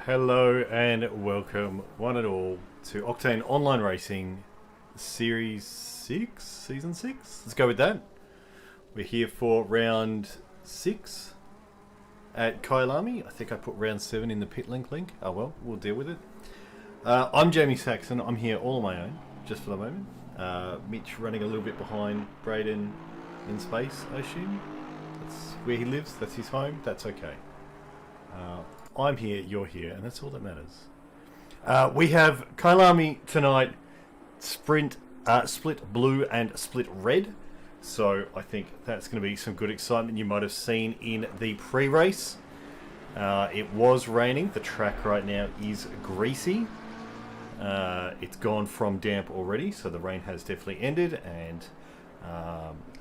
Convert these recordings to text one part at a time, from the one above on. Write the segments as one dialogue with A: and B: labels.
A: Hello and welcome one and all to Octane Online Racing Series 6, Season 6. Let's go with that. We're here for round 6 at Kyalami. I think I put round 7 in the pit link. Oh well, we'll deal with it. I'm Jamie Saxon. I'm here all on my own, just for the moment. Mitch running a little bit behind Braden in space, I assume. That's where he lives, that's his home, that's okay. I'm here, you're here, and that's all that matters. We have Kyalami tonight, split blue and split red. So I think that's going to be some good excitement. You might have seen in the pre-race. It was raining. The track right now is greasy. It's gone from damp already, so the rain has definitely ended, and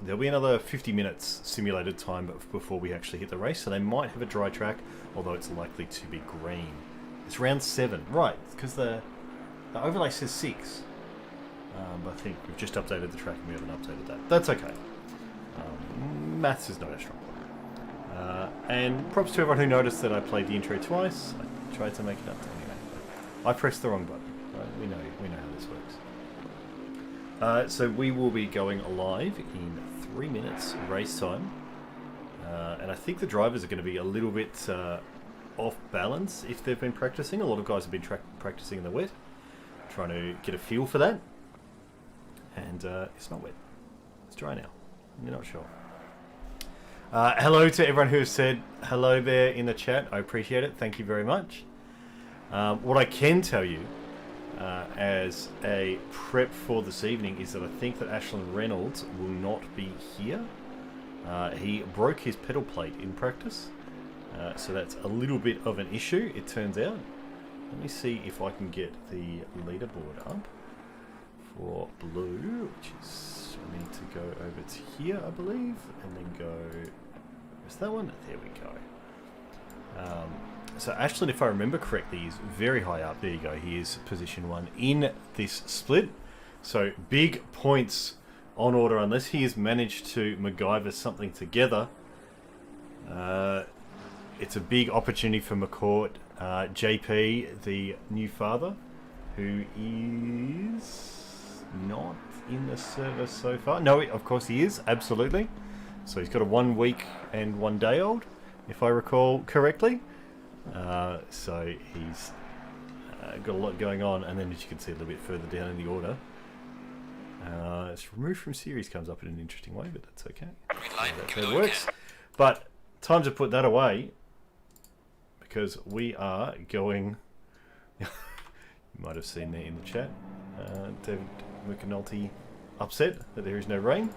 A: there'll be another 50 minutes simulated time before we actually hit the race, so they might have a dry track, although it's likely to be green. It's round 7, right, because the overlay says 6. But I think we've just updated the track and we haven't updated that. That's okay. Maths is not a strong one. And props to everyone who noticed that I played the intro twice. I tried to make it up anyway. I pressed the wrong button. Right? We know how this works. So we will be going live in 3 minutes race time. And I think the drivers are going to be a little bit off balance if they've been practicing. A lot of guys have been practicing in the wet, trying to get a feel for that. And it's not wet. It's dry now. You're not sure. Hello to everyone who has said hello there in the chat. I appreciate it. Thank you very much. What I can tell you as a prep for this evening is that I think that Ashland Reynolds will not be here. He broke his pedal plate in practice. So that's a little bit of an issue, it turns out. Let me see if I can get the leaderboard up for blue, which is, I need to go over to here, I believe, and then go, where's that one? There we go. So Ashland, if I remember correctly, is very high up. There you go, he is position 1 in this split. So big points on order, unless he has managed to MacGyver something together. It's a big opportunity for McCourt. JP, the new father, who is not in the service so far. No, of course he is, absolutely. So he's got a 1 week and 1 day old, if I recall correctly. So he's got a lot going on, and then as you can see a little bit further down in the order, it's removed from series comes up in an interesting way, but that's okay. That's how it works. But time to put that away, because we are going... You might have seen there in the chat, David McAnulty upset that there is no rain.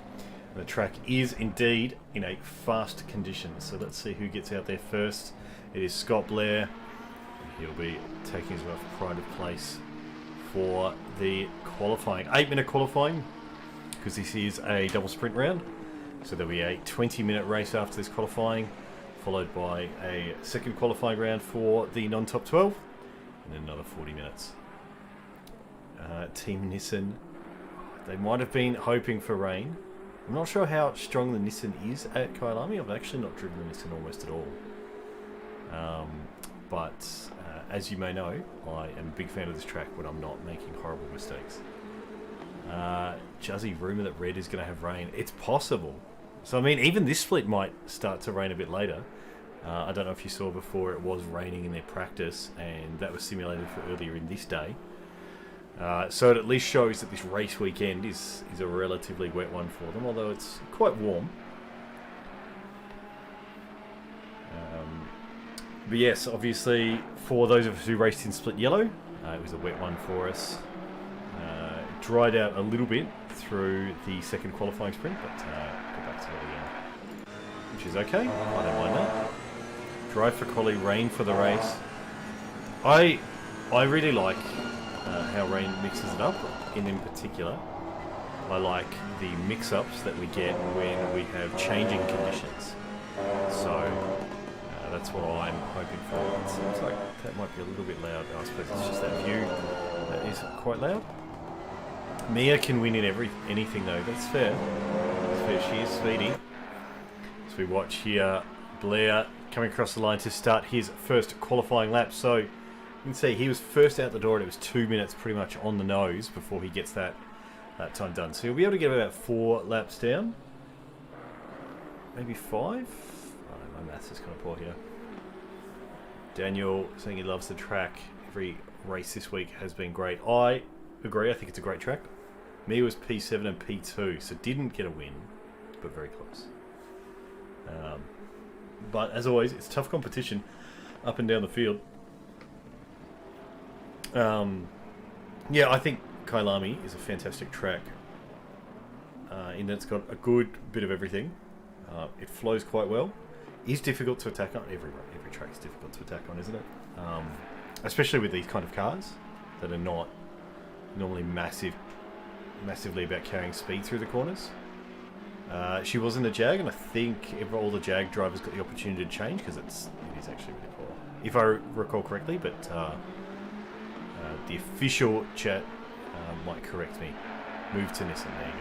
A: The track is indeed in a fast condition, so let's see who gets out there first. It is Scott Blair. He'll be taking his rough pride of place for the qualifying, 8-minute qualifying, because this is a double sprint round. So there'll be a 20-minute race after this qualifying, followed by a second qualifying round for the non-top 12, and then another 40 minutes. Team Nissan, they might have been hoping for rain. I'm not sure how strong the Nissan is at Kyalami. I've actually not driven the Nissan almost at all. But as you may know, I am a big fan of this track when I'm not making horrible mistakes. Juzzy, rumour that red is going to have rain. It's possible. So I mean, even this split might start to rain a bit later. I don't know if you saw before, it was raining in their practice, and that was simulated for earlier in this day. So it at least shows that this race weekend is a relatively wet one for them, although it's quite warm. But yes, obviously, for those of us who raced in split yellow, it was a wet one for us. It dried out a little bit through the second qualifying sprint, but go back to it again, which is okay. I don't mind that. Drive for quali, rain for the race. I really like how rain mixes it up, and in particular, I like the mix-ups that we get when we have changing conditions. So that's what I'm hoping for. It seems like that might be a little bit loud. I suppose it's just that view that is quite loud. Mia can win in anything though, that's fair. That's fair. She is speedy. So we watch here Blair coming across the line to start his first qualifying lap. So You can see he was first out the door and it was 2 minutes pretty much on the nose before he gets that time done. So he'll be able to get about 4 laps down. Maybe 5? Oh, my maths is kind of poor here. Daniel saying he loves the track. Every race this week has been great. I agree. I think it's a great track. Me was P7 and P2, so didn't get a win, but very close. But as always, it's tough competition up and down the field. Yeah, I think Kyalami is a fantastic track in that it's got a good bit of everything. It flows quite well. It's difficult to attack on. Every track is difficult to attack on, isn't it? Especially with these kind of cars that are not normally massively about carrying speed through the corners. She was in a Jag, and I think all the Jag drivers got the opportunity to change because it is actually really poor, if I recall correctly. But the official chat might correct me. Move to Nissan. There you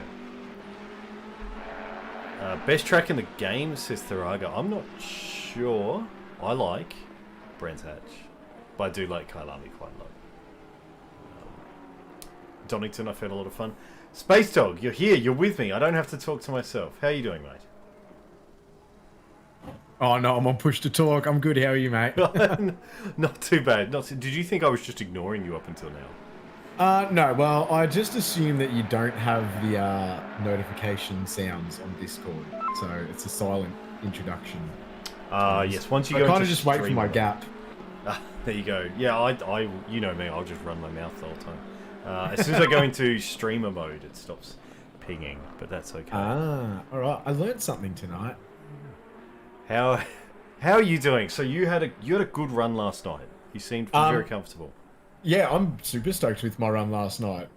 A: go. Best track in the game, says Tharaga. I'm not sure. I like Brands Hatch, but I do like Kyalami quite a lot. Donington, I've had a lot of fun. Space Dog, you're here, you're with me. I don't have to talk to myself. How are you doing, mate?
B: Oh no, I'm on push to talk. I'm good. How are you, mate?
A: Not too bad. Did you think I was just ignoring you up until now?
B: No. Well, I just assume that you don't have the notification sounds on Discord, so it's a silent introduction.
A: Yes. Once you
B: I
A: go,
B: kind of just wait for my gap.
A: There you go. Yeah, I you know me. I'll just run my mouth the whole time. As soon as I go into streamer mode, it stops pinging, but that's okay.
B: All right. I learned something tonight.
A: How are you doing? So you had a good run last night. You seemed very comfortable.
B: Yeah, I'm super stoked with my run last night.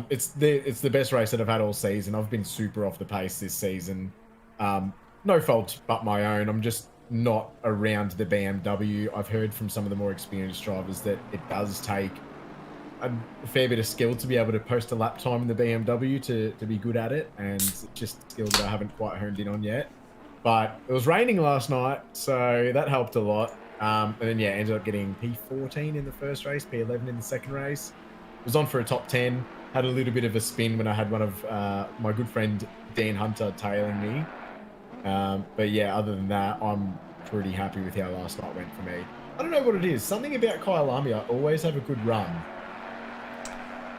B: It's the best race that I've had all season. I've been super off the pace this season. No fault but my own. I'm just not around the BMW. I've heard from some of the more experienced drivers that it does take a fair bit of skill to be able to post a lap time in the BMW to be good at it, and it's just a skill that I haven't quite honed in on yet. But it was raining last night, so that helped a lot. And then, yeah, ended up getting P14 in the first race, P11 in the second race. Was on for a top 10. Had a little bit of a spin when I had one of my good friend Dan Hunter tailing me. But yeah, other than that, I'm pretty happy with how last night went for me. I don't know what it is. Something about Kyalami, I always have a good run.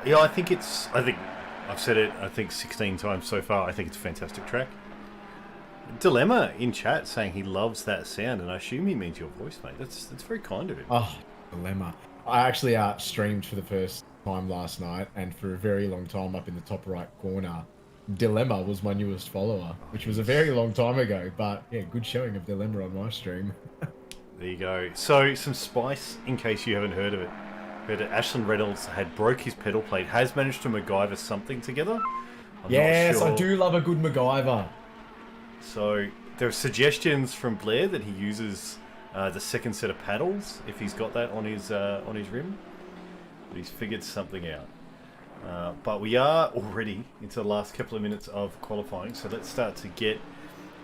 A: Yeah, I think I've said it, I think 16 times so far. I think it's a fantastic track. Dilemma in chat saying he loves that sound, and I assume he means your voice, mate. That's very kind of him.
B: Oh, Dilemma. I actually streamed for the first time last night, and for a very long time up in the top right corner, Dilemma was my newest follower, which was a very long time ago, but yeah, good showing of Dilemma on my stream.
A: There you go. So, some spice, in case you haven't heard of it. Heard that Ashland Reynolds had broke his pedal plate, has managed to MacGyver something together. I'm
B: yes,
A: not sure.
B: I do love a good MacGyver.
A: So, there are suggestions from Blair that he uses the second set of paddles, if he's got that on his rim. But he's figured something out. But we are already into the last couple of minutes of qualifying, so let's start to get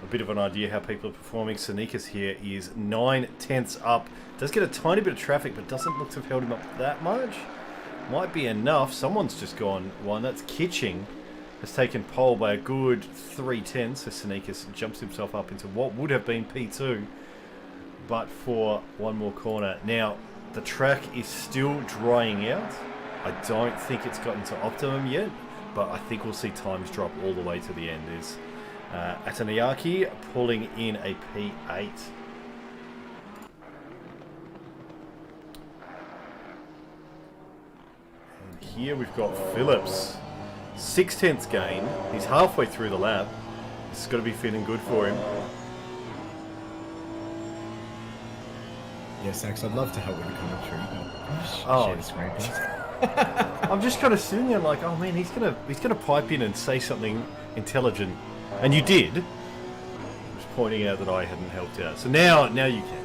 A: a bit of an idea how people are performing. Sneakers here is 9/10 up. Does get a tiny bit of traffic, but doesn't look to have held him up that much. Might be enough. Someone's just gone one. That's Kitching. Has taken pole by a good 3/10. So Sneakers jumps himself up into what would have been P2, but for one more corner. Now, the track is still drying out. I don't think it's gotten to optimum yet, but I think we'll see times drop all the way to the end. There's Atanayaki pulling in a P8. And here we've got Phillips. 6/10 gain. He's halfway through the lap. This has got to be feeling good for him.
B: Yeah, Sax, I'd love to help with the commentary. Share the screen, please.
A: I'm just kind of sitting there like, oh man, he's gonna pipe in and say something intelligent, and you did. Just pointing out that I hadn't helped out. So now you can.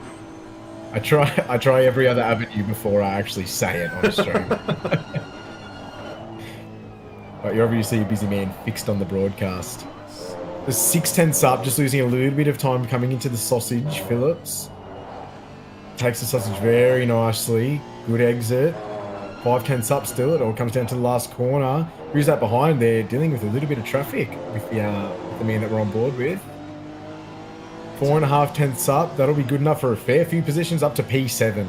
B: I try every other avenue before I actually say it on a stream. But you're obviously a busy man, fixed on the broadcast. The 6/10 up, just losing a little bit of time coming into the sausage. Phillips takes the sausage very nicely. Good exit. 5/10 up still. It all comes down to the last corner. Who's that behind there? Dealing with a little bit of traffic with the man that we're on board with. 4.5 up. That'll be good enough for a fair few positions up to P7.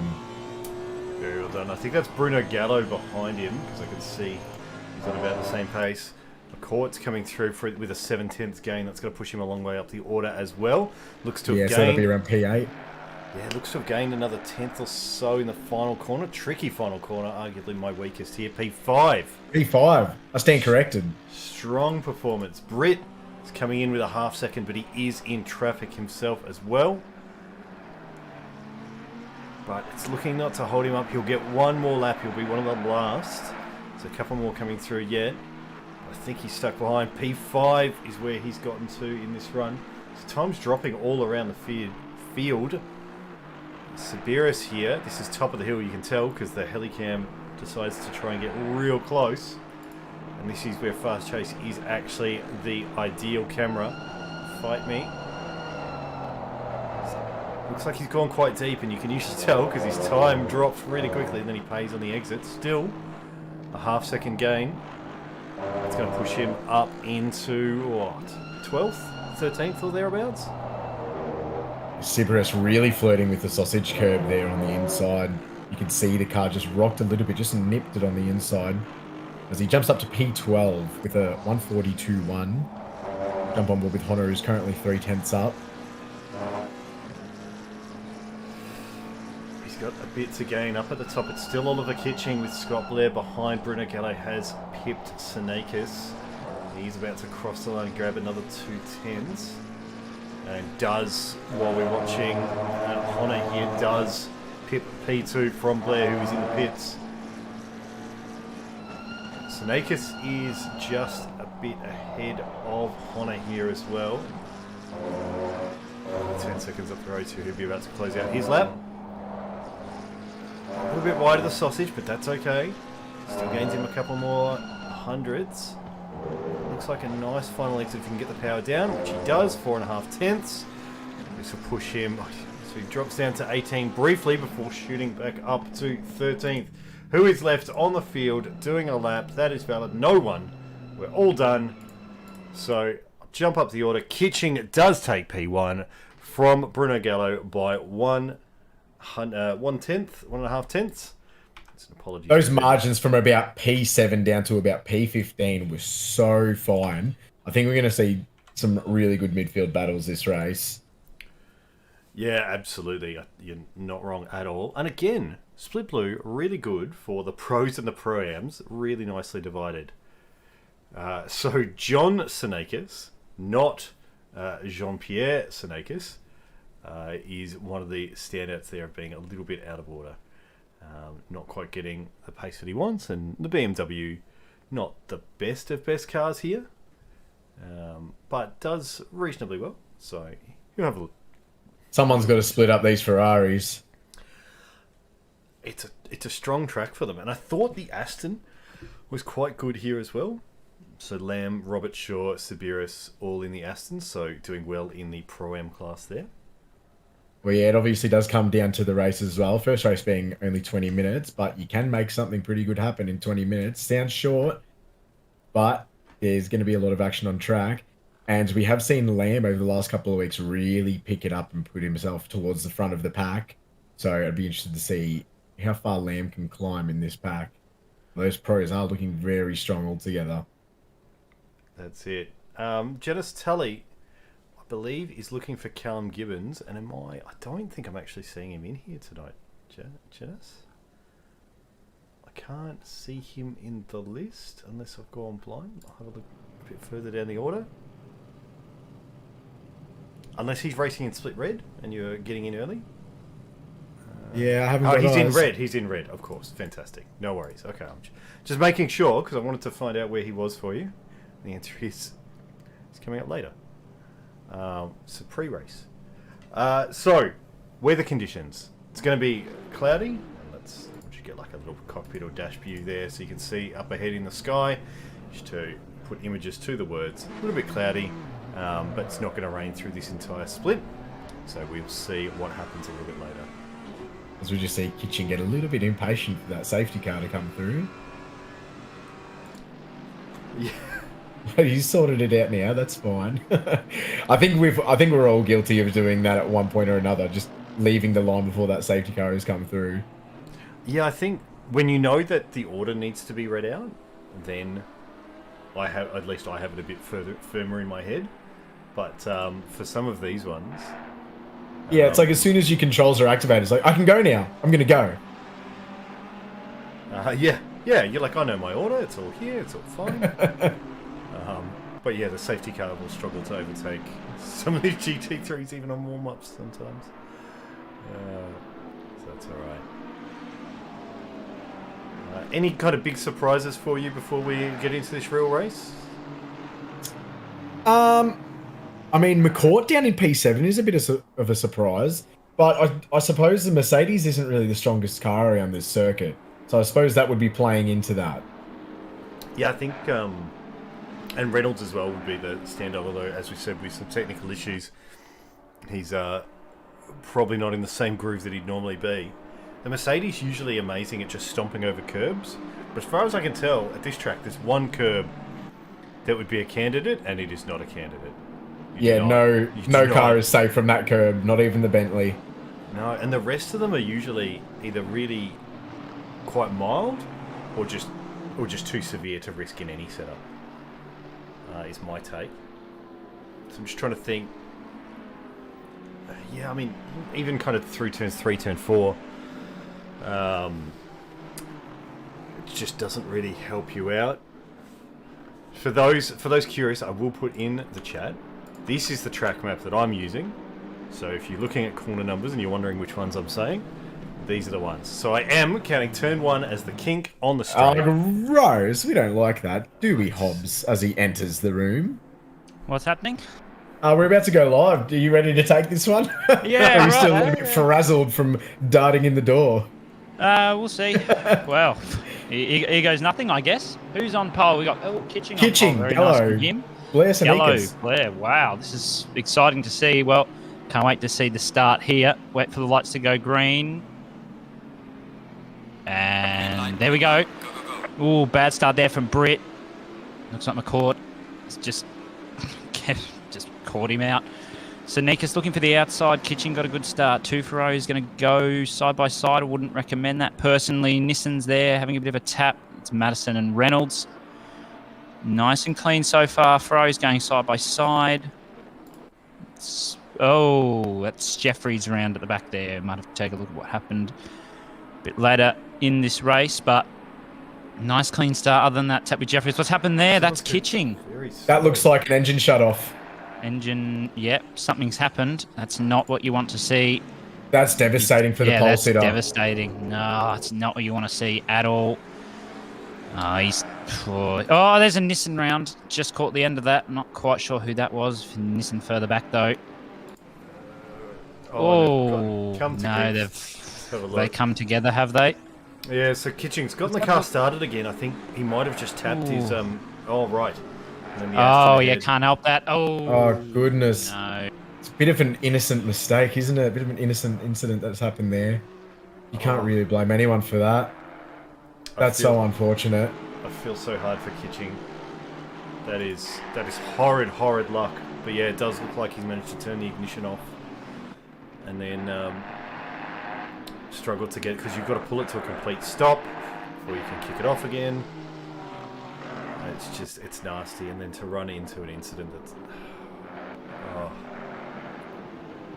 A: Very well done. I think that's Bruno Gallo behind him because I can see he's on about the same pace. McCourt's coming through with a 7/10 gain. That's going to push him a long way up the order as well. Looks to have gained.
B: So that'll be around P8.
A: Yeah, looks to have gained another 10th or so in the final corner. Tricky final corner, arguably my weakest here. P5.
B: P5. I stand corrected.
A: Strong performance. Britt is coming in with a half second, but he is in traffic himself as well. But it's looking not to hold him up. He'll get one more lap. He'll be one of the last. There's a couple more coming through yet. I think he's stuck behind. P5 is where he's gotten to in this run. So time's dropping all around the field. Sibiris here. This is top of the hill, you can tell, because the helicam decides to try and get real close. And this is where Fast Chase is actually the ideal camera. Fight me. Looks like he's gone quite deep, and you can usually tell because his time drops really quickly and then he pays on the exit. Still a half-second gain. That's going to push him up into, what, 12th, 13th or thereabouts?
B: Sibiris really flirting with the sausage curb there on the inside. You can see the car just rocked a little bit, just nipped it on the inside. As he jumps up to P12 with a 142.1. Jump on board with Honor, who's currently 3/10 up.
A: He's got a bit to gain up at the top. It's still Oliver Kitching with Scott Blair behind. Bruno Gallo has pipped Sinakis. He's about to cross the line and grab another 2/10s. And does, while we're watching Honor here, does pip P2 from Blair, who is in the pits. Sinakis is just a bit ahead of Honor here as well. 10 seconds up the road to he'll be about to close out his lap. A little bit wide of the sausage, but that's okay. Still gains him a couple more hundreds. Looks like a nice final exit if he can get the power down, which he does, 4.5/10. This will push him, so he drops down to 18 briefly before shooting back up to 13th. Who is left on the field doing a lap? That is valid. No one. We're all done. So, jump up the order. Kitching does take P1 from Bruno Gallo by 1.5 Apologies.
B: Those margins from about P7 down to about P15 were so fine. I think we're going to see some really good midfield battles this race.
A: Yeah, absolutely. You're not wrong at all. And again, Split Blue, really good for the pros and the pro-ams. Really nicely divided. So John Sinakis, not Jean-Pierre Sinakis, is one of the standouts there of being a little bit out of order. Not quite getting the pace that he wants, and the BMW, not the best of best cars here, but does reasonably well. So you have a look.
B: Someone's got to split up these Ferraris.
A: It's a strong track for them, and I thought the Aston was quite good here as well. So Lamb, Robert Shaw, Sibiris, all in the Aston, so doing well in the Pro-Am class there.
B: Well, yeah, it obviously does come down to the race as well. First race being only 20 minutes, but you can make something pretty good happen in 20 minutes. Sounds short, but there's going to be a lot of action on track. And we have seen Lamb over the last couple of weeks really pick it up and put himself towards the front of the pack. So I'd be interested to see how far Lamb can climb in this pack. Those pros are looking very strong altogether.
A: That's it. Janice Tully, I believe, is looking for Callum Gibbons, and I don't think I'm actually seeing him in here tonight. Janice? I can't see him in the list unless I've gone blind. I'll have a look a bit further down the order. Unless he's racing in split red and you're getting in early.
B: Yeah, I haven't.
A: Oh, he's in red. He's in red, of course. Fantastic. No worries. Okay, I'm just making sure because I wanted to find out where he was for you. The answer is it's coming up later. So pre-race. So weather conditions. It's going to be cloudy. Let's get like a little cockpit or dash view there so you can see up ahead in the sky. Just to put images to the words. A little bit cloudy, but it's not going to rain through this entire split. So we'll see what happens a little bit later.
B: As we just see Kitchen get a little bit impatient for that safety car to come through.
A: Yeah.
B: He's sorted it out now. That's fine. I think we're all guilty of doing that at one point or another. Just leaving the line before that safety car has come through.
A: Yeah, I think when you know that the order needs to be read out, then at least I have it a bit firmer in my head. But for some of these ones,
B: yeah, it's like as soon as your controls are activated, it's like I can go now. I'm gonna go.
A: Yeah, you're like, I know my order. It's all here. It's all fine. But yeah, the safety car will struggle to overtake some of these GT3s even on warm-ups sometimes. So that's all right. Any kind of big surprises for you before we get into this real race?
B: I mean, McCourt down in P7 is a bit of a surprise, but I suppose the Mercedes isn't really the strongest car around this circuit, so I suppose that would be playing into that.
A: Yeah, I think, and Reynolds as well would be the standout, although, as we said, with some technical issues, he's probably not in the same groove that he'd normally be. The Mercedes usually amazing at just stomping over curbs, but as far as I can tell, at this track, there's one curb that would be a candidate, and it is not a candidate. No car is safe from that curb, not even the Bentley. No, and the rest of them are usually either really quite mild, or just too severe to risk in any setup. Is my take. So I'm just trying to think. Yeah, I mean, even kind of through turns 3, turn 4, it just doesn't really help you out. For those curious, I will put in the chat. This is the track map that I'm using. So if you're looking at corner numbers and you're wondering which ones I'm saying, these are the ones. So I am counting turn 1 as the kink on the straight.
B: Oh, gross. We don't like that, do we, Hobbs, as he enters the room?
C: What's happening?
B: We're about to go live. Are you ready to take this one?
C: Yeah,
B: Are you
C: right.
B: still a bit frazzled from darting in the door?
C: We'll see. Well, here goes nothing, I guess. Who's on pole? We got Kitching on pole. Very
B: hello.
C: nice from him.
B: Blair
C: Hello,
B: Sanikas.
C: Blair. Wow, this is exciting to see. Well, can't wait to see the start here. Wait for the lights to go green. And there we go. Ooh, bad start there from Britt. Looks like McCourt. It's just caught him out. So Nika's looking for the outside. Kitchen got a good start. 2 Ferrari is going to go side by side. I wouldn't recommend that personally. Nissan's there having a bit of a tap. It's Madison and Reynolds. Nice and clean so far. Ferrari's going side by side. That's Jeffries around at the back there. Might have to take a look at what happened a bit later in this race, but nice clean start. Other than that, tap with Jeffries. What's happened there? That's Kitching.
B: That looks like an engine shut off.
C: Yep, something's happened. That's not what you want to see.
B: That's devastating for the pole sitter.
C: Yeah, that's devastating. No, it's not what you want to see at all. There's a Nissan round. Just caught the end of that. Not quite sure who that was. Nissan further back, though. They come together, have they?
A: Yeah, so Kitching's gotten the car started again. I think he might have just tapped his... right.
C: Can't help that.
B: Oh, goodness.
C: No.
B: It's a bit of an innocent mistake, isn't it? A bit of an innocent incident that's happened there. You can't really blame anyone for that. That's so unfortunate.
A: I feel so hard for Kitching. That is horrid luck. But yeah, it does look like he's managed to turn the ignition off. And then struggle to get... Because you've got to pull it to a complete stop before you can kick it off again. It's nasty. And then to run into an incident that's...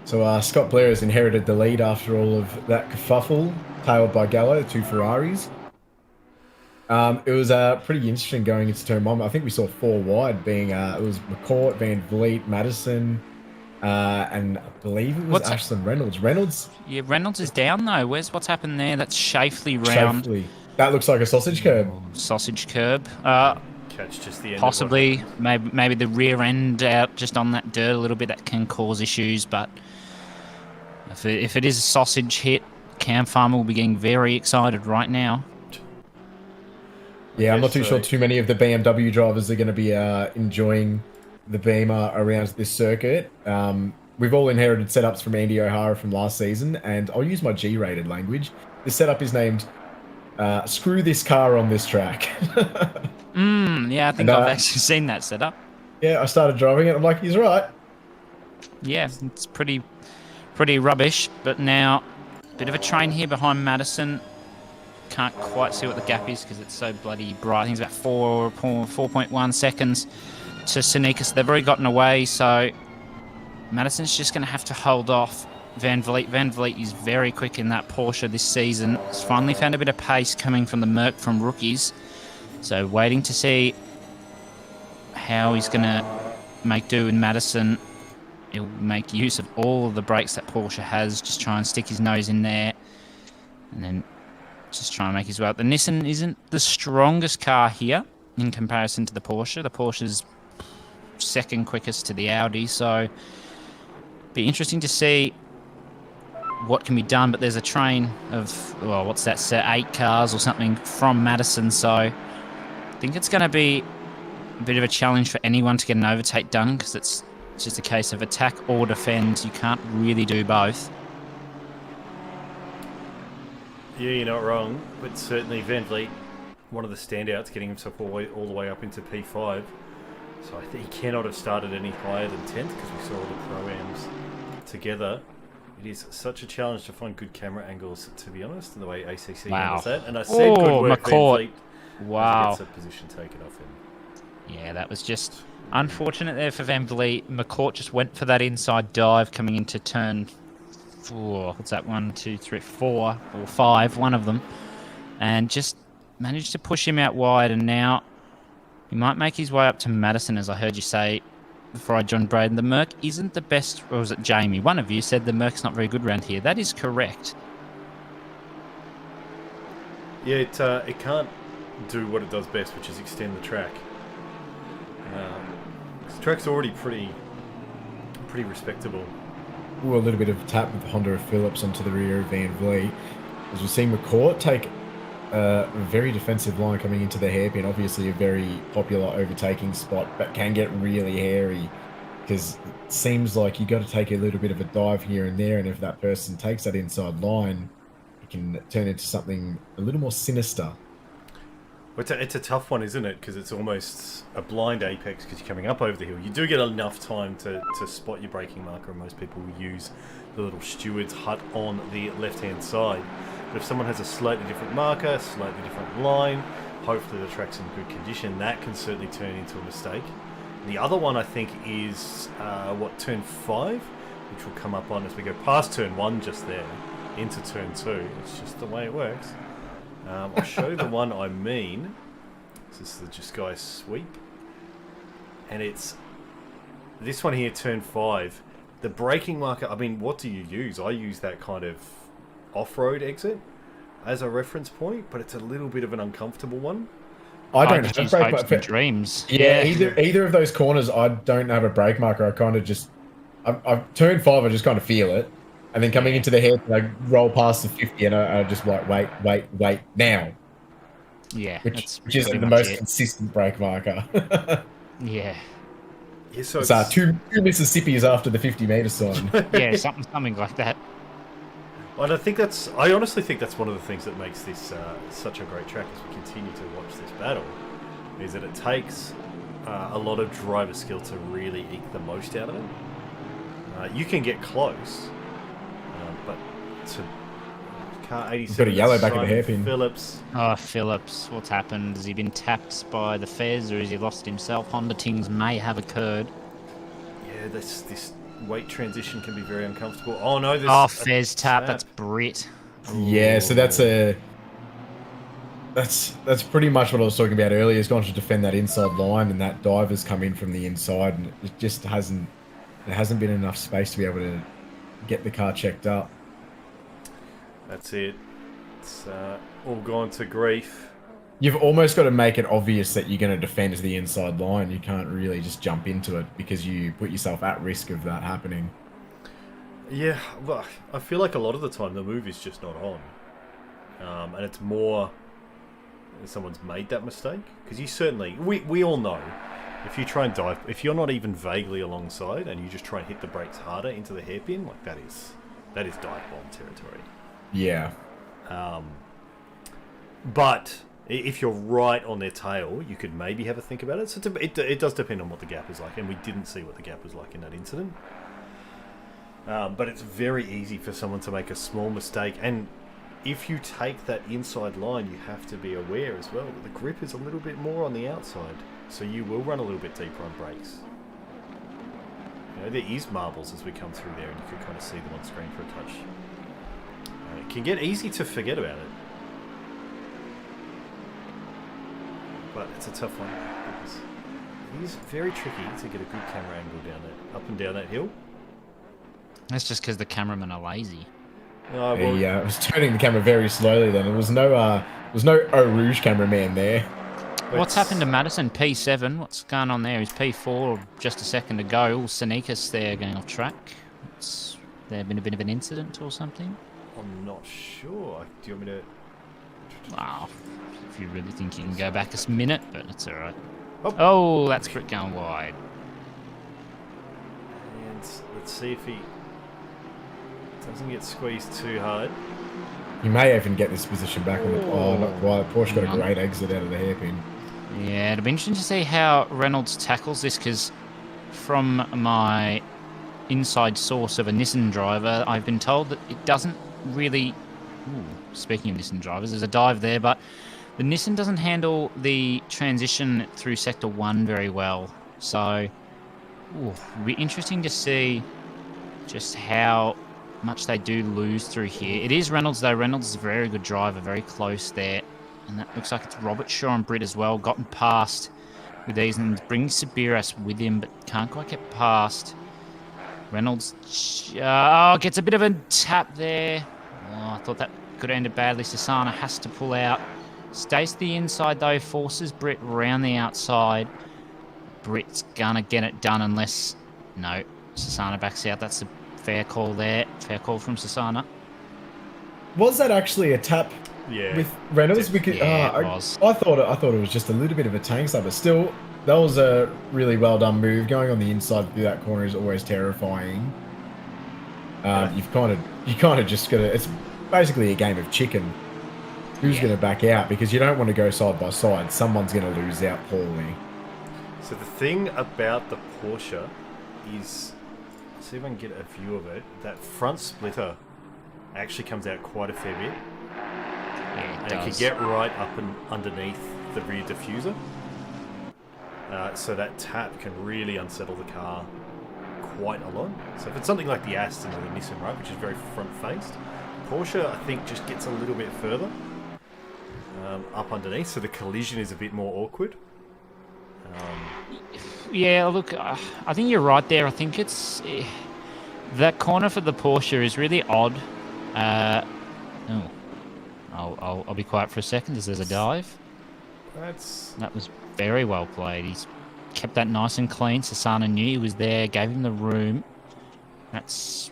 B: So Scott Blair has inherited the lead after all of that kerfuffle, tailed by Gallo, 2 Ferraris. It was pretty interesting going into turn 1. I think we saw 4 wide being, it was McCourt, Van Vliet, Madison, and I believe it was Ashton Reynolds.
C: Yeah, Reynolds is down though. What's happened there? That's Shafley round.
B: That looks like a sausage curb.
C: Sausage curb.
A: Catch just the end.
C: Possibly, maybe the rear end out just on that dirt a little bit. That can cause issues, but if it is a sausage hit, Cam Farmer will be getting very excited right now.
B: Yeah, I'm not too sure too many of the BMW drivers are going to be enjoying the Beamer around this circuit. we've all inherited setups from Andy O'Hara from last season, and I'll use my G-rated language. This setup is named "Screw this car on this track."
C: Yeah, I think I've actually seen that setup.
B: Yeah, I started driving it. I'm like, he's right.
C: Yeah, it's pretty rubbish. But now, a bit of a train here behind Madison. Can't quite see what the gap is because it's so bloody bright. I think it's about 4.1 seconds to Seneca. They've already gotten away, so Madison's just going to have to hold off Van Vliet. Van Vliet is very quick in that Porsche this season. He's finally found a bit of pace coming from the Merc from rookies. So waiting to see how he's going to make do in Madison. He'll make use of all of the brakes that Porsche has, just try and stick his nose in there, and then just try and make his way up. The Nissan isn't the strongest car here in comparison to the Porsche. The Porsche's second quickest to the Audi, so be interesting to see what can be done. But there's a train of, well, what's that, 8 cars or something from Madison, so I think it's going to be a bit of a challenge for anyone to get an overtake done, because it's just a case of attack or defend. You can't really do both.
A: Yeah, you're not wrong, but certainly Van Vliet, one of the standouts, getting himself all the way up into P5. So I think he cannot have started any higher than 10th, because we saw all the Pro-Ams together. It is such a challenge to find good camera angles, to be honest, in the way ACC handles that. And I said good work, Van Vliet.
C: Wow.
A: Gets a position taken off him.
C: Yeah, that was just unfortunate there for Van Vliet. McCourt just went for that inside dive coming into turn 4. What's that? 1, 2, 3, 4 or 5, one of them, and just managed to push him out wide. And now he might make his way up to Madison, as I heard you say before I joined Braden. The Merc isn't the best, or was it Jamie? One of you said the Merc's not very good around here. That is correct.
A: Yeah, it can't do what it does best, which is extend the track. The track's already pretty respectable.
B: Ooh, a little bit of tap with the Honda Phillips onto the rear of Van Vliet. As we see McCourt take a very defensive line coming into the hairpin. Obviously a very popular overtaking spot, but can get really hairy because it seems like you got to take a little bit of a dive here and there, and if that person takes that inside line, it can turn into something a little more sinister.
A: Well, it's a tough one, isn't it? Because it's almost a blind apex because you're coming up over the hill. You do get enough time to spot your braking marker, and most people will use the little steward's hut on the left-hand side. But if someone has a slightly different marker, slightly different line, hopefully the track's in good condition, that can certainly turn into a mistake. The other one, I think, is, turn 5, which will come up on as we go past turn 1 just there, into turn 2. It's just the way it works. I'll show you the one I mean. This is the Just Guy sweep. And it's this one here, turn 5. The braking marker, I mean, what do you use? I use that kind of off-road exit as a reference point, but it's a little bit of an uncomfortable one.
B: I don't have brake marker.
C: Dreams.
B: Yeah, either of those corners, I don't have a brake marker. I kind of just, I've turn 5, I just kind of feel it. And then coming into the head, I roll past the 50 and I just like, wait, now.
C: Yeah.
B: Which isn't the most consistent brake marker.
C: Yeah.
A: Yeah, so
B: it's two Mississippis after the 50-meter sign.
C: Yeah, something like that.
A: Well, I honestly think that's one of the things that makes this such a great track as we continue to watch this battle, is that it takes a lot of driver skill to really eke the most out of it. You can get close, but to car 87,
B: got a yellow back in the hairpin.
A: Phillips.
C: Oh, Phillips, what's happened? Has he been tapped by the Fez, or has he lost himself? Honda things may have occurred.
A: Yeah, this weight transition can be very uncomfortable. Oh no, this
C: Fez tap. That's Brit.
B: Yeah, so that's pretty much what I was talking about earlier. He's gone to defend that inside line, and that dive has come in from the inside, and it just hasn't been enough space to be able to get the car checked up.
A: That's it. It's all gone to grief.
B: You've almost got to make it obvious that you're going to defend the inside line. You can't really just jump into it because you put yourself at risk of that happening.
A: Yeah, well, I feel like a lot of the time the move is just not on. And it's more someone's made that mistake. Because you certainly... We all know If you try and dive, if you're not even vaguely alongside and you just try and hit the brakes harder into the hairpin, like that is dive bomb territory.
B: Yeah.
A: But if you're right on their tail, you could maybe have a think about it. So it does depend on what the gap is like, and we didn't see what the gap was like in that incident. But it's very easy for someone to make a small mistake, and if you take that inside line, you have to be aware as well that the grip is a little bit more on the outside, so you will run a little bit deeper on brakes. You know, there is marbles as we come through there, and you can kind of see them on screen for a touch. It can get easy to forget about it. But it's a tough one because it is very tricky to get a good camera angle down that, up and down that hill.
C: That's just because the cameramen are lazy.
A: Oh, well,
B: Yeah, I was turning the camera very slowly then. There was no Eau Rouge cameraman there.
C: What's happened to Madison? P7. What's going on there? Is P4 just a second to go? Sanekas there going off track. Has there been a bit of an incident or something?
A: I'm not sure. Do you want me to...
C: Wow. If you really think you can go back a minute, but it's alright.
A: Oh.
C: That's Britt going wide.
A: And let's see if he doesn't get squeezed too hard.
B: He may even get this position back on the... Oh, not quite. Porsche got a great exit out of the hairpin.
C: Yeah, it'll be interesting to see how Reynolds tackles this, because from my inside source of a Nissan driver, I've been told that it doesn't really... Ooh, speaking of Nissan drivers, there's a dive there, but the Nissan doesn't handle the transition through Sector 1 very well. So, it'll be interesting to see just how much they do lose through here. It is Reynolds, though. Reynolds is a very good driver, very close there. And that looks like it's Robert Shaw and Britt as well. Gotten past with these and brings Sabiras with him, but can't quite get past. Reynolds gets a bit of a tap there. Oh, I thought that could have ended badly. Sasana has to pull out. Stays to the inside, though. Forces Britt round the outside. Britt's going to get it done unless... No, Sasana backs out. That's a fair call there. Fair call from Sasana.
B: Was that actually a tap with Reynolds? Because
C: yeah, it was.
B: I thought it was just a little bit of a tank sub, but still, that was a really well done move. Going on the inside through that corner is always terrifying. You kind of just gotta. It's basically a game of chicken. Who's going to back out? Because you don't want to go side by side. Someone's going to lose out poorly.
A: So the thing about the Porsche is, let's see if I can get a view of it. That front splitter actually comes out quite a fair bit.
C: Yeah,
A: it can get right up and underneath the rear diffuser. So that tap can really unsettle the car quite a lot. So if it's something like the Aston or the Nissan, right, which is very front-faced, Porsche, I think, just gets a little bit further up underneath, so the collision is a bit more awkward.
C: Yeah, look, I think you're right there. I think it's... that corner for the Porsche is really odd. I'll be quiet for a second as there's a dive. That was very well played. He's kept that nice and clean. Sasana knew he was there, gave him the room. Thought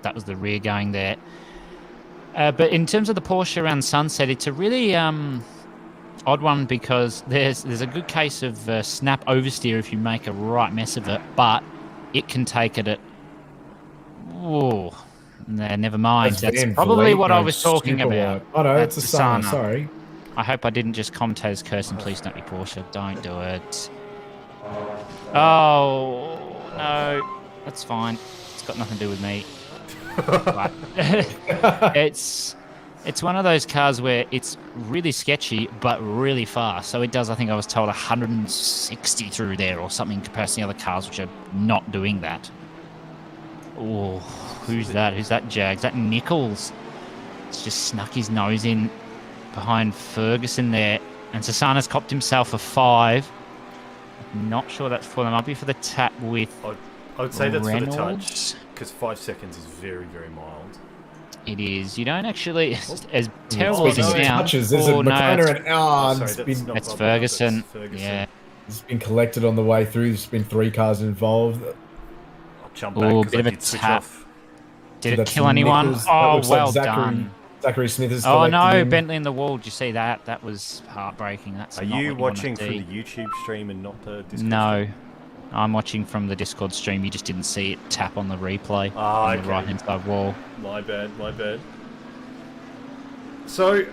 C: that was the rear going there. But in terms of the Porsche around Sunset, it's a really odd one because there's a good case of snap oversteer if you make a right mess of it, but it can take it at... No, never mind. That's probably what I was talking about.
B: Oh no, it's Sasana. Sorry.
C: I hope I didn't just commentate as cursing. Please don't be Porsche. Don't do it. Oh, no. That's fine. It's got nothing to do with me. It's one of those cars where it's really sketchy but really fast. So it does, I think I was told, 160 through there or something compared to the other cars which are not doing that. Oh, who's that? Who's that Jag? Is that Nichols? It's just snuck his nose in behind Ferguson there. And Sasana's copped himself a 5. Not sure that's for them. Might be for the tap with
A: I would say that's
C: Reynolds.
A: for the touch, because 5 seconds is very, very mild.
C: It is. You don't actually, as terrible as it sounds.
B: Touches. There's a
C: McLaren it's Ferguson. Yeah.
B: It's been collected on the way through. There's been 3 cars involved.
A: I'll jump back because I did switch off.
C: Did it kill anyone? Oh, well done.
B: Zachary Smith is
C: Oh
B: collected
C: no,
B: him.
C: Bentley in the wall. Did you see that? That was heartbreaking. That's
A: Are
C: not
A: you
C: what wanna
A: watching from
C: see.
A: the YouTube stream and not the Discord
C: No,
A: stream?
C: I'm watching from the Discord stream. You just didn't see it tap on the replay
A: Ah,
C: on the
A: okay.
C: right-hand side wall.
A: My bad, my bad. So,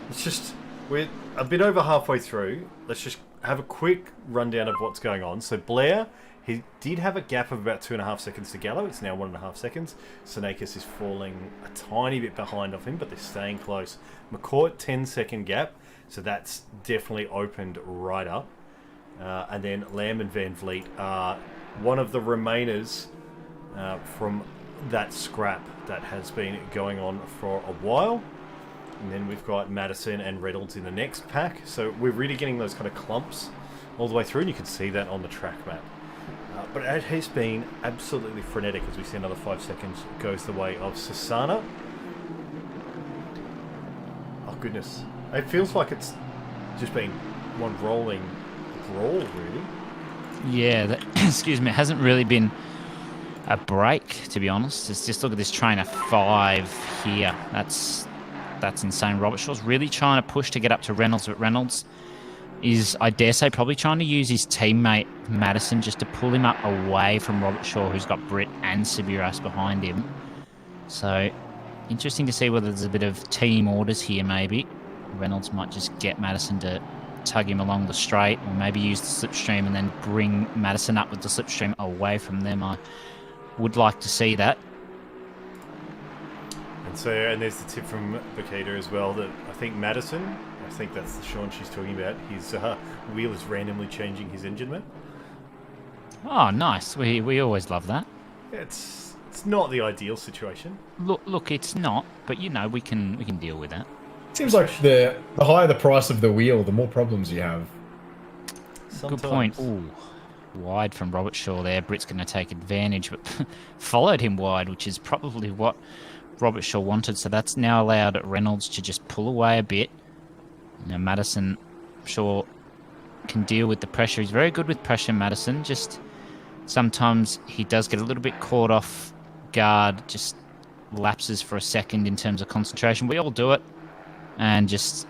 A: it's just, we're a bit over halfway through. Let's just have a quick rundown of what's going on. So Blair, he did have a gap of about 2.5 seconds to Gallo. It's now 1.5 seconds. Senakis is falling a tiny bit behind of him, but they're staying close. McCourt, 10-second gap. So that's definitely opened right up. And then Lamb and Van Vliet are one of the remainers from that scrap that has been going on for a while. And then we've got Madison and Reynolds in the next pack. So we're really getting those kind of clumps all the way through, and you can see that on the track map. But it has been absolutely frenetic as we see another 5 seconds goes the way of Sasana. Oh, goodness. It feels like it's just been one rolling brawl, really.
C: Yeah, that, excuse me, it hasn't really been a break, to be honest. It's just look at this train of 5 here. That's insane. Robert Shaw's really trying to push to get up to Reynolds, but Reynolds is, I dare say, probably trying to use his teammate Madison just to pull him up away from Robert Shaw, who's got Britt and Sibiras behind him. So, interesting to see whether there's a bit of team orders here, maybe. Reynolds might just get Madison to tug him along the straight, or maybe use the slipstream and then bring Madison up with the slipstream away from them. I would like to see that.
A: And there's the tip from Bakita as well that I think Madison, I think that's the Sean she's talking about, his wheel is randomly changing his engine map.
C: Oh, nice. We always love that.
A: It's not the ideal situation.
C: Look, it's not, but you know we can deal with that.
B: Seems like the higher the price of the wheel, the more problems you have.
A: Sometimes.
C: Good point. Ooh, wide from Robert Shaw there. Britt's going to take advantage, but followed him wide, which is probably what Robert Shaw wanted. So that's now allowed Reynolds to just pull away a bit. Now Madison, Shaw can deal with the pressure. He's very good with pressure, Madison. Just sometimes he does get a little bit caught off guard, just lapses for a second in terms of concentration. We all do it. And just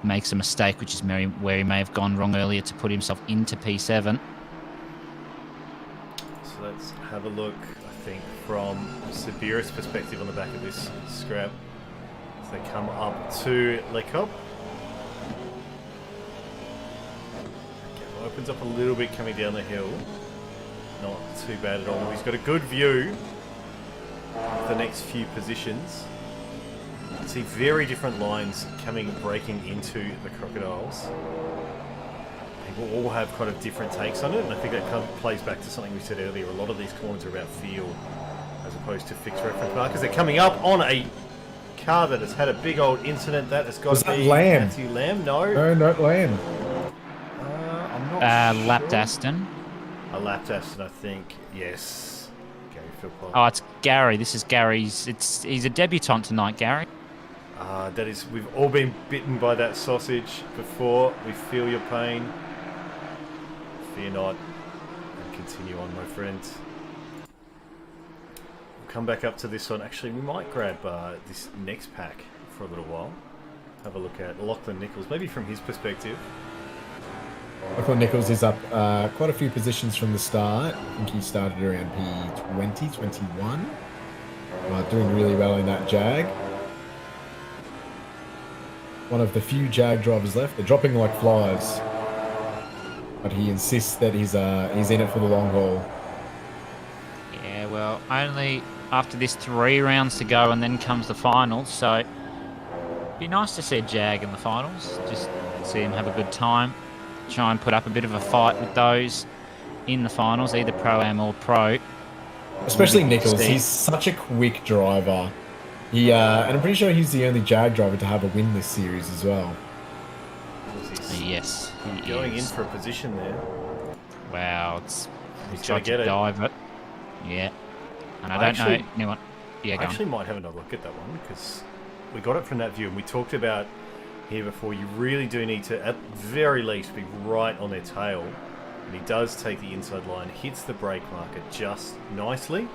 C: makes a mistake, which is where he may have gone wrong earlier to put himself into P7.
A: So let's have a look, I think, from Sibiris' perspective on the back of this scrap. As they come up to Lekop. Opens up a little bit coming down the hill. Not too bad at all. He's got a good view of the next few positions. You see very different lines breaking into the Crocodiles. People all have kind of different takes on it, and I think that kind of plays back to something we said earlier. A lot of these corners are about feel as opposed to fixed reference markers. They're coming up on a car that has had a big old incident. That has got to be
B: Lamb?
A: Matthew Lamb. No.
B: No, not Lamb.
A: I'm not sure.
C: Lapped Aston.
A: A lapped Aston, I think. Yes. Gary Philpott.
C: Oh, it's Gary. This is Gary's. He's a debutant tonight, Gary.
A: That is, we've all been bitten by that sausage before. We feel your pain. Fear not. And continue on, my friends. We'll come back up to this one. Actually, we might grab this next pack for a little while. Have a look at Lachlan Nichols, maybe from his perspective.
B: Lachlan Nichols is up quite a few positions from the start. I think he started around P20, 21. Doing really well in that Jag. One of the few Jag drivers left. They're dropping like flies. But he insists that he's in it for the long haul.
C: Yeah, well, only after this 3 rounds to go, and then comes the finals. So, it'd be nice to see a Jag in the finals. Just see him have a good time. Try and put up a bit of a fight with those in the finals, either Pro-Am or Pro.
B: Especially Nichols. He's such a quick driver. And I'm pretty sure he's the only Jag driver to have a win this series as well.
C: Yes, he
A: Going
C: is.
A: in for a position there.
C: Wow,
A: He's
C: he's
A: gonna
C: tried
A: get
C: to
A: it.
C: dive it. Yeah. And I don't know anyone. Yeah,
A: I
C: go
A: actually
C: on.
A: might have another look at that one because we got it from that view, and we talked about here before. You really do need to, at very least, be right on their tail. And he does take the inside line, hits the brake marker just nicely.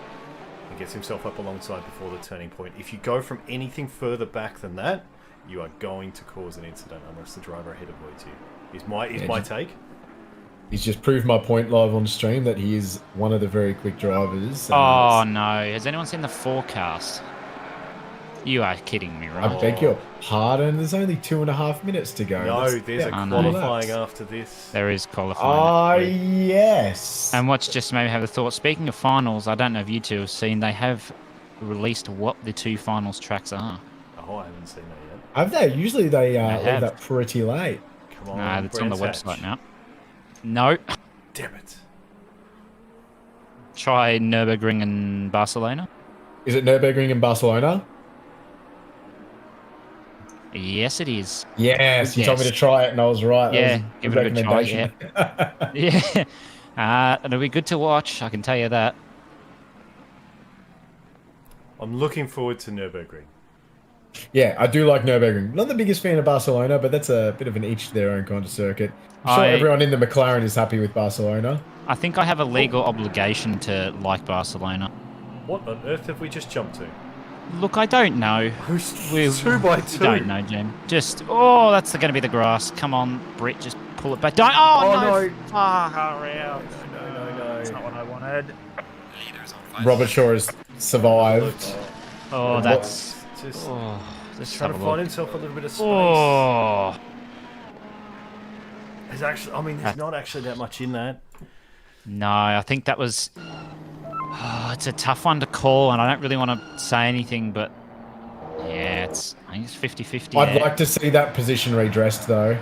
A: and gets himself up alongside before the turning point. If you go from anything further back than that, you are going to cause an incident unless the driver ahead avoids you. Is my take.
B: He's just proved my point live on stream that he is one of the very quick drivers.
C: Oh, no. Has anyone seen the forecast? You are kidding me, right?
B: I beg your pardon. There's only 2.5 minutes to go.
A: No, there's a qualifying after this.
C: There is qualifying.
B: Yes.
C: And what's just made me have a thought. Speaking of finals, I don't know if you two have seen, they have released what the 2 finals tracks are.
A: Oh, I haven't seen that yet.
B: Have they? Usually they leave that pretty late.
A: Come on,
C: no, it's on the
A: Brands
C: website
A: Hatch.
C: now. No.
A: Damn it.
C: Try Nürburgring and Barcelona.
B: Is it Nürburgring in Barcelona?
C: Yes, it is.
B: Yes, you told me to try it and I was right.
C: Yeah,
B: that
C: give
B: was
C: it a good try. Yeah. Yeah. It'll be good to watch, I can tell you that.
A: I'm looking forward to Nürburgring.
B: Yeah, I do like Nürburgring. Not the biggest fan of Barcelona, but that's a bit of an each to their own kind of circuit. I'm sure everyone in the McLaren is happy with Barcelona.
C: I think I have a legal obligation to like Barcelona.
A: What on earth have we just jumped to?
C: Look, I don't know.
A: We're 2 by 2.
C: Don't know, Jim. Just, that's going to be the grass. Come on, Britt, just pull it back. Don't. Oh, no. Far around.
A: No.
C: That's not what I wanted.
B: Robert Shaw has survived.
C: Oh, that's
A: just
C: just
A: trying to find himself a little bit of space.
C: Oh,
A: There's actually, there's not actually that much in that.
C: no, I think that was. It's a tough one to call, and I don't really want to say anything, but yeah, I think it's 50-50.
B: I'd like to see that position redressed though,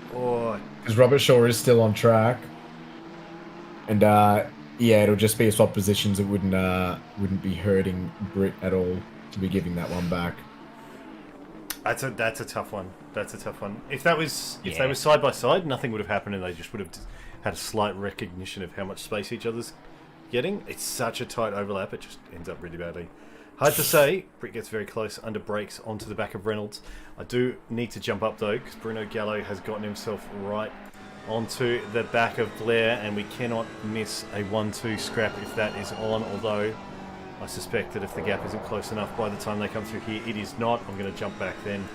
B: because Robert Shaw is still on track, and yeah, it'll just be a swap positions. It wouldn't be hurting Brit at all to be giving that one back.
A: That's a tough one. That's a tough one. If they were side by side, nothing would have happened, and they just would have had a slight recognition of how much space each other's getting. It's such a tight overlap, it just ends up really badly. Hard to say. Britt gets very close, under brakes onto the back of Reynolds. I do need to jump up though, because Bruno Gallo has gotten himself right onto the back of Blair, and we cannot miss a 1-2 scrap if that is on, although I suspect that if the gap isn't close enough by the time they come through here, it is not. I'm going to jump back then,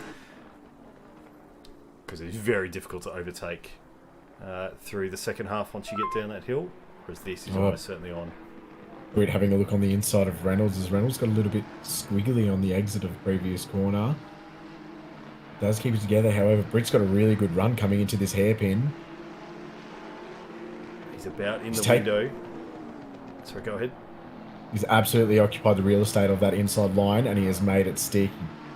A: because it is very difficult to overtake through the second half once you get down that hill. Whereas this is almost certainly on.
B: We're having a look on the inside of Reynolds, as Reynolds got a little bit squiggly on the exit of the previous corner. Does keep it together, however, Britt's got a really good run coming into this hairpin.
A: He's about in the window. Sorry, go ahead.
B: He's absolutely occupied the real estate of that inside line, and he has made it stick.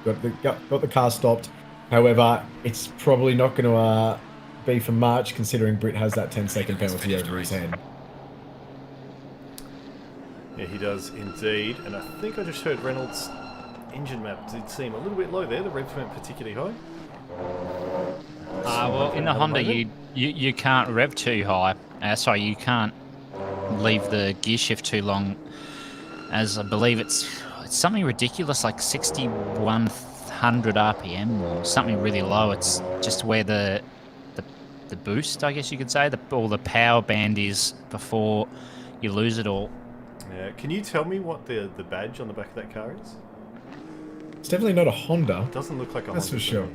B: Got the car stopped. However, it's probably not going to be for much, considering Britt has that 10-second penalty over his head.
A: Yeah, he does indeed. And I think I just heard Reynolds' engine map did seem a little bit low there. The revs weren't particularly high.
C: Well, in the Honda, you can't rev too high. Sorry, you can't leave the gear shift too long, as I believe it's something ridiculous, like 6,100 RPM or something really low. It's just where the boost, I guess you could say, or the power band is before you lose it all.
A: Yeah. Can you tell me what the badge on the back of that car is?
B: It's definitely not a Honda.
A: It doesn't look like a Honda.
B: That's for sure.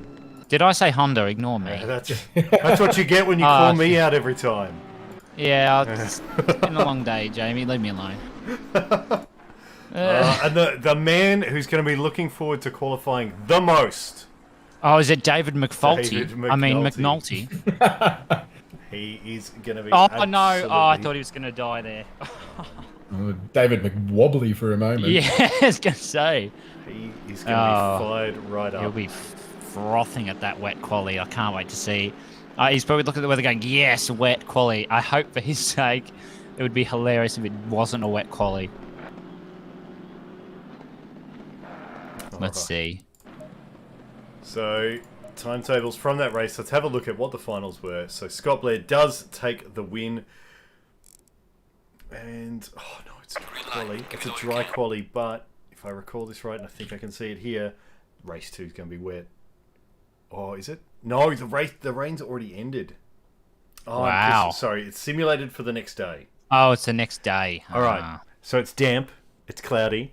C: Did I say Honda? Ignore me.
A: Yeah, that's what you get when you call me out every time.
C: Yeah, it's been a long day, Jamie. Leave me alone.
A: And the man who's going to be looking forward to qualifying the most.
C: Oh, is it David McFulty?
A: David McNulty.
C: I mean, McNulty.
A: He is going to be.
C: Oh, no. Oh, I thought he was going to die there.
B: David McWobbly for a moment.
C: Yeah, I was going to say.
A: He is going to be fired right up.
C: He'll be frothing at that wet quali. I can't wait to see. He's probably looking at the weather going, yes, wet quali. I hope for his sake it would be hilarious if it wasn't a wet quali. Let's see.
A: So, timetables from that race. Let's have a look at what the finals were. So, Scott Blair does take the win. And, oh no, it's dry quali. It's a dry quali, but if I recall this right, and I think I can see it here, race 2 is going to be wet. Oh, is it? No, the rain's already ended. Oh,
C: wow.
A: Sorry, it's simulated for the next day.
C: Oh, it's the next day.
A: All right. So it's damp, it's cloudy.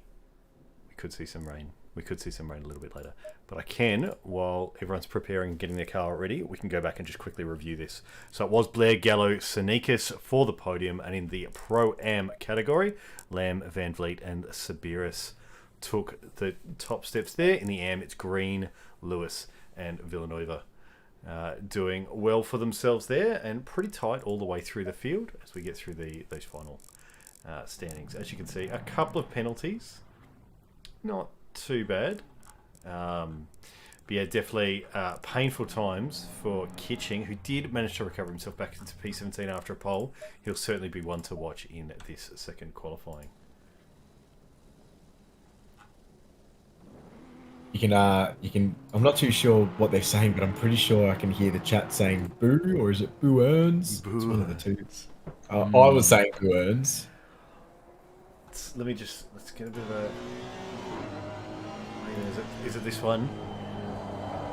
A: We could see some rain. We could see some rain a little bit later. But I can, while everyone's preparing and getting their car ready, we can go back and just quickly review this. So it was Blair, Gallo, Sneakers for the podium, and in the Pro-Am category, Lamb, Van Vliet, and Sabiris took the top steps there. In the Am, it's Green, Lewis, and Villanueva doing well for themselves there, and pretty tight all the way through the field as we get through those final standings. As you can see, a couple of penalties. Not too bad. But yeah, definitely painful times for Kitching, who did manage to recover himself back into P17 after a pole. He'll certainly be one to watch in this second qualifying.
B: You can. I'm not too sure what they're saying, but I'm pretty sure I can hear the chat saying "boo" or is it "boo earns"? It's one of the two. I was saying "boo earns."
A: Let's get a bit of a. Is it this one?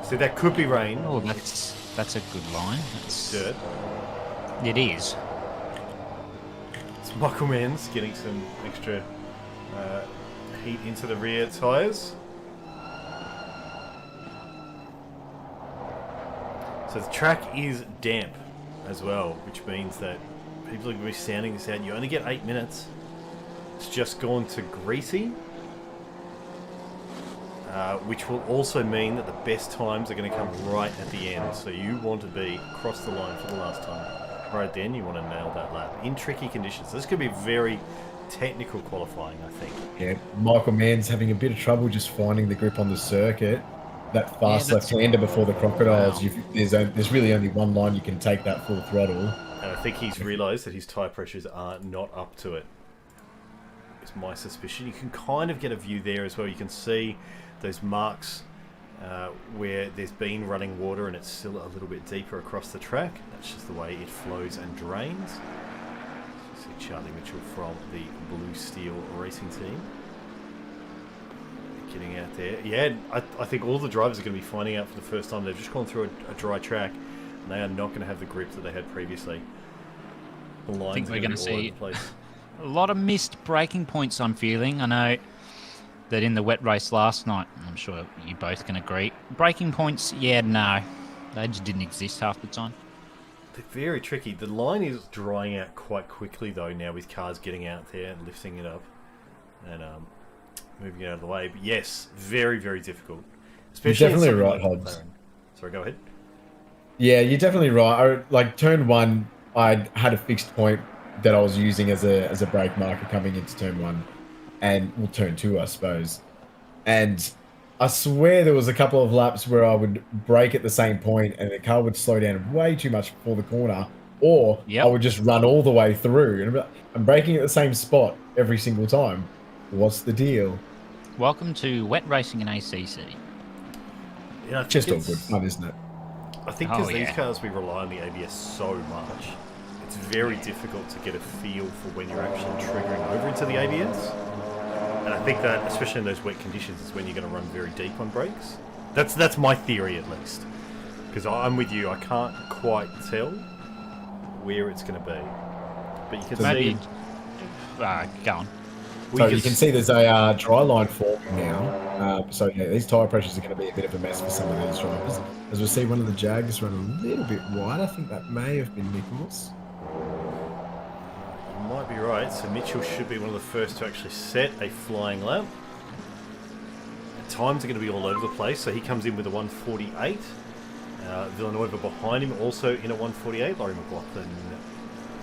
A: So that could be rain.
C: Oh, that's a good line. That's
A: dirt.
C: It is.
A: It's Michael Manns getting some extra heat into the rear tyres. So the track is damp as well, which means that people are going to be sounding this out. You only get 8 minutes. It's just gone to greasy. Which will also mean that the best times are going to come right at the end. So you want to be across the line for the last time. Right then, you want to nail that lap in tricky conditions. This could be very technical qualifying, I think.
B: Yeah, Michael Mann's having a bit of trouble just finding the grip on the circuit. That fast left-hander before the Crocodiles. Wow. There's really only one line you can take that full throttle.
A: And I think he's realised that his tyre pressures are not up to it. It's my suspicion. You can kind of get a view there as well. You can see those marks where there's been running water and it's still a little bit deeper across the track. That's just the way it flows and drains. You see Charlie Mitchell from the Blue Steel Racing team getting out there. Yeah, I think all the drivers are going to be finding out for the first time they've just gone through a dry track and they are not going to have the grip that they had previously. The lines
C: I think we're
A: going to
C: see
A: place.
C: A lot of missed braking points, I'm feeling. I know that in the wet race last night, I'm sure you both can agree, braking points, no, they just didn't exist half the time.
A: They're very tricky. The line is drying out quite quickly though now, with cars getting out there and lifting it up and moving it out of the way. But yes, very, very difficult. Especially
B: you're definitely right, Hobbs.
A: Sorry, go ahead.
B: Yeah, you're definitely right. Like turn one, I had a fixed point that I was using as a brake marker coming into turn one. And turn two, I suppose. And I swear there was a couple of laps where I would brake at the same point and the car would slow down way too much before the corner, or I would just run all the way through. And I'm braking at the same spot every single time. What's the deal?
C: Welcome to wet racing in ACC.
A: Yeah,
B: just all good fun, isn't it?
A: I think because these cars, we rely on the ABS so much, it's very difficult to get a feel for when you're actually triggering over into the ABS. And I think that, especially in those wet conditions, is when you're going to run very deep on brakes. That's my theory, at least. Because I'm with you, I can't quite tell where it's going to be. But you can see...
C: go on.
B: So you can see there's a dry line forming now. So yeah, these tyre pressures are going to be a bit of a mess for some of these drivers. As we'll see, one of the Jags run a little bit wide. I think that may have been Nichols.
A: Might be right. So Mitchell should be one of the first to actually set a flying lap. Times are going to be all over the place. So he comes in with a 148. Villanueva behind him also in a 148. Laurie McLaughlin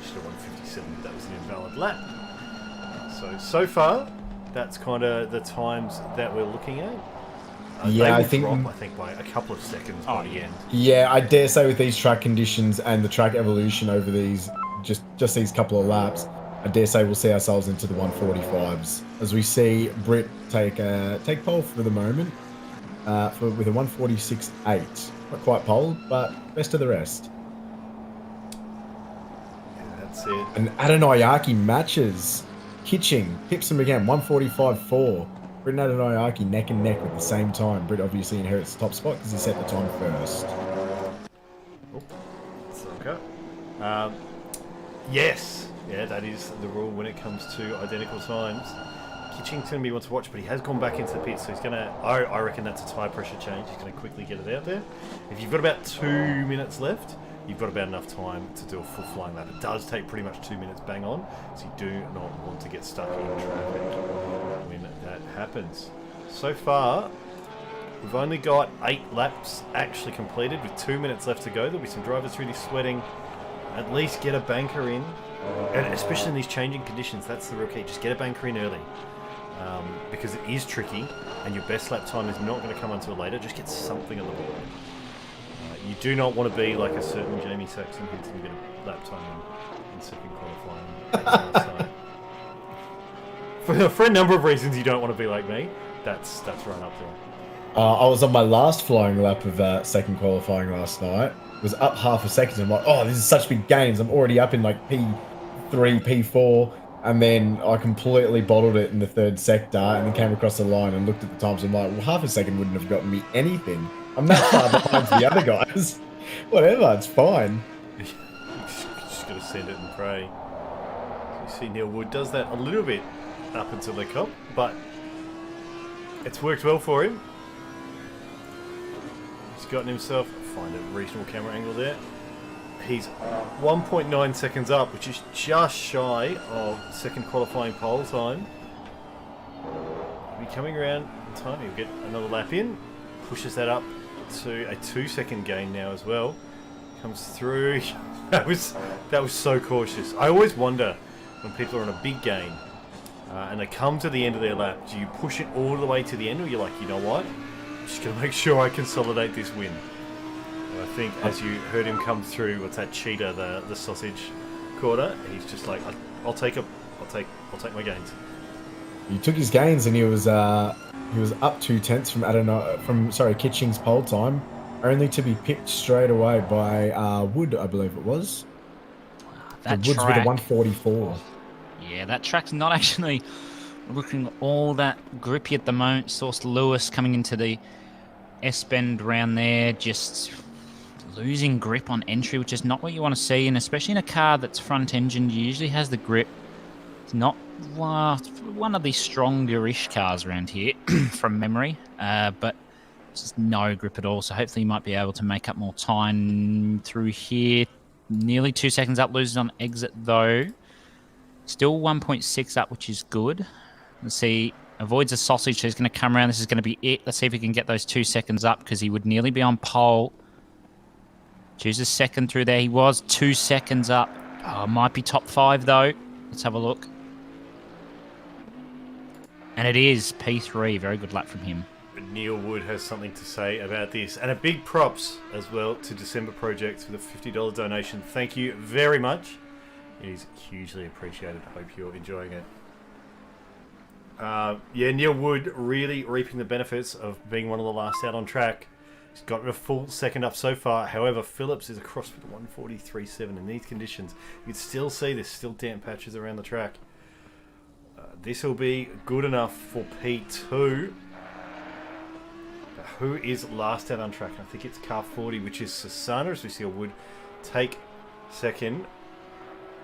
A: just a 157. That was an invalid lap. So far, that's kind of the times that we're looking at.
B: Yeah, I think
A: by a couple of seconds by the end.
B: Yeah, I dare say with these track conditions and the track evolution over these just these couple of laps, I dare say we'll see ourselves into the 145s as we see Britt take pole for the moment with a 146.8. Not quite pole, but best of the rest.
A: Yeah, that's it.
B: And Adenayaki matches. Kitching pips him again, 145.4. Britt and Adenayaki neck and neck at the same time. Britt obviously inherits the top spot because he set the time first.
A: Yes, Yeah, that is the rule when it comes to identical times. Kitching's going to be one to watch, but he has gone back into the pit, so he's going to... I reckon that's a tyre pressure change. He's going to quickly get it out there. If you've got about 2 minutes left, you've got about enough time to do a full flying lap. It does take pretty much 2 minutes bang on, so you do not want to get stuck in traffic when that happens. So far, we've only got 8 laps actually completed with 2 minutes left to go. There'll be some drivers really sweating. At least get a banker in, and especially in these changing conditions, that's the real key. Just get a banker in early. Because it is tricky, and your best lap time is not going to come until later. Just get something on the board. You do not want to be like a certain Jamie Saxon who didn't get a lap time in second qualifying. For a number of reasons, you don't want to be like me. That's right up there.
B: I was on my last flying lap of second qualifying last night. It was up half a second. I'm like, oh, this is such big gains. I'm already up in like P3, P4. And then I completely bottled it in the third sector and then came across the line and looked at the times. I'm like, well, half a second wouldn't have gotten me anything. I'm that far behind the other guys. Whatever, it's fine.
A: Just got to send it and pray. So you see Neil Wood does that a little bit up until the cop, but it's worked well for him. He's gotten himself, find a reasonable camera angle there. He's 1.9 seconds up, which is just shy of second qualifying pole time. He'll be coming around in time. He'll get another lap in. Pushes that up to a 2-second gain now as well. Comes through. That was so cautious. I always wonder when people are on a big gain and they come to the end of their lap, do you push it all the way to the end, or you're like, you know what? I'm just going to make sure I consolidate this win. I think as you heard him come through, what's that cheetah, the sausage quarter? He's just like, I'll take my gains.
B: He took his gains and he was up 2/10 from Kitching's pole time, only to be picked straight away by Wood, I believe it was.
C: That
B: Wood's
C: track,
B: with a 144.
C: Yeah, that track's not actually looking all that grippy at the moment. Source Lewis coming into the S-bend round there, just losing grip on entry, which is not what you want to see, and especially in a car that's front-engined, usually has the grip. It's not one of the stronger-ish cars around here, from memory, but just no grip at all, so hopefully you might be able to make up more time through here. Nearly 2 seconds up, loses on exit, though. Still 1.6 up, which is good. Let's see. Avoids a sausage, so he's going to come around. This is going to be it. Let's see if he can get those 2 seconds up, because he would nearly be on pole. Chooses second through there. He was 2 seconds up. Oh, might be top 5, though. Let's have a look. And it is P3. Very good lap from him.
A: Neil Wood has something to say about this. And a big props as well to December Projects with a $50 donation. Thank you very much. It is hugely appreciated. I hope you're enjoying it. Yeah, Neil Wood really reaping the benefits of being one of the last out on track. He's got a full second up so far. However, Phillips is across with 143.7 in these conditions. You can still see there's still damp patches around the track. This will be good enough for P2. But who is last out on track? I think it's car 40, which is Sassana, as we see Wood take second.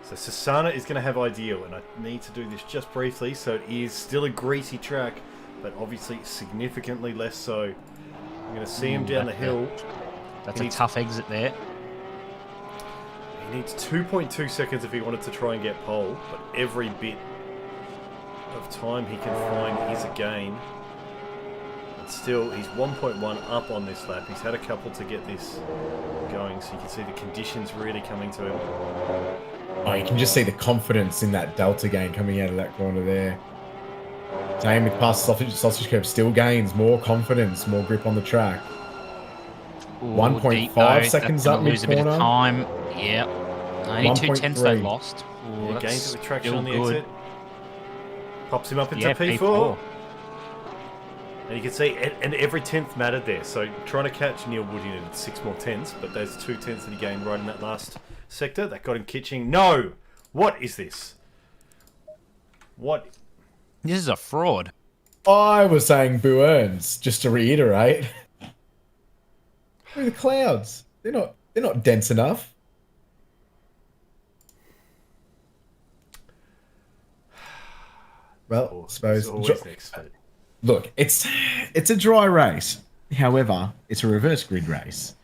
A: So Sassana is going to have ideal, and I need to do this just briefly. So it is still a greasy track, but obviously significantly less so. I'm going to see him down the hill.
C: That's a tough exit there.
A: He needs 2.2 seconds if he wanted to try and get pole, but every bit of time he can find is a gain. And still, he's 1.1 up on this lap. He's had a couple to get this going, so you can see the conditions really coming to him.
B: Oh, you can just see the confidence in that delta gain coming out of that corner there. Same with past sausage curve, still gains, more confidence, more grip on the track. 1.5 seconds up
C: lose a bit of
B: mid-corner.
C: time. Yeah. Only 2/10 they lost.
A: He gains it with traction on the exit. Pops him up into P4.
C: P4.
A: And you can see, and every 10th mattered there. So trying to catch Neil Wood in at 6 more tenths, but those 2 tenths that he gained right in that last sector, that got him kitching. No! What is this? What?
C: This is a fraud.
B: I was saying Boo earns, just to reiterate. Look at the clouds. They're not dense enough. Well, I suppose.
A: It's always the expert.
B: Look, it's a dry race. However, it's a reverse grid race.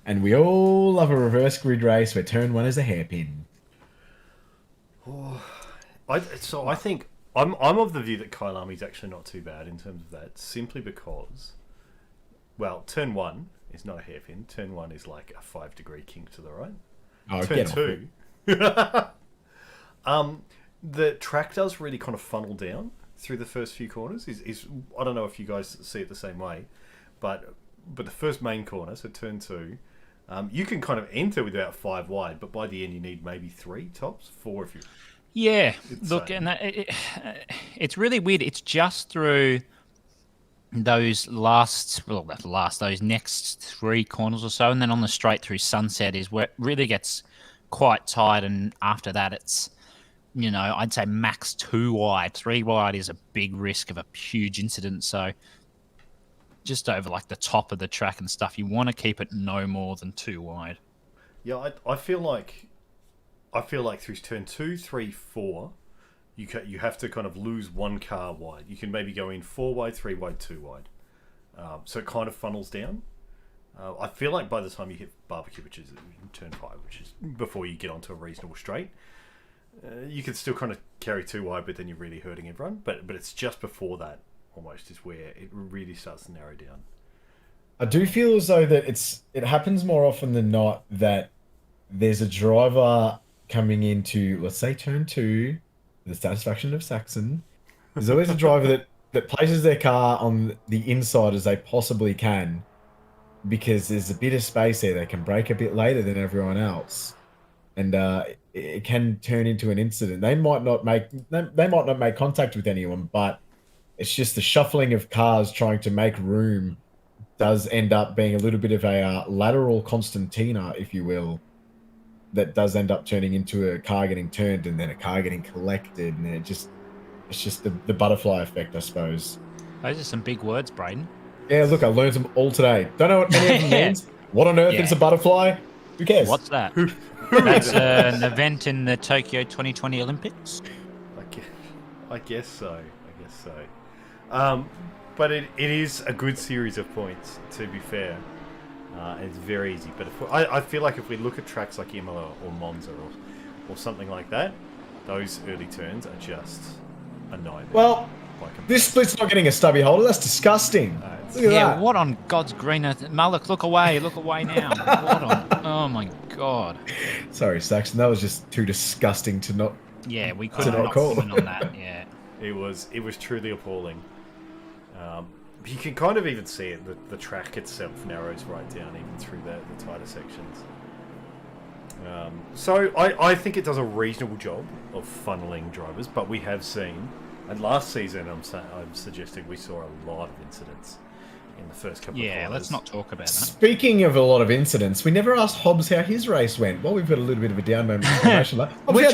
B: And we all love a reverse grid race where turn 1 is a hairpin.
A: I think I'm of the view that Kyalami's actually not too bad in terms of that, simply because, well, turn 1 is not a hairpin. Turn 1 is like a 5-degree kink to the right.
B: Oh,
A: turn 2, the track does really kind of funnel down through the first few corners. Is I don't know if you guys see it the same way, but the first main corner, so turn 2. You can kind of enter with about 5 wide, but by the end you need maybe 3 tops, 4 if you.
C: Yeah, look, and it's really weird. It's just through those those next 3 corners or so, and then on the straight through Sunset is where it really gets quite tight. And after that, it's, I'd say max 2 wide. 3 wide is a big risk of a huge incident. So just over like the top of the track and stuff, you want to keep it no more than 2 wide.
A: Yeah, I feel like through turn 2, 3, 4, you have to kind of lose 1 car wide. You can maybe go in 4 wide, 3 wide, 2 wide. So it kind of funnels down. I feel like by the time you hit barbecue, which is turn 5, which is before you get onto a reasonable straight, you can still kind of carry 2 wide, but then you're really hurting everyone. But it's just before that almost is where it really starts to narrow down.
B: I do feel as though that it happens more often than not that there's a driver coming into, let's say, turn 2, the satisfaction of Saxon. There's always a driver that places their car on the inside as they possibly can, because there's a bit of space there. They can brake a bit later than everyone else, and it can turn into an incident. They might not make contact with anyone, but it's just the shuffling of cars trying to make room does end up being a little bit of a lateral concertina, if you will, that does end up turning into a car getting turned and then a car getting collected, and it's just the butterfly effect, I suppose.
C: Those are some big words, Braden.
B: Yeah, look, I learned them all today. Don't know what any of them means. What on earth is a butterfly? Who cares?
C: What's that? That's an event in the Tokyo 2020 Olympics.
A: I guess so. But it is a good series of points, to be fair. It's very easy. But I feel like if we look at tracks like Imola or Monza or something like that, those early turns are just a nightmare.
B: Well, this split's not getting a stubby holder. That's disgusting. Look at that.
C: What on God's green earth? Malik, look away now. What on? Oh my God.
B: Sorry, Saxon. That was just too disgusting to not.
C: Yeah, we couldn't not comment on that. Yeah.
A: It was truly appalling. You can kind of even see it. The track itself narrows right down, even through the tighter sections. So I think it does a reasonable job of funneling drivers, but we have seen, and last season I'm suggesting we saw a lot of incidents in the first couple of quarters.
C: Yeah, let's not talk about that.
B: Speaking of a lot of incidents, we never asked Hobbs how his race went. Well, we've got a little bit of a down moment.
C: Which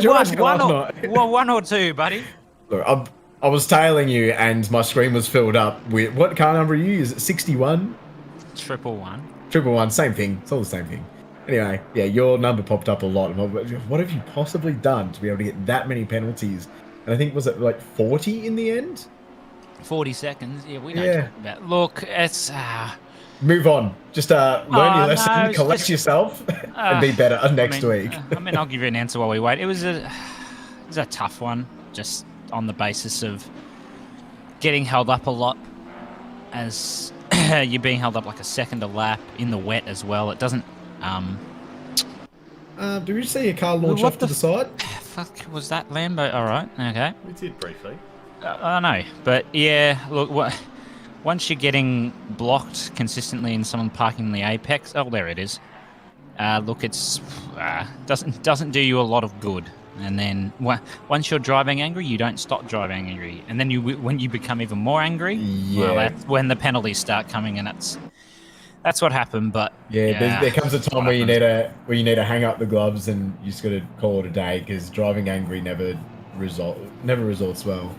C: one or two, buddy?
B: Look, I was tailing you, and my screen was filled up with, what car number are you? Is it 61?
C: 111.
B: Same thing. It's all the same thing. Anyway, yeah, your number popped up a lot. What have you possibly done to be able to get that many penalties? And I think, was it like 40 in the end?
C: 40 seconds. Yeah, we don't talk about. Look, it's.
B: Move on. Just learn your lesson, collect yourself, and be better next week.
C: I'll give you an answer while we wait. It was a tough one, just on the basis of getting held up a lot, as you're being held up like a second a lap in the wet as well. It doesn't.
B: Do you see your car launch off to the side?
C: Fuck, was that Lambo? All right, okay.
A: We did briefly.
C: I know, but yeah, look, once you're getting blocked consistently and someone parking in the apex, oh, there it is. Look, it's doesn't do you a lot of good. And then once you're driving angry, you don't stop driving angry. And then when you become even more angry, well, that's when the penalties start coming, and that's what happened. But
B: there comes a time where you need to hang up the gloves and you just got to call it a day, because driving angry never results well.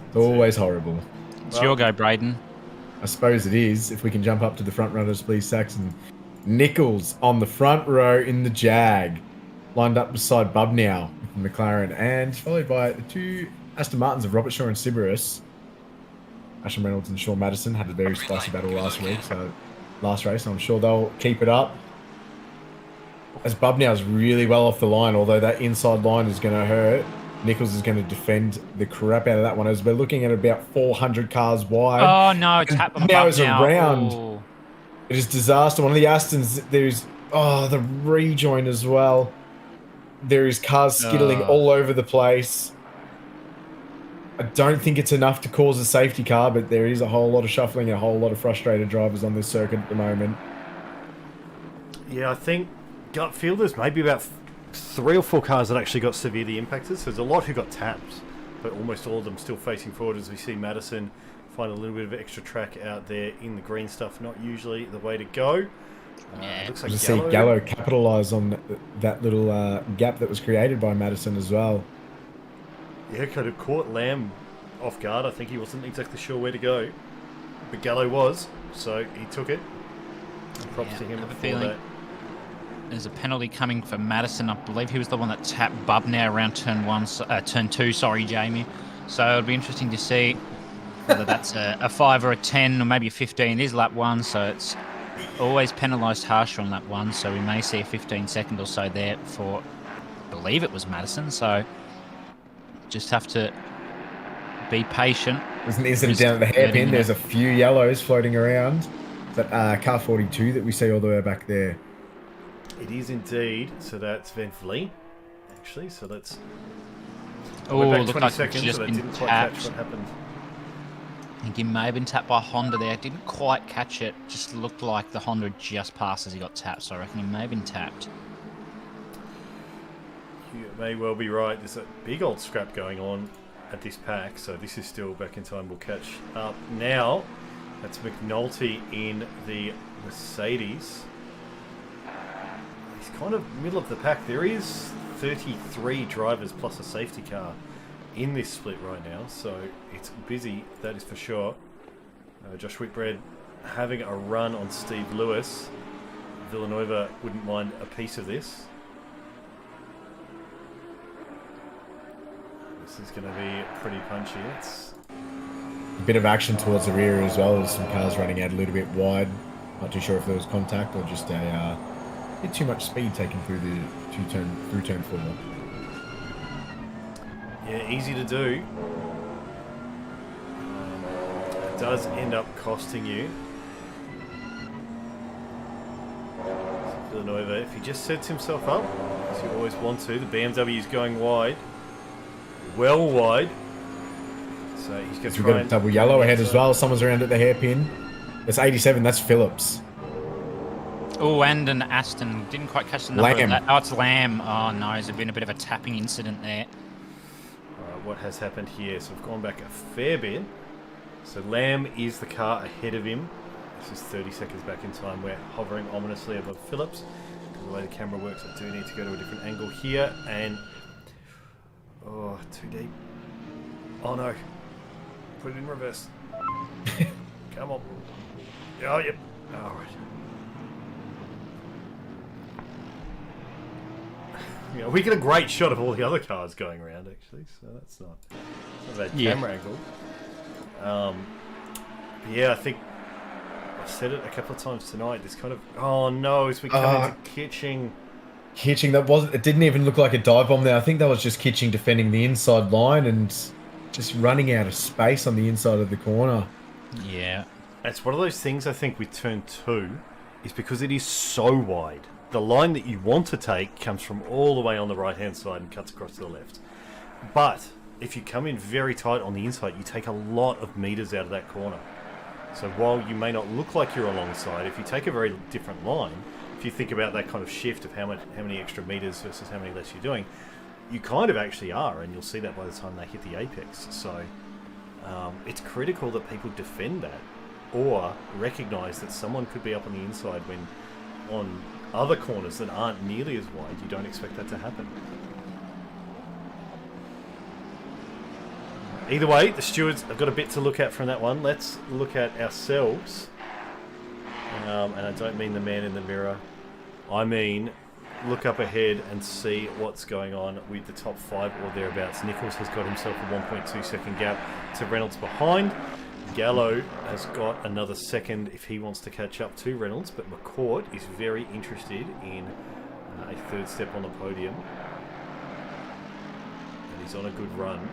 B: It's always horrible.
C: It's your go, Braden.
B: I suppose it is. If we can jump up to the front runners, please, Saxon. Nichols on the front row in the Jag, lined up beside Bub now from McLaren, and followed by the two Aston Martins of Robert Shaw and Sybaris. Ashton Reynolds and Sean Madison had a very spicy battle last week, so last race, I'm sure they'll keep it up. As Bubnow's really well off the line, although that inside line is going to hurt. Nichols is going to defend the crap out of that one as we're looking at about 400 cars wide.
C: Oh, no, tap on
B: now is around.
C: Oh.
B: It is disaster. One of the Astons, there's, the rejoin as well. There is cars skittling all over the place. I don't think it's enough to cause a safety car, but there is a whole lot of shuffling and a whole lot of frustrated drivers on this circuit at the moment.
A: Yeah, I think gut feel there's maybe about 3 or 4 cars that actually got severely impacted. So there's a lot who got tapped, but almost all of them still facing forward as we see Madison find a little bit of extra track out there in the green stuff. Not usually the way to go. Looks like
B: Gallo capitalise on that little gap that was created by Madison as well.
A: Yeah, could have caught Lamb off guard. I think he wasn't exactly sure where to go, but Gallo was, so he took it. And props to him for that.
C: There's a penalty coming for Madison. I believe he was the one that tapped Bubnow around turn 2. Sorry, Jamie. So it'll be interesting to see whether that's a 5 or a 10 or maybe a 15. It is lap 1, so it's always penalised harsher on lap 1. So we may see a 15-second or so there for, I believe it was Madison. So just have to be patient.
B: There's an incident down at the hairpin. There's a few yellows floating around. That car 42 that we see all the way back there.
A: It is indeed. So that's Van Vliet, actually. So that's...
C: Oh,
A: back
C: looked
A: 20
C: like
A: seconds,
C: just
A: but I
C: been
A: didn't quite
C: tapped.
A: catch what happened.
C: I think he may have been tapped by Honda there. Didn't quite catch it. Just looked like the Honda just passed as he got tapped. So I reckon he may have been tapped.
A: You may well be right. There's a big old scrap going on at this pack. So this is still back in time. We'll catch up now. That's McNulty in the Mercedes. He's kind of middle of the pack. There is 33 drivers plus a safety car in this split right now, so it's busy, that is for sure. Josh Whitbread having a run on Steve Lewis. Villanova wouldn't mind a piece of this. This is going to be pretty punchy. It's
B: a bit of action towards the rear as well. There's some cars running out a little bit wide. Not too sure if there was contact or just a bit too much speed taken through the turn 4.
A: Yeah, easy to do. It does end up costing you. Villanova, if he just sets himself up, as you always want to, the BMW is going wide. Well wide. So he's going to
B: try. We've got a double yellow ahead as well. Someone's around at the hairpin. It's 87, that's Phillips.
C: Oh, and an Aston. Didn't quite catch the number of that. Oh, it's Lamb. Oh, no, there's been a bit of a tapping incident there.
A: What has happened here? So we've gone back a fair bit. So Lamb is the car ahead of him. This is 30 seconds back in time. We're hovering ominously above Phillips. Because the way the camera works, I do need to go to a different angle here. And... oh, too deep. Oh no. Put it in reverse. Come on. Oh, yep. Alright. You know, we get a great shot of all the other cars going around, actually, so that's not a bad camera angle. Yeah, I think I've said it a couple of times tonight. This kind of as we come into Kitching.
B: Kitching, it didn't even look like a dive bomb there. I think that was just Kitching defending the inside line and just running out of space on the inside of the corner.
C: Yeah,
A: it's one of those things. I think with turn 2 is because it is so wide. The line that you want to take comes from all the way on the right-hand side and cuts across to the left. But if you come in very tight on the inside, you take a lot of meters out of that corner. So while you may not look like you're alongside, if you take a very different line, if you think about that kind of shift of how many extra meters versus how many less you're doing, you kind of actually are, and you'll see that by the time they hit the apex. So it's critical that people defend that or recognise that someone could be up on the inside when on other corners that aren't nearly as wide. You don't expect that to happen. Either way, the stewards have got a bit to look at from that one. Let's look at ourselves. And I don't mean the man in the mirror. I mean look up ahead and see what's going on with the top 5 or thereabouts. Nichols has got himself a 1.2 second gap to Reynolds behind. Gallo has got another second if he wants to catch up to Reynolds, but McCourt is very interested in a third step on the podium. And he's on a good run.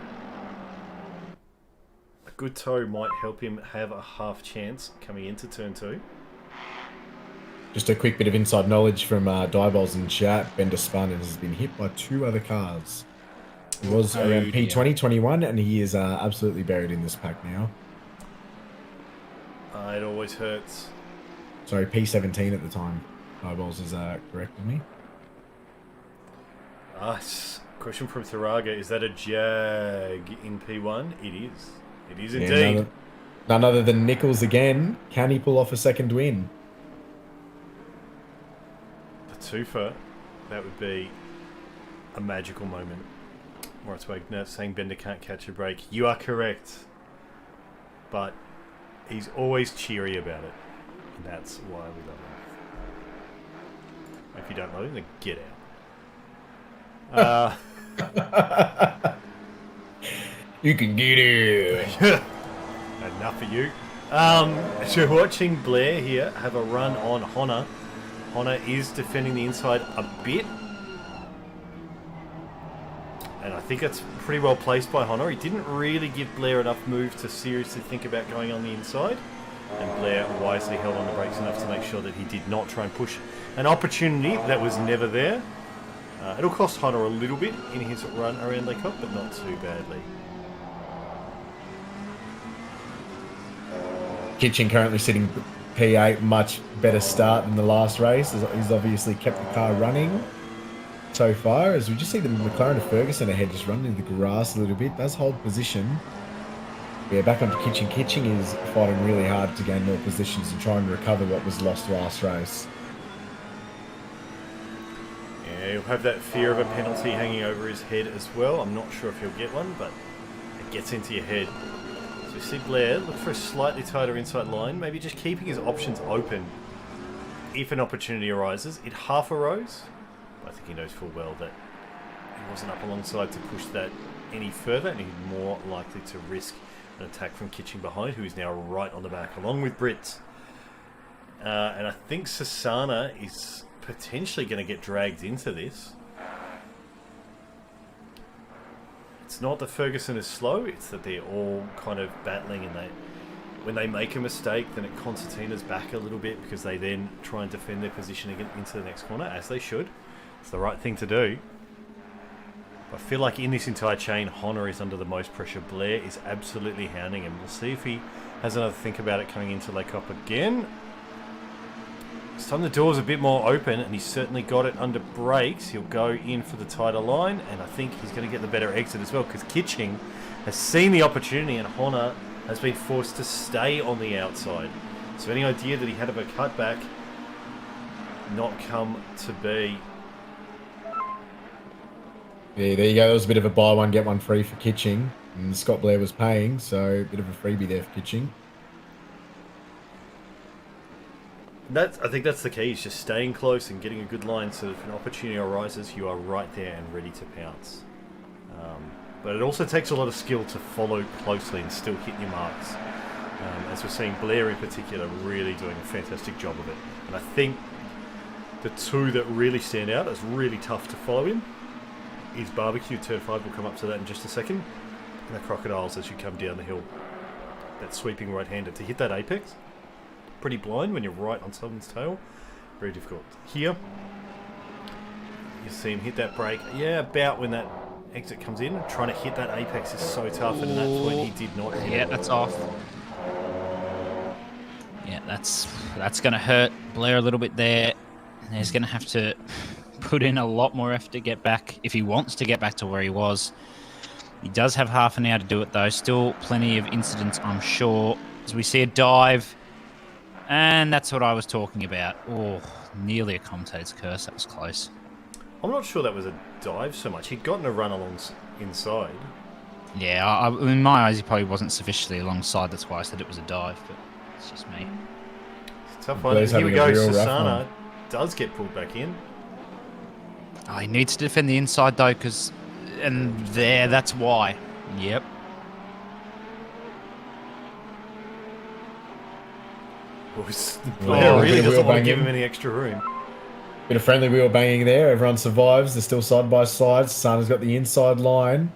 A: A good toe might help him have a half chance coming into turn 2.
B: Just a quick bit of inside knowledge from Diebols in chat. Bender spun and has been hit by 2 other cars. He was around P20, 21, and he is absolutely buried in this pack now.
A: It always hurts.
B: Sorry, P17 at the time. Diebols has corrected me.
A: Question from Tharaga. Is that a Jag in P1? It is. It is indeed.
B: Yeah, none other than Nichols again. Can he pull off a second win?
A: Twofer, that would be a magical moment. Moritz Wagner saying Bender can't catch a break. You are correct, but he's always cheery about it, and that's why we love him. If you don't love him, then get out.
B: You can get it.
A: Enough of you. So we're watching Blair here have a run on Honor. Honor is defending the inside a bit. And I think that's pretty well placed by Honor. He didn't really give Blair enough move to seriously think about going on the inside. And Blair wisely held on the brakes enough to make sure that he did not try and push an opportunity that was never there. It'll cost Honor a little bit in his run around Lecoq, but not too badly.
B: Kitchen currently sitting P8, much better start than the last race. He's obviously kept the car running so far, as we just see the McLaren of Ferguson ahead just running into the grass a little bit. Does hold position. Yeah, back onto Kitchen. Kitchen is fighting really hard to gain more positions and try and recover what was lost last race.
A: Yeah, he'll have that fear of a penalty hanging over his head as well. I'm not sure if he'll get one, but it gets into your head. So we see Blair look for a slightly tighter inside line, maybe just keeping his options open if an opportunity arises. It half arose. I think he knows full well that he wasn't up alongside to push that any further, and he's more likely to risk an attack from Kitchen behind, who is now right on the back, along with Britt. And I think Sasana is potentially going to get dragged into this. It's not that Ferguson is slow, it's that they're all kind of battling, and when they make a mistake, then it concertina's back a little bit, because they then try and defend their position and get into the next corner, as they should. It's the right thing to do. I feel like in this entire chain, Honor is under the most pressure. Blair is absolutely hounding him. We'll see if he has another think about it coming into Lake Up again. This time the door's a bit more open, and he's certainly got it under brakes. He'll go in for the tighter line, and I think he's going to get the better exit as well, because Kitching has seen the opportunity, and Honor has been forced to stay on the outside. So any idea that he had of a cutback not come to be.
B: Yeah, there you go. There was a bit of a buy one, get one free for Kitching. And Scott Blair was paying, so a bit of a freebie there for Kitching.
A: I think that's the key, is just staying close and getting a good line, so if an opportunity arises, you are right there and ready to pounce. But it also takes a lot of skill to follow closely and still hit your marks. As we're seeing Blair in particular really doing a fantastic job of it. And I think the two that really stand out as really tough to follow in is Barbecue. Turn 5, we'll come up to that in just a second. And the Crocodiles as you come down the hill. That sweeping right-hander to hit that apex. Pretty blind when you're right on someone's tail. Very difficult. Here, you see him hit that brake. Yeah, about when that exit comes in. Trying to hit that apex is so tough, and at that point he did not hit it.
C: That's off. Yeah, that's going to hurt Blair a little bit there. He's going to have to put in a lot more effort to get back if he wants to get back to where he was. He does have half an hour to do it, though. Still plenty of incidents, I'm sure. As we see a dive, and that's what I was talking about. Oh, nearly a commentator's curse. That was close.
A: I'm not sure that was a dive so much. He'd gotten a run along inside.
C: Yeah, in my eyes, he probably wasn't sufficiently alongside. That's why I said it was a dive, but it's just me.
A: It's a tough one. Here we go. Sasana does get pulled back in.
C: Oh, he needs to defend the inside though, that's why. Yep.
A: Blair really
B: bit of
A: doesn't
B: wheel
A: want to give
B: banging.
A: him any extra room.
B: Bit of friendly wheel banging there. Everyone survives. They're still side by side. Sana's got the inside line.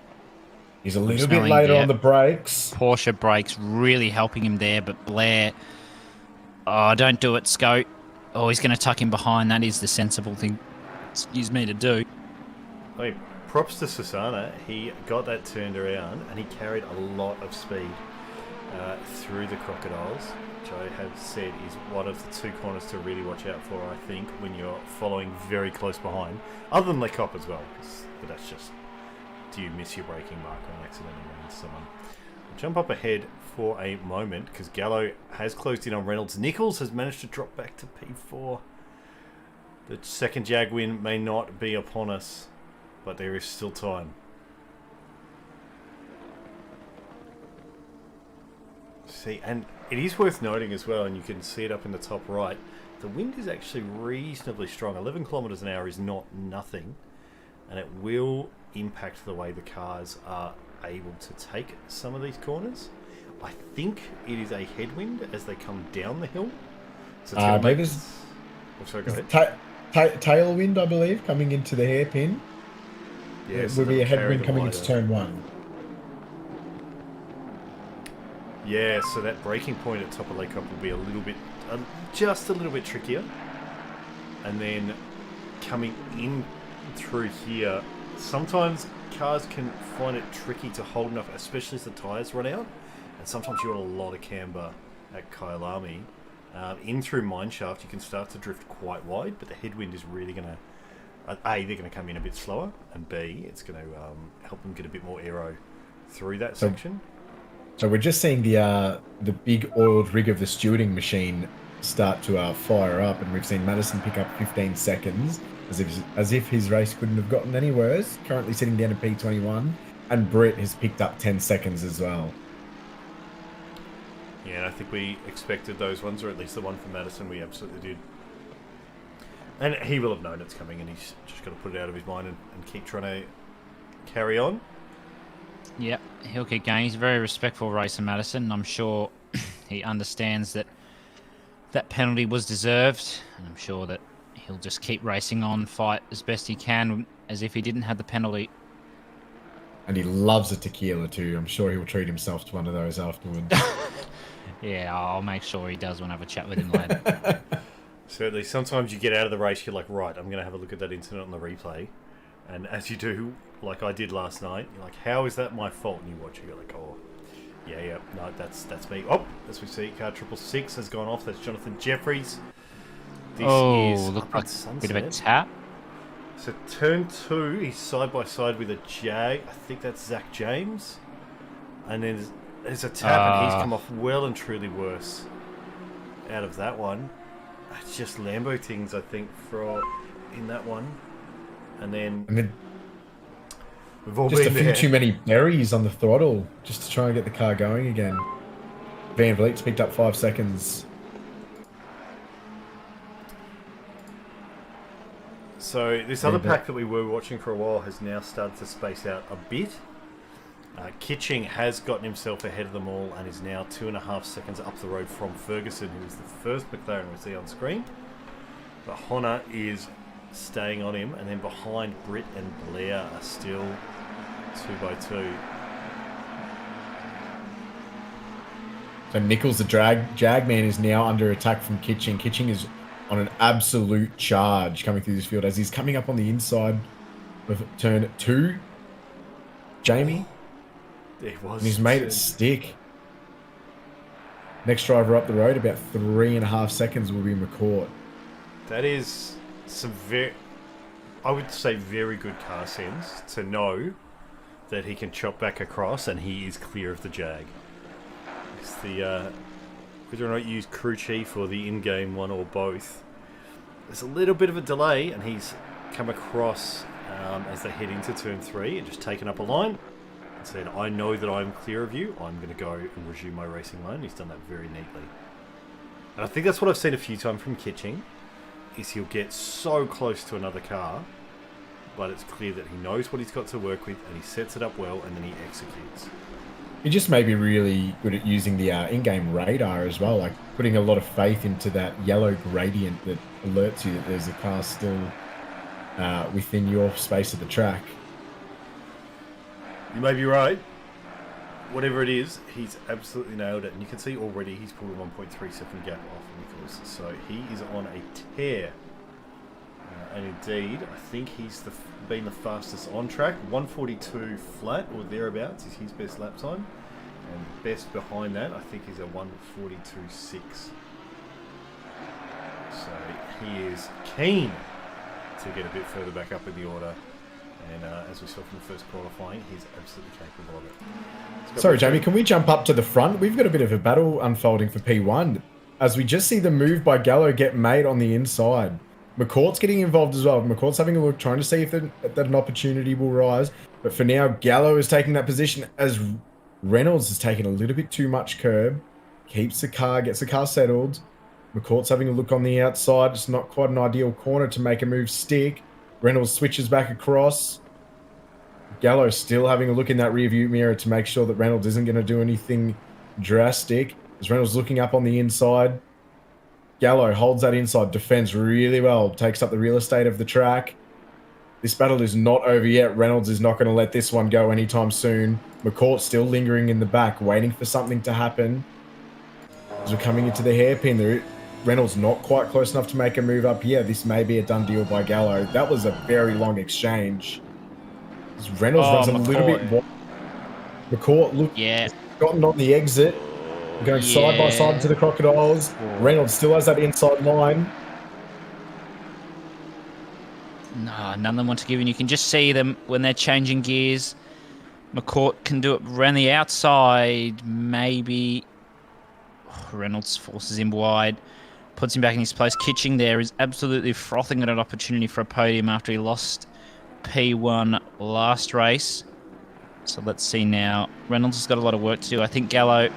B: He's a little bit later on the brakes.
C: Porsche brakes really helping him there, but Blair... Oh, don't do it, Scout. Oh, he's going to tuck him behind. That is the sensible thing, excuse me, to do.
A: I mean, props to Susana. He got that turned around and he carried a lot of speed through the crocodiles, which I have said is one of the 2 corners to really watch out for, I think, when you're following very close behind. Other than Le Cop as well, but that's just, do you miss your braking mark on accidentally running into someone? I'll jump up ahead for a moment because Gallo has closed in on Reynolds. Nichols has managed to drop back to P4. The second Jag win may not be upon us, but there is still time. See, and it is worth noting as well, and you can see it up in the top right, the wind is actually reasonably strong. 11 kilometers an hour is not nothing, and it will impact the way the cars are able to take some of these corners. I think it is a headwind as they come down the hill. So it's going to make this... Oh, sorry, go ahead.
B: Tailwind, I believe, coming into the hairpin.
A: Yeah,
B: it
A: so
B: would be a
A: they'll carry
B: headwind
A: the
B: coming
A: wider.
B: into turn 1.
A: Yeah, so that braking point at top of Lake Up will be a little bit, just a little bit trickier. And then coming in through here, sometimes cars can find it tricky to hold enough, especially as the tyres run out. And sometimes you're on a lot of camber at Kyalami. In through Mineshaft, you can start to drift quite wide, but the headwind is really going to, A, they're going to come in a bit slower, and B, it's going to help them get a bit more aero through that section.
B: So we're just seeing the big oiled rig of the stewarding machine start to fire up, and we've seen Madison pick up 15 seconds, as if his race couldn't have gotten any worse. Currently sitting down at P21, and Britt has picked up 10 seconds as well.
A: Yeah, and I think we expected those ones, or at least the one from Madison we absolutely did. And he will have known it's coming, and he's just got to put it out of his mind and keep trying to carry on.
C: Yep, he'll keep going. He's a very respectful racer, Madison. I'm sure he understands that that penalty was deserved, and I'm sure that he'll just keep racing on, fight as best he can, as if he didn't have the penalty.
B: And he loves a tequila too. I'm sure he'll treat himself to one of those afterwards.
C: Yeah, I'll make sure he does when I have a chat with him later.
A: Certainly, sometimes you get out of the race, you're like, right, I'm going to have a look at that incident on the replay. And as you do, like I did last night, you're like, how is that my fault? And you watch it, you're like, oh, yeah, no, that's me. Oh, as we see, car 666 has gone off. That's Jonathan Jeffries. This is
C: look like a bit of a tap.
A: So turn 2, he's side by side with a Jag. I think that's Zach James. And then there's a tap, and he's come off well and truly worse out of that one. It's just Lambo things, I think, in that one. And then we've all
B: just
A: been
B: a few
A: there.
B: too many berries on the throttle just to try and get the car going again. Van Vliet's picked up 5 seconds.
A: So this other pack that we were watching for a while has now started to space out a bit. Kitching has gotten himself ahead of them all and is now 2.5 seconds up the road from Ferguson, who is the first McLaren we see on screen. But Honda is staying on him, and then behind Britt and Blair are still 2x2.
B: So Nichols, the Jag man, is now under attack from Kitching. Kitching is on an absolute charge coming through this field as he's coming up on the inside of turn 2. Jamie.
A: It was.
B: And he's made it stick. Next driver up the road, about 3.5 seconds will be McCourt.
A: That is some I would say very good car sense to know that he can chop back across and he is clear of the Jag. It's the whether or not you use crew chief or the in-game one or both. There's a little bit of a delay, and he's come across as they head into turn 3 and just taken up a line and said, I know that I'm clear of you, I'm going to go and resume my racing lane. He's done that very neatly. And I think that's what I've seen a few times from Kitching, is he'll get so close to another car but it's clear that he knows what he's got to work with, and he sets it up well, and then he executes.
B: He just may be really good at using the in-game radar as well, like putting a lot of faith into that yellow gradient that alerts you that there's a car still within your space of the track.
A: You may be right. Whatever it is, he's absolutely nailed it. And you can see already he's pulled a 1.3-second gap off Nicholas. So he is on a tear. And indeed, I think he's been the fastest on track. 142 flat or thereabouts is his best lap time. And best behind that, I think, is a 142.6. So he is keen to get a bit further back up in the order. And as we saw from the first qualifying, he's absolutely capable of it.
B: Sorry, Jamie, can we jump up to the front? We've got a bit of a battle unfolding for P1. As we just see the move by Gallo get made on the inside. McCourt's getting involved as well. McCourt's having a look, trying to see if that an opportunity will rise. But for now, Gallo is taking that position as Reynolds has taken a little bit too much curb. Keeps the car, gets the car settled. McCourt's having a look on the outside. It's not quite an ideal corner to make a move stick. Reynolds switches back across. Gallo still having a look in that rearview mirror to make sure that Reynolds isn't going to do anything drastic. As Reynolds looking up on the inside. Gallo holds that inside, defends really well, takes up the real estate of the track. This battle is not over yet. Reynolds is not going to let this one go anytime soon. McCourt still lingering in the back, waiting for something to happen. As we're coming into the hairpin, Reynolds not quite close enough to make a move up here. This may be a done deal by Gallo. That was a very long exchange. As Reynolds runs a little bit wide. McCourt gotten on the exit. Going side by side to the Crocodiles. Reynolds still has that inside line.
C: No, none of them want to give in. You can just see them when they're changing gears. McCourt can do it around the outside. Maybe Reynolds forces him wide. Puts him back in his place. Kitching there is absolutely frothing at an opportunity for a podium after he lost P1 last race. So let's see now. Reynolds has got a lot of work to do. I think Gallo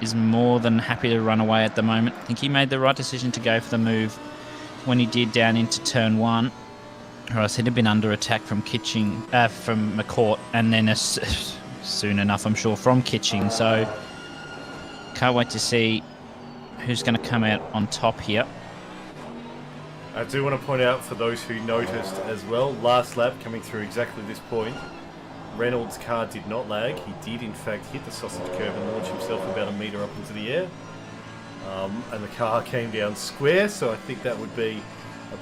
C: is more than happy to run away at the moment. I think he made the right decision to go for the move when he did down into turn 1. Or else he'd have been under attack from Kitching, from McCourt, and then soon enough, I'm sure, from Kitching. So can't wait to see who's going to come out on top here.
A: I do want to point out for those who noticed as well, last lap coming through exactly this point, Reynolds' car did not lag. He did, in fact, hit the sausage curve and launch himself about a metre up into the air. And the car came down square, so I think that would be a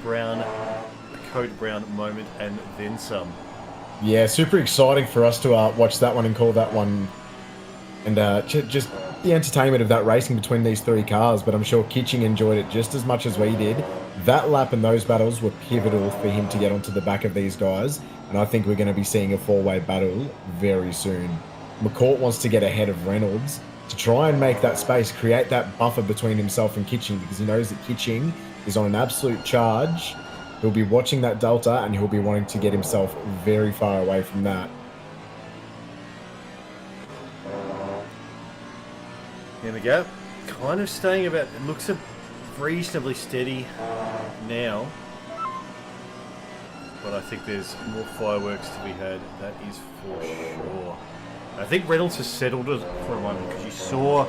A: Code Brown moment and then some.
B: Yeah, super exciting for us to watch that one and call that one. And just the entertainment of that racing between these three cars. But I'm sure Kitching enjoyed it just as much as we did. That lap and those battles were pivotal for him to get onto the back of these guys. And I think we're going to be seeing a four-way battle very soon. McCourt wants to get ahead of Reynolds to try and make that space, create that buffer between himself and Kitching, because he knows that Kitching is on an absolute charge. He'll be watching that delta and he'll be wanting to get himself very far away from that.
A: In the gap, kind of staying about, it looks reasonably steady now. But I think there's more fireworks to be had, that is for sure. I think Reynolds has settled it for a moment, because you saw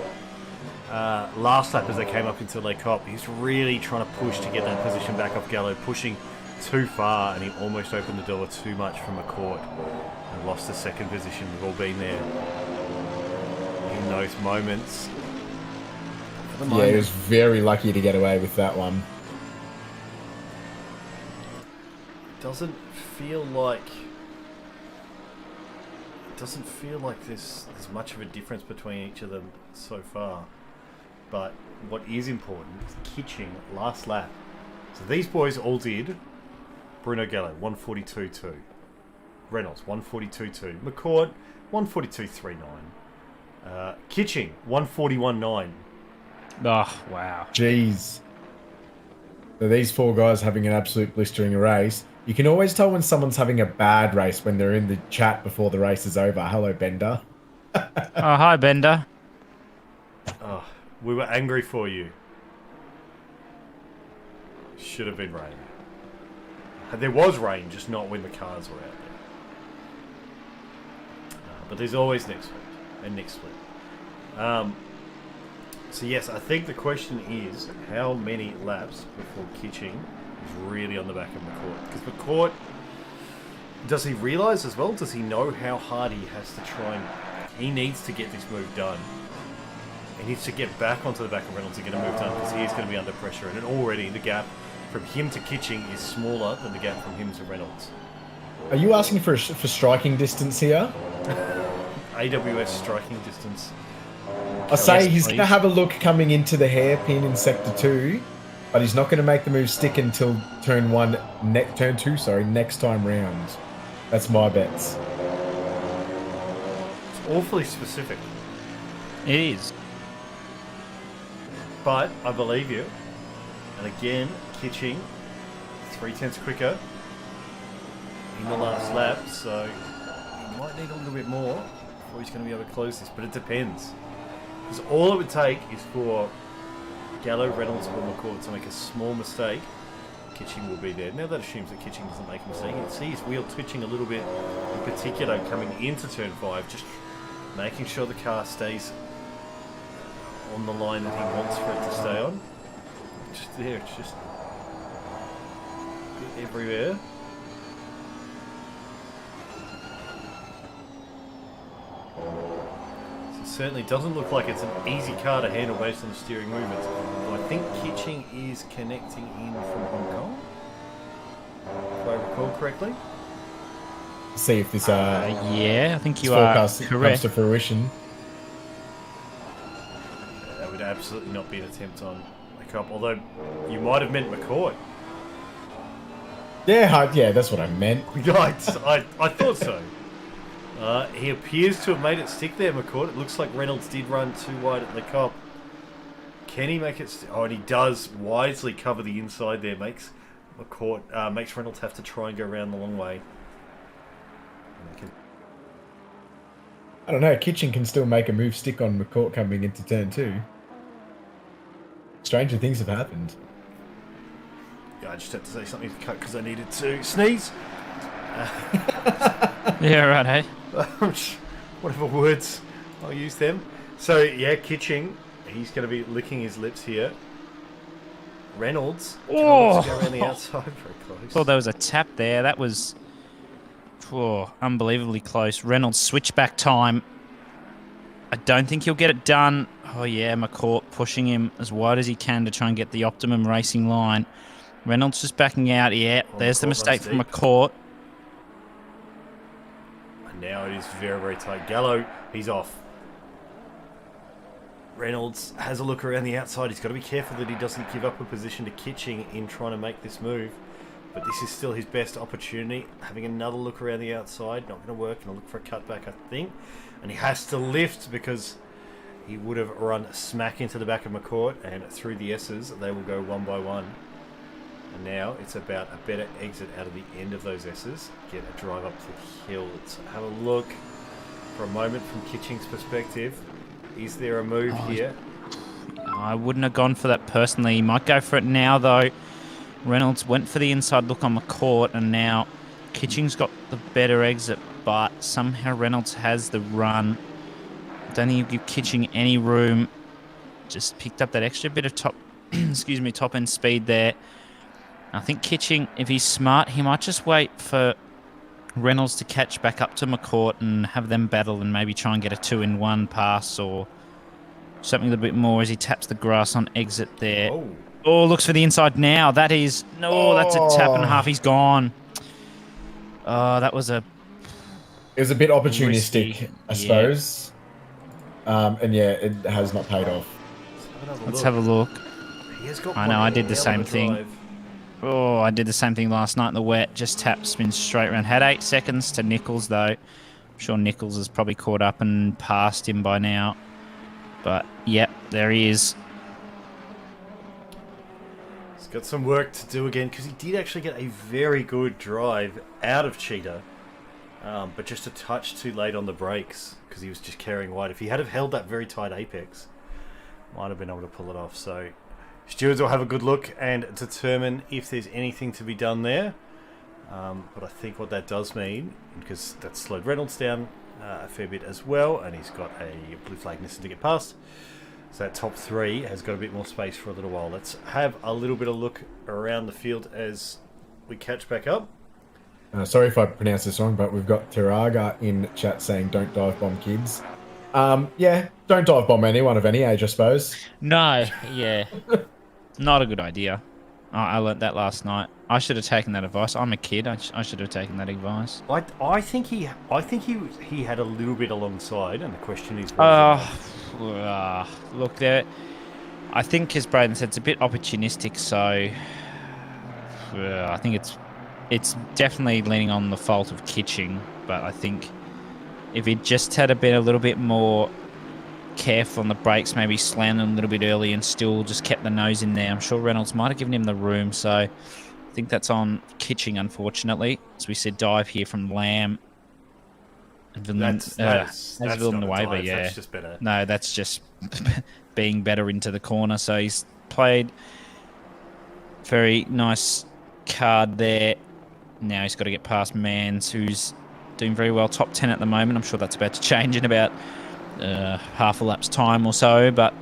A: last lap as they came up into Le Cop, he's really trying to push to get that position back off Gallo, pushing too far, and he almost opened the door too much from McCourt and lost the second position. We've all been there in those moments.
B: Yeah, he was very lucky to get away with that one.
A: Doesn't feel like there's much of a difference between each of them so far. But what is important is Kitching last lap. So these boys all did. Bruno Gallo 142.2, Reynolds 142.2, McCourt 142.39, Kitching 141.9.
C: Oh wow!
B: Jeez. So these four guys having an absolute blistering race. You can always tell when someone's having a bad race when they're in the chat before the race is over. Hello, Bender.
C: Oh, hi, Bender.
A: Oh, we were angry for you. Should have been rain. There was rain, just not when the cars were out there. But there's always next week and next split. So yes, I think the question is how many laps before Kitching is really on the back of McCourt? Because McCourt, does he realise as well? Does he know how hard he has to try and... He needs to get this move done. He needs to get back onto the back of Reynolds to get a move done because he is going to be under pressure. And already the gap from him to Kitching is smaller than the gap from him to Reynolds.
B: Are you asking for striking distance here?
A: AWS striking distance.
B: I say
C: Yes,
B: he's
C: please.
B: going to have a look coming into the hairpin in sector 2, but he's not going to make the move stick until turn 2, next time round. That's my bets.
A: It's awfully specific.
C: It is.
A: But I believe you. And again, Kitching, 0.3 quicker in the last lap, so he might need a little bit more before he's going to be able to close this, but it depends. Because all it would take is for Gallo, Reynolds, or McCourt to make a small mistake. Kitching will be there. Now that assumes that Kitching doesn't make a mistake. You can see his wheel twitching a little bit, in particular coming into turn 5, just making sure the car stays on the line that he wants for it to stay on. Just there, it's just everywhere. So it certainly doesn't look like it's an easy car to handle based on the steering movements. But I think Kitching is connecting in from Hong Kong, if I recall correctly.
B: See if this
C: Yeah, I think you
B: this
C: are
B: forecast comes
C: correct.
B: to fruition.
A: That would absolutely not be an attempt on a cup, although you might have meant McCoy.
B: Yeah, that's what I meant.
A: I thought so. He appears to have made it stick there, McCourt. It looks like Reynolds did run too wide at the cop. Can he make it? Oh, and he does wisely cover the inside there. Makes Reynolds have to try and go around the long way.
B: I don't know. Kitchen can still make a move stick on McCourt coming into turn 2. Stranger things have happened.
A: Yeah, I just had to say something to cut because I needed to sneeze.
C: Yeah, right, hey?
A: Whatever words, I'll use them. So, yeah, Kitching, he's going to be licking his lips here. Reynolds,
C: Oh.
A: to go around the outside, very close.
C: Thought there was a tap there. That was unbelievably close. Reynolds switchback time. I don't think he'll get it done. Oh, yeah, McCourt pushing him as wide as he can to try and get the optimum racing line. Reynolds just backing out. Yeah, there's the
A: McCourt
C: mistake
A: runs
C: from
A: deep.
C: McCourt.
A: And now it is very, very tight. Gallo, he's off. Reynolds has a look around the outside. He's got to be careful that he doesn't give up a position to Kitching in trying to make this move. But this is still his best opportunity. Having another look around the outside. Not going to work. Going to look for a cutback, I think. And he has to lift because he would have run smack into the back of McCourt. And through the S's, they will go one by one. And now it's about a better exit out of the end of those S's. Get a drive up the hill. Let's have a look for a moment from Kitching's perspective. Is there a move here?
C: I wouldn't have gone for that personally. He might go for it now, though. Reynolds went for the inside look on McCourt, and now Kitching's got the better exit, but somehow Reynolds has the run. Don't think you give Kitching any room. Just picked up that extra bit of top end speed there. I think Kitching, if he's smart, he might just wait for Reynolds to catch back up to McCourt and have them battle and maybe try and get a 2-in-1 pass or something a little bit more as he taps the grass on exit there. Oh, looks for the inside now. That's a tap and a half. He's gone. Oh, that was a...
B: It was a bit opportunistic,
C: risky,
B: I suppose. And yeah, it has not paid off.
C: Let's have a look.
A: He has got
C: I know,
A: one
C: I did the
A: hell of
C: same
A: a
C: thing.
A: drive.
C: Oh, I did the same thing last night in the wet. Just tap, spins straight around. Had 8 seconds to Nichols, though. I'm sure Nichols has probably caught up and passed him by now. But, yep, there he is.
A: He's got some work to do again because he did actually get a very good drive out of Cheetah. But just a touch too late on the brakes because he was just carrying wide. If he had have held that very tight apex, might have been able to pull it off. So stewards will have a good look and determine if there's anything to be done there. But I think what that does mean, because that's slowed Reynolds down a fair bit as well, and he's got a blue flag Nissan to get past. So that top 3 has got a bit more space for a little while. Let's have a little bit of look around the field as we catch back up.
B: Sorry if I pronounced this wrong, but we've got Tiraga in chat saying don't dive bomb kids. Yeah, don't dive bomb anyone of any age, I suppose.
C: No, yeah. Not a good idea. I learnt that last night. I should have taken that advice. I'm a kid. I should have taken that advice.
A: I think he had a little bit alongside, and the question is,
C: look there. I think, as Braden said, it's a bit opportunistic. So I think it's definitely leaning on the fault of Kitching. But I think if he just had been a little bit more careful on the brakes, maybe slammed them a little bit early and still just kept the nose in there, I'm sure Reynolds might have given him the room. So I think that's on Kitching, unfortunately. As we said, dive here from Lamb.
A: That's
C: Villanueva, yeah.
A: That's just better.
C: No, that's just being better into the corner. So he's played very nice card there. Now he's got to get past Mans, who's doing very well, top 10 at the moment. I'm sure that's about to change in about half a lap's time or so, but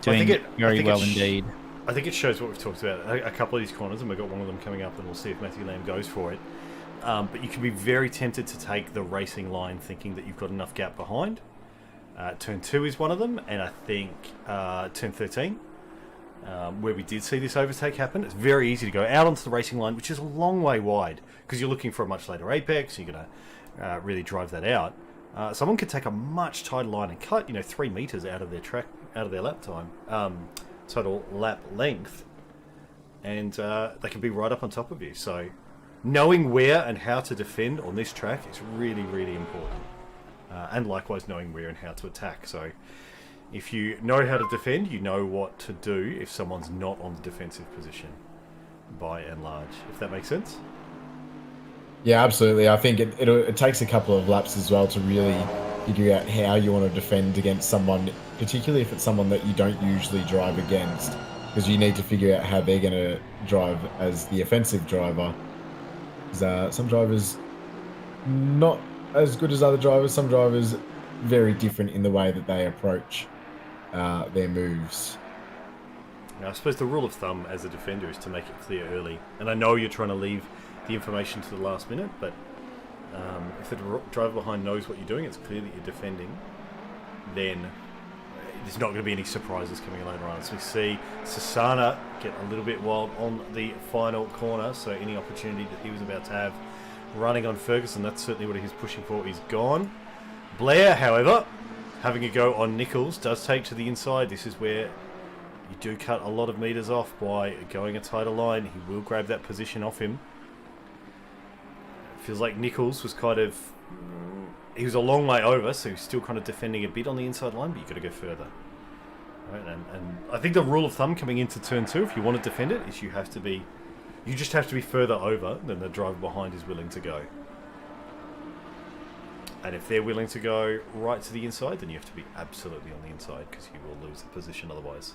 C: doing very well indeed.
A: I think it shows what we've talked about. A couple of these corners, and we've got one of them coming up, and we'll see if Matthew Lamb goes for it. But you can be very tempted to take the racing line thinking that you've got enough gap behind. Turn 2 is one of them, and I think turn 13, where we did see this overtake happen, it's very easy to go out onto the racing line, which is a long way wide, because you're looking for a much later apex, you're going to really drive that out. Someone could take a much tighter line and cut, 3 meters out of their track, out of their lap time, total lap length, and they can be right up on top of you. So knowing where and how to defend on this track is really, really important. And likewise knowing where and how to attack. So if you know how to defend, you know what to do if someone's not on the defensive position, by and large, if that makes sense.
B: Yeah, absolutely. I think it takes a couple of laps as well to really figure out how you want to defend against someone, particularly if it's someone that you don't usually drive against, because you need to figure out how they're going to drive as the offensive driver. Some drivers not as good as other drivers, some drivers very different in the way that they approach their moves.
A: Now, I suppose the rule of thumb as a defender is to make it clear early, and I know you're trying to leave the information to the last minute, but if the driver behind knows what you're doing, it's clear that you're defending, then there's not going to be any surprises coming later on. So we see Sasana get a little bit wild on the final corner, so any opportunity that he was about to have running on Ferguson, that's certainly what he's pushing for, is gone. Blair, however, having a go on Nichols, does take to the inside. This is where you do cut a lot of meters off by going a tighter line. He will grab that position off him. Feels like Nichols was he was a long way over, so he's still kind of defending a bit on the inside line, but you've got to go further. Right? And I think the rule of thumb coming into turn 2, if you want to defend it, is you just have to be further over than the driver behind is willing to go. And if they're willing to go right to the inside, then you have to be absolutely on the inside, because you will lose the position otherwise.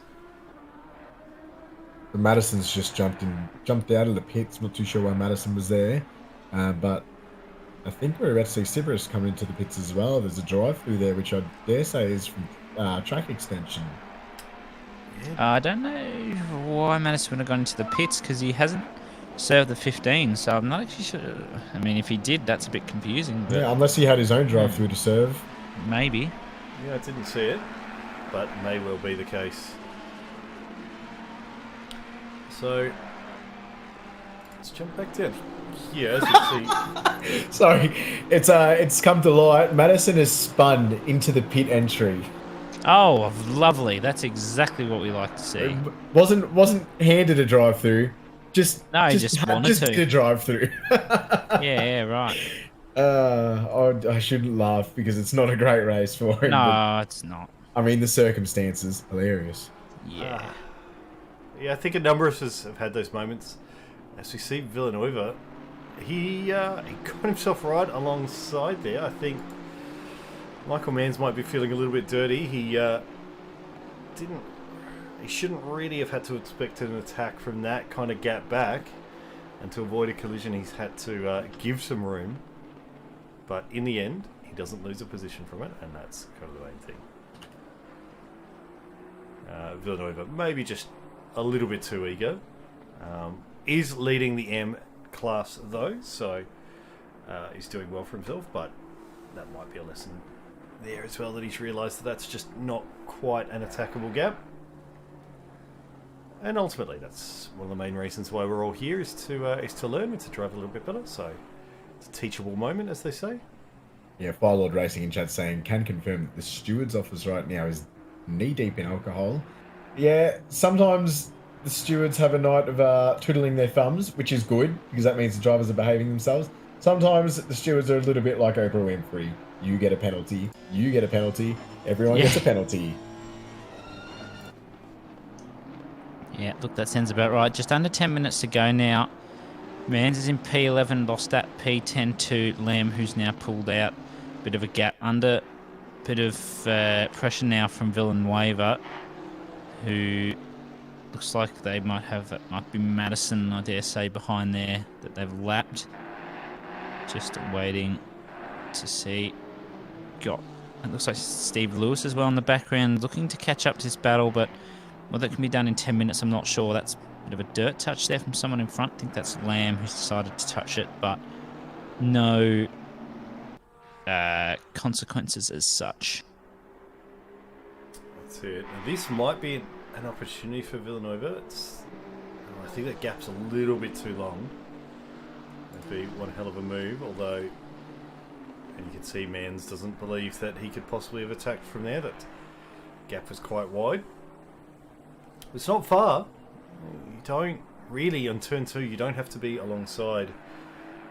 B: Madison's just jumped out of the pits. Not too sure why Madison was there, but I think we're about to see Sybaris come into the pits as well. There's a drive-through there, which I dare say is from track extension.
C: I don't know why Madison would have gone into the pits, because he hasn't served the 15, so I'm not actually sure. I mean, if he did, that's a bit confusing. But
B: yeah, unless he had his own drive-through to serve.
C: Maybe.
A: Yeah, I didn't see it, but may well be the case. So let's jump back down here. As you see,
B: Sorry, it's come to light. Madison has spun into the pit entry.
C: Oh, lovely! That's exactly what we like to see.
B: Wasn't handed a drive-through. Just
C: wanted
B: just
C: to.
B: did a drive-through.
C: Yeah, right.
B: I shouldn't laugh because it's not a great race for him.
C: No, it's not.
B: I mean, the circumstances, hilarious.
C: Yeah.
A: Yeah, I think a number of us have had those moments. As we see Villanueva, he got himself right alongside there. I think Michael Manns might be feeling a little bit dirty. He shouldn't really have had to expect an attack from that kind of gap back. And to avoid a collision, he's had to give some room. But in the end, he doesn't lose a position from it, and that's kind of the main thing. Villanueva, maybe just a little bit too eager. Is leading the M class, though, so he's doing well for himself, but that might be a lesson there as well, that he's realised that that's just not quite an attackable gap. And ultimately, that's one of the main reasons why we're all here, is to learn and to drive a little bit better. So it's a teachable moment, as they say.
B: Yeah, Firelord Racing in chat saying, can confirm that the steward's office right now is knee-deep in alcohol. Yeah, sometimes the stewards have a night of twiddling their thumbs, which is good, because that means the drivers are behaving themselves. Sometimes the stewards are a little bit like Oprah Winfrey. You get a penalty, you get a penalty, everyone gets a penalty.
C: Yeah, look, that sounds about right. Just under 10 minutes to go now. Mans is in P11, lost at P10 to Lamb, who's now pulled out. Bit of a gap under. Bit of pressure now from Villanueva, who looks like they might have, that might be Madison, I dare say, behind there that they've lapped. Just waiting to see. Got, it looks like Steve Lewis as well in the background, looking to catch up to this battle, but whether it can be done in 10 minutes, I'm not sure. That's a bit of a dirt touch there from someone in front. I think that's Lamb who's decided to touch it, but no consequences as such.
A: That's it. Now, this might be an opportunity for Villanueva. I think that gap's a little bit too long. That'd be one hell of a move, although, and you can see Mans doesn't believe that he could possibly have attacked from there. That gap was quite wide. It's not far. You don't really, on turn 2, you don't have to be alongside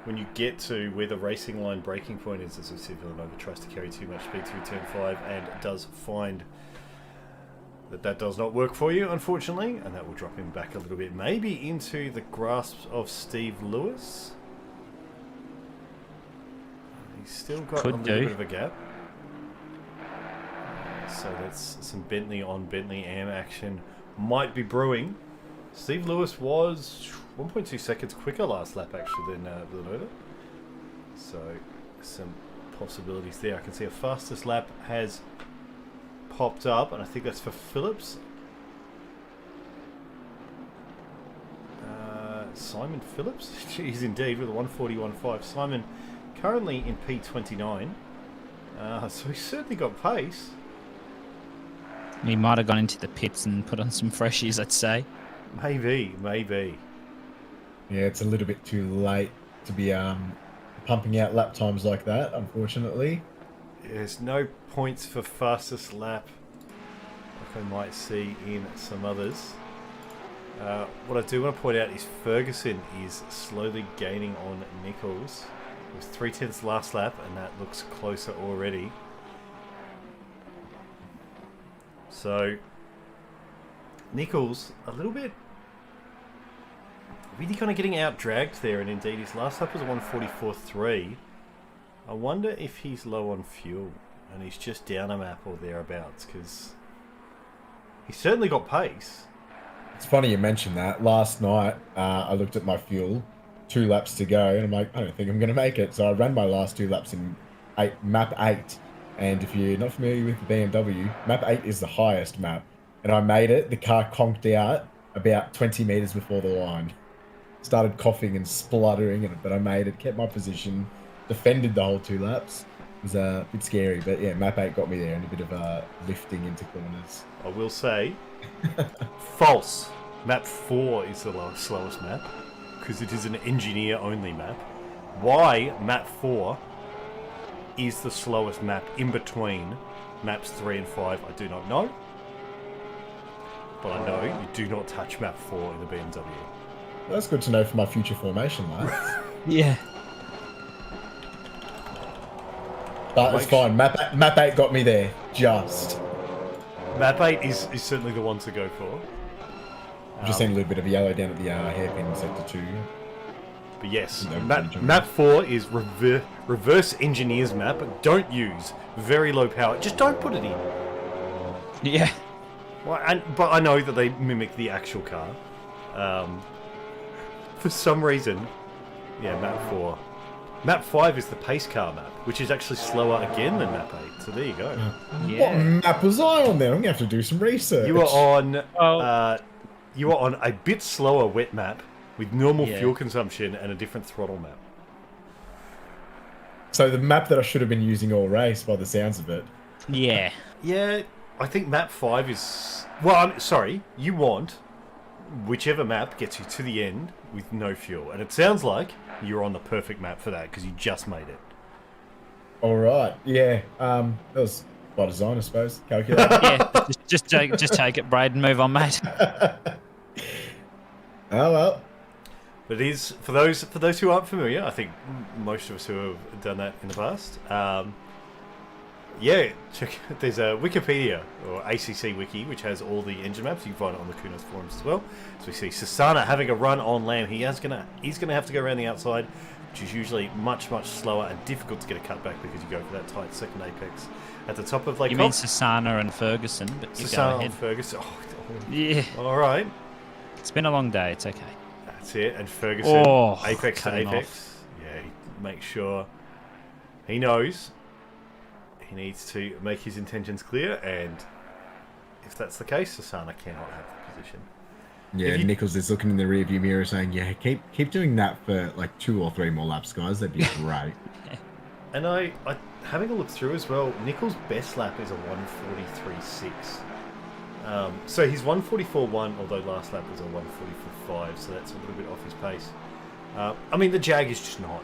A: when you get to where the racing line breaking point is. As we see, Villanova tries to carry too much speed through turn 5 and does find that does not work for you, unfortunately, and that will drop him back a little bit, maybe into the grasp of Steve Lewis. He's still got a little bit of a gap. So that's some Bentley on Bentley AM action might be brewing. Steve Lewis was 1.2 seconds quicker last lap, actually, than Villanova. So some possibilities there. I can see a fastest lap has popped up, and I think that's for Phillips. Simon Phillips? Jeez, indeed, with a 141.5. Simon currently in P29. So he's certainly got pace.
C: He might have gone into the pits and put on some freshies, I'd say.
A: Maybe.
B: Yeah, it's a little bit too late to be pumping out lap times like that, unfortunately.
A: There's no points for fastest lap, like I might see in some others. What I do want to point out is Ferguson is slowly gaining on Nichols. It was 3/10 last lap, and that looks closer already. So, Nichols, a little bit, really kind of getting out-dragged there, and indeed his last lap was a 144.3. I wonder if he's low on fuel, and he's just down a map or thereabouts, because he's certainly got pace.
B: It's funny you mentioned that. Last night, I looked at my fuel, 2 laps to go, and I'm like, I don't think I'm going to make it. So I ran my last 2 laps in map 8. And if you're not familiar with the BMW, map 8 is the highest map. And I made it. The car conked out about 20 meters before the line. Started coughing and spluttering, but I made it, kept my position, defended the whole 2 laps. It was a bit scary, but yeah, map 8 got me there and a bit of lifting into corners.
A: I will say, false. Map 4 is the slowest map, because it is an engineer-only map. Why map 4 is the slowest map in between maps 3 and 5, I do not know. But I know you do not touch map 4 in the BMW.
B: That's good to know for my future formation, lads.
C: Yeah.
B: But it's fine. Map 8 got me there. Just.
A: Map 8 is certainly the one to go for.
B: I've just seen a little bit of yellow down at the hairpin sector 2.
A: But yes, map 4 is reverse engineers map. Don't use very low power. Just don't put it in.
C: Yeah.
A: Well, but I know that they mimic the actual car. For some reason, yeah, map 4. Map 5 is the pace car map, which is actually slower again than map 8. So there you go.
C: Yeah.
B: What map was I on there? I'm gonna have to do some research.
A: You were on
C: Oh.
A: you were on a bit slower wet map with normal
C: Yeah.
A: fuel consumption and a different throttle map.
B: So the map that I should have been using all race, by the sounds of it.
C: Yeah.
A: Yeah, I think map 5 is... Well, I'm sorry, you want whichever map gets you to the end with no fuel. And it sounds like you're on the perfect map for that because you just made it.
B: All right. Yeah. That was by design, I suppose. Calculated.
C: Yeah. Just take it, Braden. Move on, mate.
B: Oh well.
A: But it is, for those who aren't familiar, I think most of us who have done that in the past, yeah, there's a Wikipedia, or ACC Wiki, which has all the engine maps. You can find it on the Kunos forums as well. So we see Sasana having a run on land. He's gonna have to go around the outside, which is usually much slower and difficult to get a cutback because you go for that tight second apex at the top of Lake.
C: You mean Sasana and Ferguson, but you go
A: Sasana
C: ahead.
A: and Ferguson.
C: Yeah.
A: All right,
C: It's been a long day. It's okay.
A: that's it. And Ferguson,
C: Oh,
A: apex to
C: cutting
A: apex.
C: off.
A: Yeah, he makes sure he knows. He needs to make his intentions clear, and if that's the case, Sasana cannot have the position.
B: Yeah, Nichols is looking in the rearview mirror saying, "Yeah, keep doing that for like 2 or 3 more laps, guys. That'd be great."
A: And I having a look through as well, Nichols' best lap is a 1:43.6. So he's 1:44.1, although last lap was a 1:44.5, so that's a little bit off his pace. I mean, the Jag is just not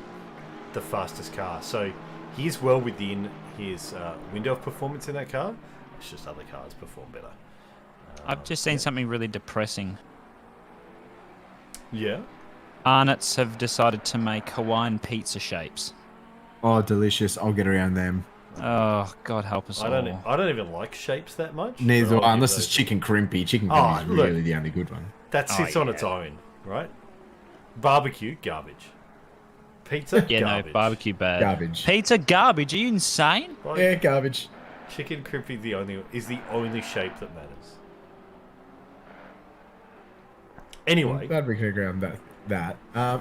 A: the fastest car, so he is well within his window of performance in that car. It's just other cars perform better.
C: I've just seen something really depressing.
A: Yeah.
C: Arnott's have decided to make Hawaiian pizza shapes.
B: Oh, delicious! I'll get around them.
C: Oh, God help us
A: I
C: all.
A: don't even like shapes that much.
B: Neither
A: but
B: do
A: I'll
B: I,
A: give
B: unless
A: those
B: it's chicken crimpy. Chicken
A: Oh,
B: crimpy is
A: look.
B: really the only good one.
A: That sits on its own, right? Barbecue, garbage. Pizza,
C: Yeah,
A: garbage.
C: no, barbecue bad.
B: Garbage.
C: Pizza garbage? Are you insane?
A: Right?
B: Yeah, garbage.
A: Chicken crimpy is the only shape that matters. Anyway,
B: Glad we can agree on that.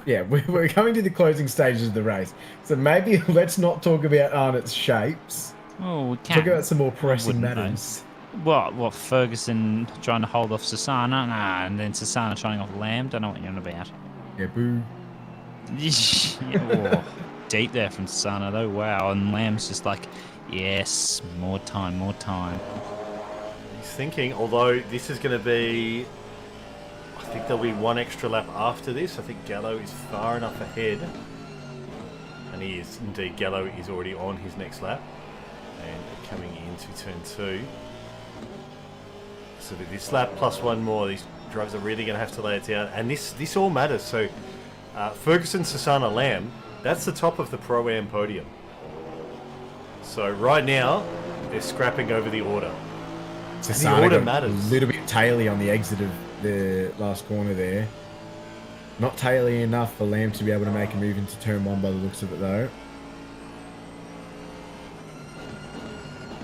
B: Yeah, we're coming to the closing stages of the race, so maybe let's not talk about Arnott's shapes.
C: Oh, we
B: Talk
C: can't.
B: about some more pressing
C: Wouldn't,
B: matters.
C: What, Ferguson trying to hold off Sasana? Nah, and then Sasana trying off Lamb? Don't know what you're on about.
B: Yeah, boo.
C: Yeah, oh, deep there from Sasana, though. Wow. And Lamb's just like, yes, more time, more time.
A: he's thinking, although this is going to be... I think there'll be one extra lap after this. I think Gallo is far enough ahead. And he is, indeed, Gallo is already on his next lap. And coming into turn 2. So with this lap plus one more, these drivers are really going to have to lay it down. And this all matters. So Ferguson, Sasana, Lamb, that's the top of the Pro-Am podium. So right now, they're scrapping over the order.
B: Sasana
A: the order
B: got
A: matters.
B: A little bit taily on the exit of the last corner there. Not taily enough for Lamb to be able to make a move into turn 1 by the looks of it, though.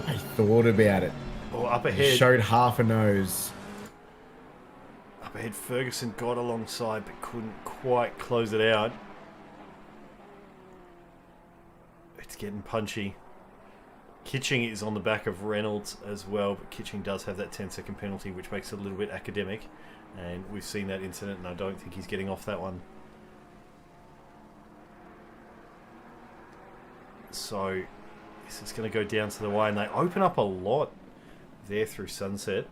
B: I thought about it.
A: Oh, up
B: He
A: ahead.
B: showed half a nose.
A: Up ahead, Ferguson got alongside but couldn't quite close it out. It's getting punchy. Kitching is on the back of Reynolds as well, but Kitching does have that 10-second penalty, which makes it a little bit academic. And we've seen that incident, and I don't think he's getting off that one. So this is going to go down to the wire, and they open up a lot there through Sunset.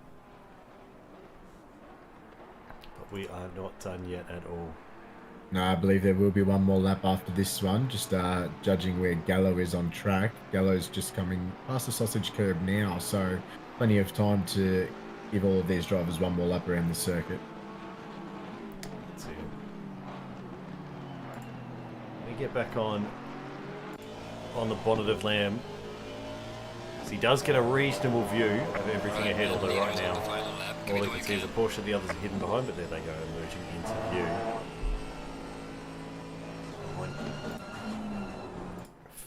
A: But we are not done yet at all.
B: No, I believe there will be one more lap after this one. Just judging where Gallo is on track. Gallo's just coming past the sausage curb now, so plenty of time to give all of these drivers one more lap around the circuit.
A: Let's see. Let me get back on the bonnet of Lamb. So he does get a reasonable view of everything ahead, although right now all he can see is a Porsche, the others are hidden behind, but there they go, emerging into view.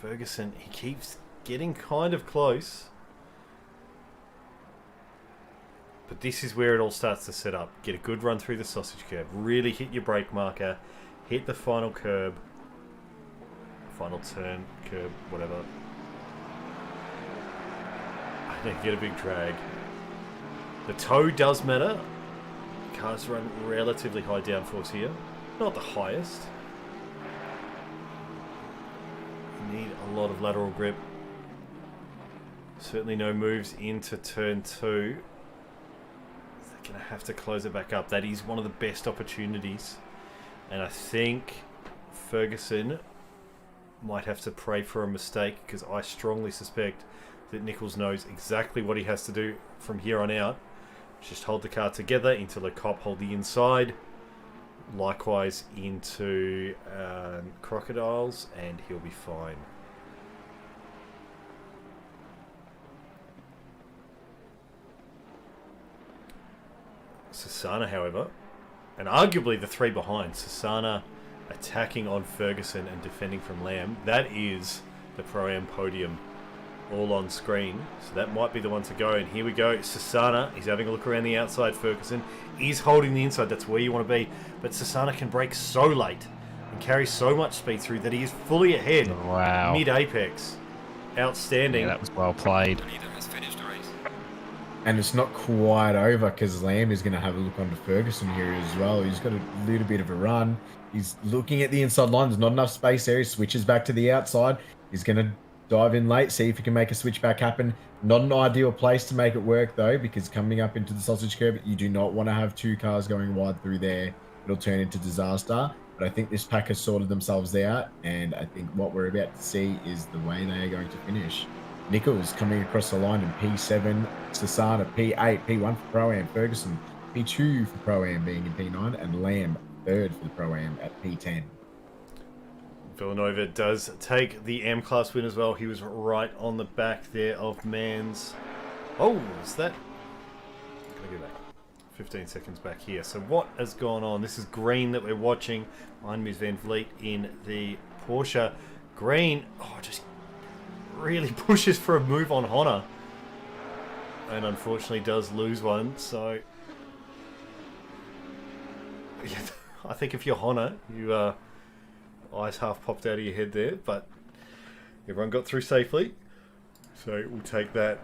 A: Ferguson, he keeps getting kind of close. But this is where it all starts to set up. Get a good run through the sausage curve. Really hit your brake marker. hit the final curb, final turn, curb, whatever. I think get a big drag. The toe does matter. Cars run relatively high downforce here. Not the highest. You need a lot of lateral grip. Certainly no moves into turn 2. They're going to have to close it back up. That is one of the best opportunities. And I think Ferguson might have to pray for a mistake, because I strongly suspect that Nichols knows exactly what he has to do from here on out. Just hold the car together into Le Cop, hold the inside. Likewise into Crocodiles, and he'll be fine. Sasana, however, and arguably the three behind, Sasana attacking on Ferguson and defending from Lamb. That is the Pro-Am podium all on screen. So that might be the one to go. And here we go. Sasana, he's having a look around the outside. Ferguson is holding the inside. That's where you want to be. But Sasana can brake so late and carry so much speed through that he is fully ahead.
C: Wow.
A: Mid-apex. Outstanding.
C: Yeah, that was well played.
B: And it's not quite over, because Lamb is going to have a look onto Ferguson here as well. He's got a little bit of a run. He's looking at the inside line. There's not enough space there. He switches back to the outside. He's going to dive in late, see if he can make a switch back happen. Not an ideal place to make it work, though, because coming up into the sausage curb, you do not want to have two cars going wide through there. It'll turn into disaster. But I think this pack has sorted themselves out, and I think what we're about to see is the way they are going to finish. Nichols coming across the line in P7, Sasana P8, P1 for Pro-Am, Ferguson P2 for Pro-Am being in P9, and Lamb third for the Pro-Am at P10.
A: Villanova does take the M-Class win as well. He was right on the back there of Mans. Oh, is that... I'm going to go back 15 seconds back here. So what has gone on? This is Green that we're watching. Behind me is Van Vliet in the Porsche. Green, just really pushes for a move on Honor. And unfortunately does lose one. So yeah, I think if you're Honor, you eyes half popped out of your head there, but everyone got through safely. So we'll take that.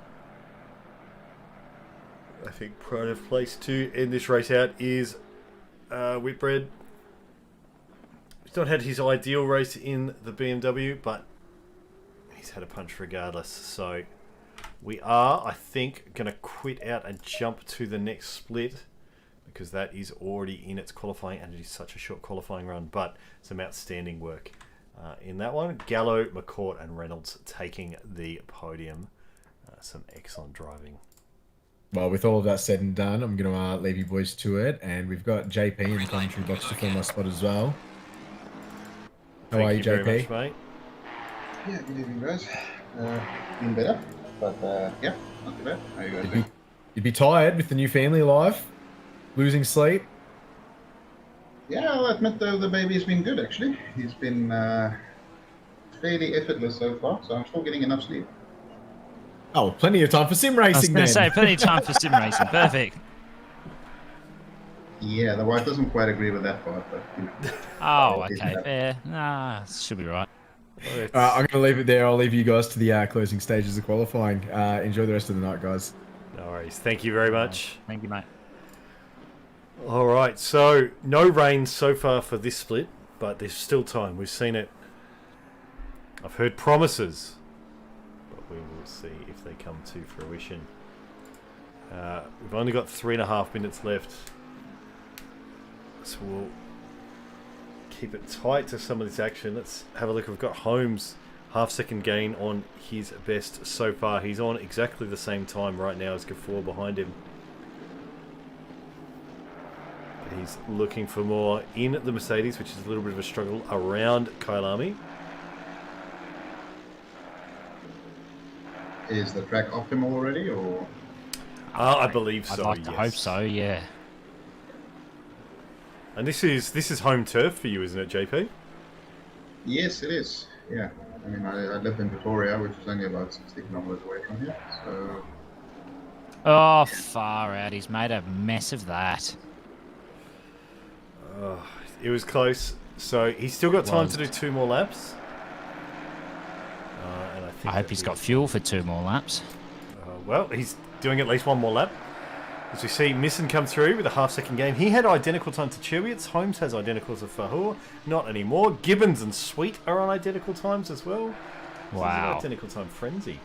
A: I think pride of place to end this race out is Whitbread. He's not had his ideal race in the BMW, but he's had a punch regardless. So we are, I think, going to quit out and jump to the next split, because that is already in its qualifying, and it is such a short qualifying run, but some outstanding work in that one. Gallo, McCourt and Reynolds taking the podium. Some excellent driving.
B: Well, with all of that said and done, I'm going to leave you boys to it, and we've got JP in the commentary box to fill my spot as well. How are you, JP?
A: Very much, mate.
D: Yeah, good evening, guys. Been better, but yeah, not too bad. How are you guys doing?
B: You'd be tired with the new family life, losing sleep.
D: Yeah, I'll admit the baby's been good, actually. He's been fairly effortless so far, so I'm still getting enough sleep.
B: Oh, plenty of time for sim racing.
C: I was going
B: then.
C: to say, plenty of time for sim racing. Perfect.
D: Yeah, the wife doesn't quite agree with that part, but you know.
C: Oh, okay, fair. Nah, should be right.
B: I'm going to leave it there. I'll leave you guys to the closing stages of qualifying. Enjoy the rest of the night, guys.
A: No worries. Thank you very much.
C: Thank you, mate.
A: All right, so no rain so far for this split, but there's still time. We've seen it. I've heard promises, but we will see if they come to fruition. We've only got 3.5 minutes left, so we'll keep it tight to some of this action. Let's have a look. We've got Holmes, half-second gain on his best so far. He's on exactly the same time right now as Gafour behind him. He's looking for more in the Mercedes, which is a little bit of a struggle around Kyalami.
D: Is the track optimal already, or?
A: I believe so.
C: I'd like to hope so, yeah.
A: And this is home turf for you, isn't it, JP?
D: Yes, it is. Yeah. I mean, I live in Victoria, which is only about 60 kilometers away from here, so...
C: Oh, far out. He's made a mess of that.
A: It was close. So he's still got time to do 2 more laps. And
C: I hope he's got fuel for 2 more laps.
A: Well, he's doing at least 1 more lap. As we see, Misson come through with a half-second gain. He had identical time to Chewitt's. Holmes has identical to Fahur. Not anymore. Gibbons and Sweet are on identical times as well.
C: Wow.
A: This is an identical time frenzy.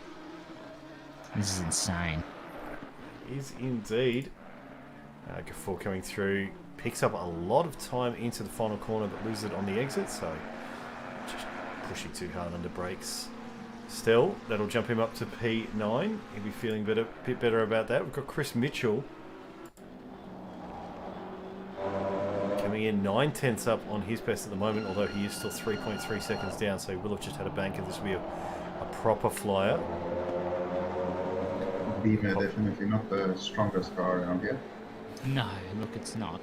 C: This is insane.
A: Is indeed. Gafford coming through. Picks up a lot of time into the final corner, but loses it on the exit. So just pushing too hard under brakes. Still, that'll jump him up to P9. He'll be feeling a bit better about that. We've got Chris Mitchell coming in 9/10 up on his best at the moment, although he is still 3.3 seconds down, so he will have just had a banker. This will be a proper flyer.
D: Beamer definitely not the strongest car around here.
C: No, look, it's not.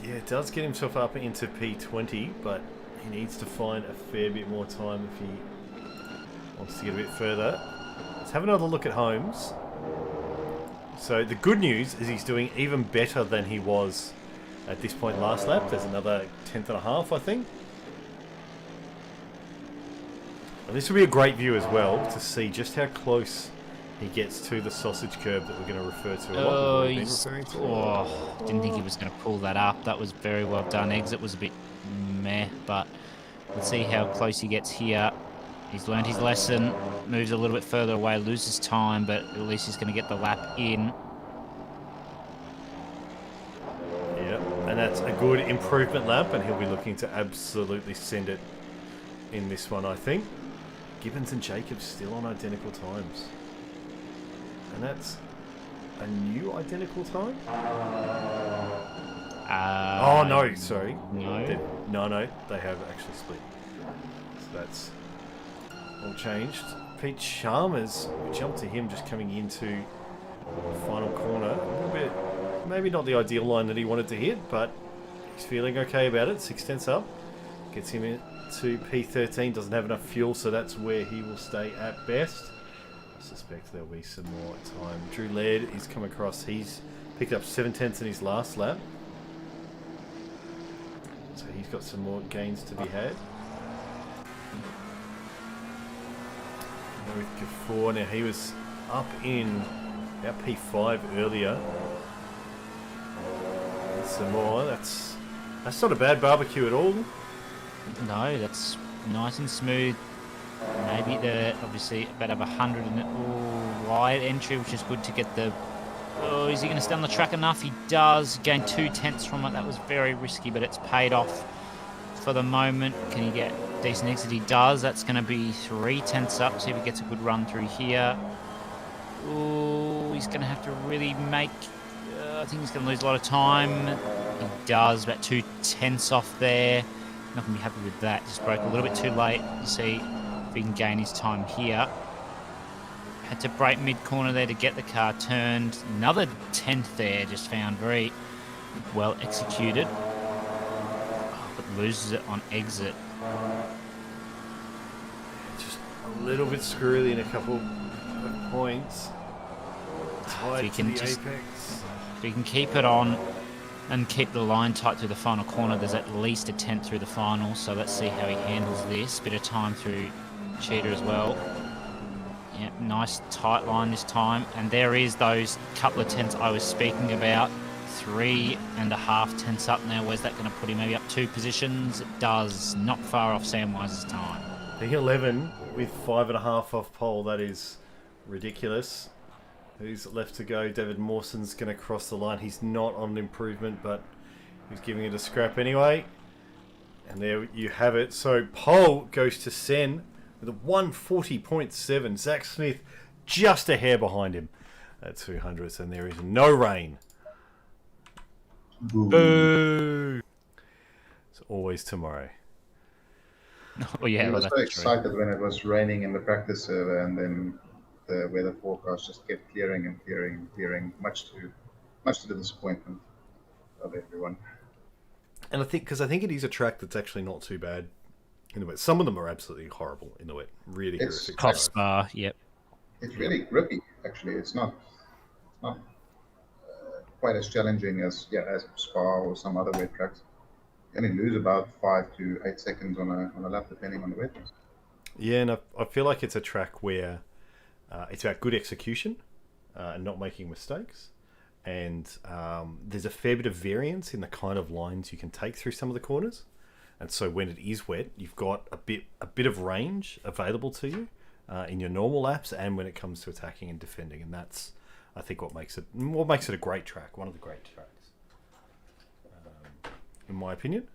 A: Yeah, it does get himself up into P20, but he needs to find a fair bit more time if he wants to get a bit further. Let's have another look at Holmes. So the good news is he's doing even better than he was at this point last lap. There's another 10th and a half, I think. And this will be a great view as well to see just how close he gets to the sausage curb that we're going to refer to a lot.
C: Didn't think he was going to pull that up. That was very well done. Exit was a bit meh, but let's see how close he gets here. He's learned his lesson, moves a little bit further away, loses time, but at least he's going to get the lap in.
A: Yep, and that's a good improvement lap, and he'll be looking to absolutely send it in this one, I think. Gibbons and Jacobs still on identical times. And that's a new identical time? Oh, no, sorry.
C: No.
A: They have actually split. So that's all changed. Pete Chalmers, we jumped to him just coming into the final corner. A little bit, maybe not the ideal line that he wanted to hit, but he's feeling okay about it. 6/10 up. Gets him into P13. Doesn't have enough fuel, so that's where he will stay at best. I suspect there'll be some more time. Drew Laird is come across. He's picked up 7/10 in his last lap. So he's got some more gains to be had. With Gafford, now he was up in about P5 earlier. Some more. That's not a bad barbecue at all.
C: No, that's nice and smooth. Maybe obviously about 100 in it. Wide entry, which is good to get the. Oh, is he going to stay on the track enough? He does. Gain 2/10 from it. That was very risky, but it's paid off for the moment. Can he get decent exit? He does. That's going to be 3/10 up. See if he gets a good run through here. Oh, he's going to have to really make. I think he's going to lose a lot of time. He does. About 2/10 off there. Not going to be happy with that. Just broke a little bit too late. You see if he can gain his time here. Had to break mid-corner there to get the car turned. Another 10th there. Just found very well executed. But loses it on exit.
A: Just a little bit squirrely in a couple of points. Tight to the apex.
C: If he can keep it on and keep the line tight through the final corner, there's at least a 10th through the final. So let's see how he handles this. Bit of time through Cheetah as well. Yeah, nice tight line this time. And there is those couple of 10ths I was speaking about. 3.5 up now. Where's that going to put him? Maybe up 2 positions? It does. Not far off Samwise's time.
A: P11 with 5.5 off pole. That is ridiculous. Who's left to go? David Mawson's going to cross the line. He's not on an improvement, but he's giving it a scrap anyway. And there you have it. So pole goes to Sen with a 140.7. Zach Smith just a hair behind him at 200th, and there is no rain.
C: Boo!
A: It's always tomorrow.
C: Well, yeah,
D: I was
C: well,
D: so
C: that's true.
D: excited when it was raining in the practice server, and then the weather forecast just kept clearing and clearing and clearing, much to the disappointment of everyone.
A: And I think it is a track that's actually not too bad in the wet. Some of them are absolutely horrible in the wet. Really horrific.
C: Cough Spa, yep.
D: It's really grippy, actually. It's not quite as challenging as Spa or some other wet tracks. only lose about 5 to 8 seconds on a lap, depending on the weather.
A: Yeah, and I feel like it's a track where it's about good execution and not making mistakes. And there's a fair bit of variance in the kind of lines you can take through some of the corners. And so when it is wet, you've got a bit of range available to you in your normal laps, and when it comes to attacking and defending. And that's, I think, what makes it a great track, one of the great tracks, in my opinion.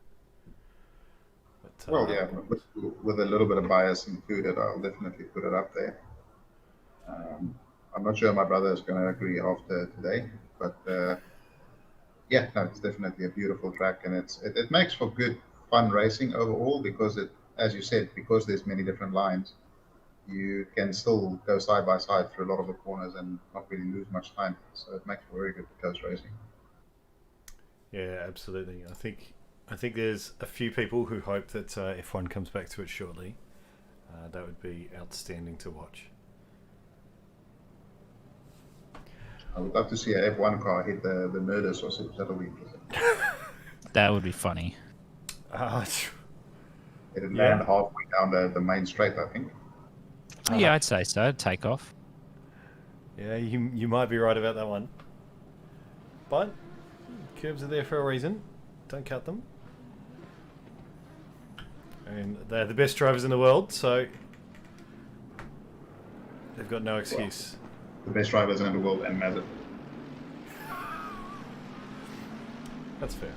A: But,
D: Well, yeah, with a little bit of bias included, I'll definitely put it up there. I'm not sure my brother is going to agree after today, but yeah, no, it's definitely a beautiful track, and it makes for good, fun racing overall because it, as you said, because there's many different lines, you can still go side by side through a lot of the corners and not really lose much time. So it makes for very good close racing.
A: Yeah, absolutely. I think there's a few people who hope that F1 comes back to it shortly. That would be outstanding to watch.
D: I would love to see a F1 car hit the murder sausage. That'll be interesting.
C: That would be funny.
D: It'd land halfway down the main straight, I think.
C: Yeah, I'd say so. Take off.
A: Yeah, you might be right about that one. But curbs are there for a reason. Don't cut them. And they're the best drivers in the world, so they've got no excuse.
D: The best drivers in the world and Mazda.
A: That's fair.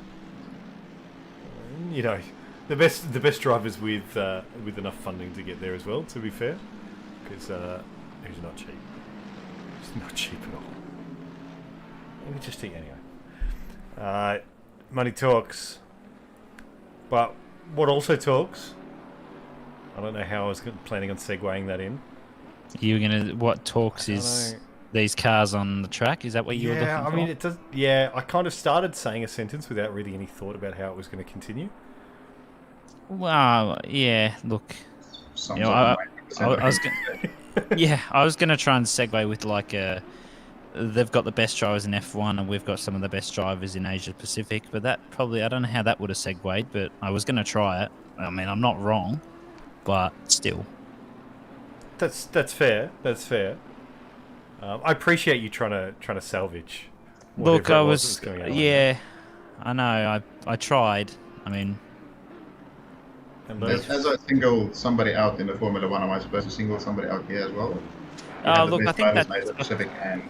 A: You know, the best drivers with enough funding to get there as well. To be fair, because it's not cheap. It's not cheap at all. Let me just think anyway. Money talks, but what also talks? I don't know how I was planning on segueing that in.
C: You were gonna what talks is these cars on the track? Is that what you were looking for?
A: Yeah, I mean it does. Yeah, I kind of started saying a sentence without really any thought about how it was going to continue.
C: Well, yeah. Look, you know, I was gonna, I was gonna try and segue with like they've got the best drivers in F1 and we've got some of the best drivers in Asia Pacific, but that probably I don't know how that would have segued, but I was gonna try it. I mean, I'm not wrong, but still.
A: That's fair. That's fair. I appreciate you trying to salvage.
C: Look, I was
A: going on.
C: Yeah, I know. I tried. I mean,
D: as I single somebody out in the Formula One, am I supposed to single somebody out here as well?
C: look, I think that's
D: Pacific and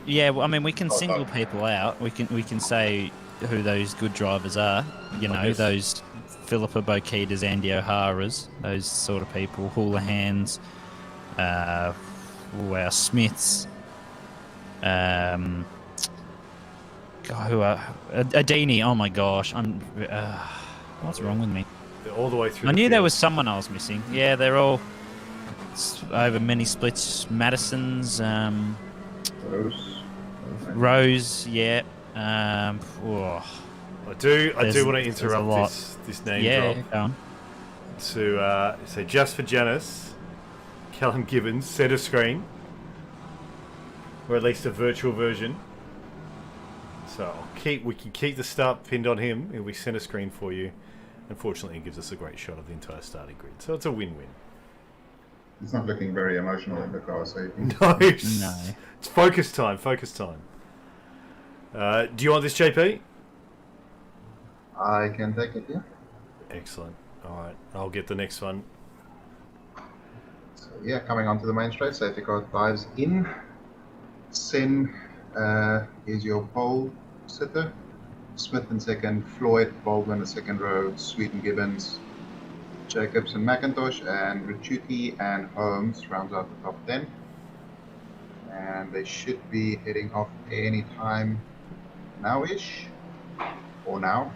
C: yeah. Well, I mean, we can single people out. We can say who those good drivers are. You know, those Philippa Boquitas, Andy O'Hara's, those sort of people, Houlihan's, our Smiths, who are Adini. Oh my gosh, what's wrong with me?
A: They're all the way through.
C: I knew there was someone I was missing. Yeah, they're all over many splits. Madison's, Rose, yeah.
A: I do want to interrupt this name drop.
C: Go on.
A: To say just for Janice, Callum Gibbons set a screen, or at least a virtual version. So we can keep the start pinned on him, and we send a screen for you. Unfortunately, it gives us a great shot of the entire starting grid, so it's a win-win.
D: it's not looking very emotional in the car, so you can...
A: No, it's focus time. Focus time. Do you want this, JP?
D: I can take it, yeah.
A: Excellent. All right, I'll get the next one.
D: So, yeah, coming onto the main straight, safety car dives in. Sen is your pole sitter. Smith in second, Floyd, Baldwin in second row, Sweet and Gibbons, Jacobs and McIntosh, and Ricciuti and Holmes rounds out the top 10. And they should be heading off any time now-ish, or now,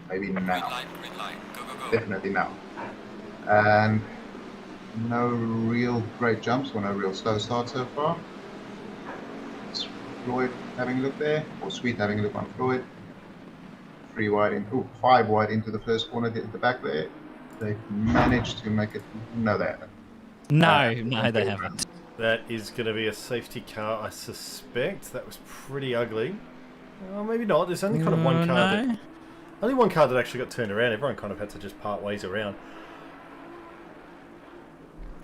D: maybe now.
E: Green light. Go.
D: Definitely now. And no real great jumps or no real slow start so far. It's Floyd having a look there, or Sweet having a look on Floyd. 5 wide into the first corner at the back there. They've managed to make it. No, they haven't.
C: No, they haven't.
A: That is going to be a safety car, I suspect. That was pretty ugly. Well, maybe not. There's only kind of one car. Only one car that actually got turned around. Everyone kind of had to just part ways around.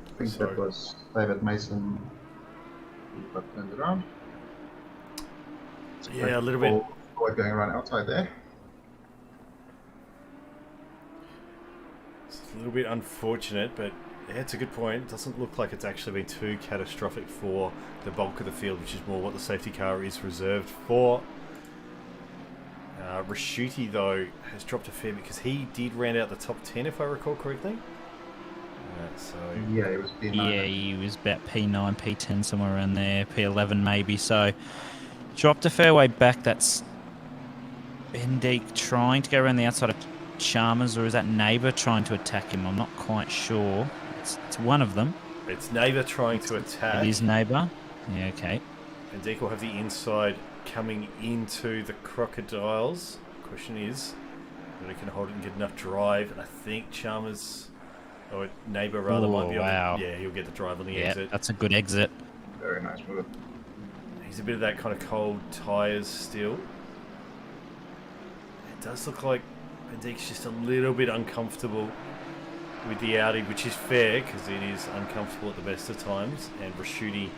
D: I think that was David Mason who got turned around.
A: Yeah, a little bit.
D: Going around outside there.
A: It's a little bit unfortunate, but yeah, it's a good point. It doesn't look like it's actually been too catastrophic for the bulk of the field, which is more what the safety car is reserved for. Rashuti, though, has dropped a fair bit because he did round out the top 10, if I recall correctly.
D: Yeah, it was P9.
C: Yeah, he was about P9, P10, somewhere around there, P11 maybe. So dropped a fair way back. That's Bendeek trying to go around the outside of Chalmers, or is that Neighbour trying to attack him? I'm not quite sure. It's one of them.
A: It's Neighbour trying to attack.
C: It is Neighbour. Yeah, okay.
A: Bendeek will have the inside coming into the Crocodiles. Question is whether he can hold it and get enough drive. And I think Chalmers, or Neighbour rather, might be able to, yeah, he'll get the drive on the exit.
C: That's a good exit.
D: Very nice move.
A: He's a bit of that kind of cold tyres still. It does look like Bendeek's just a little bit uncomfortable with the Audi, which is fair because it is uncomfortable at the best of times. And Rashuti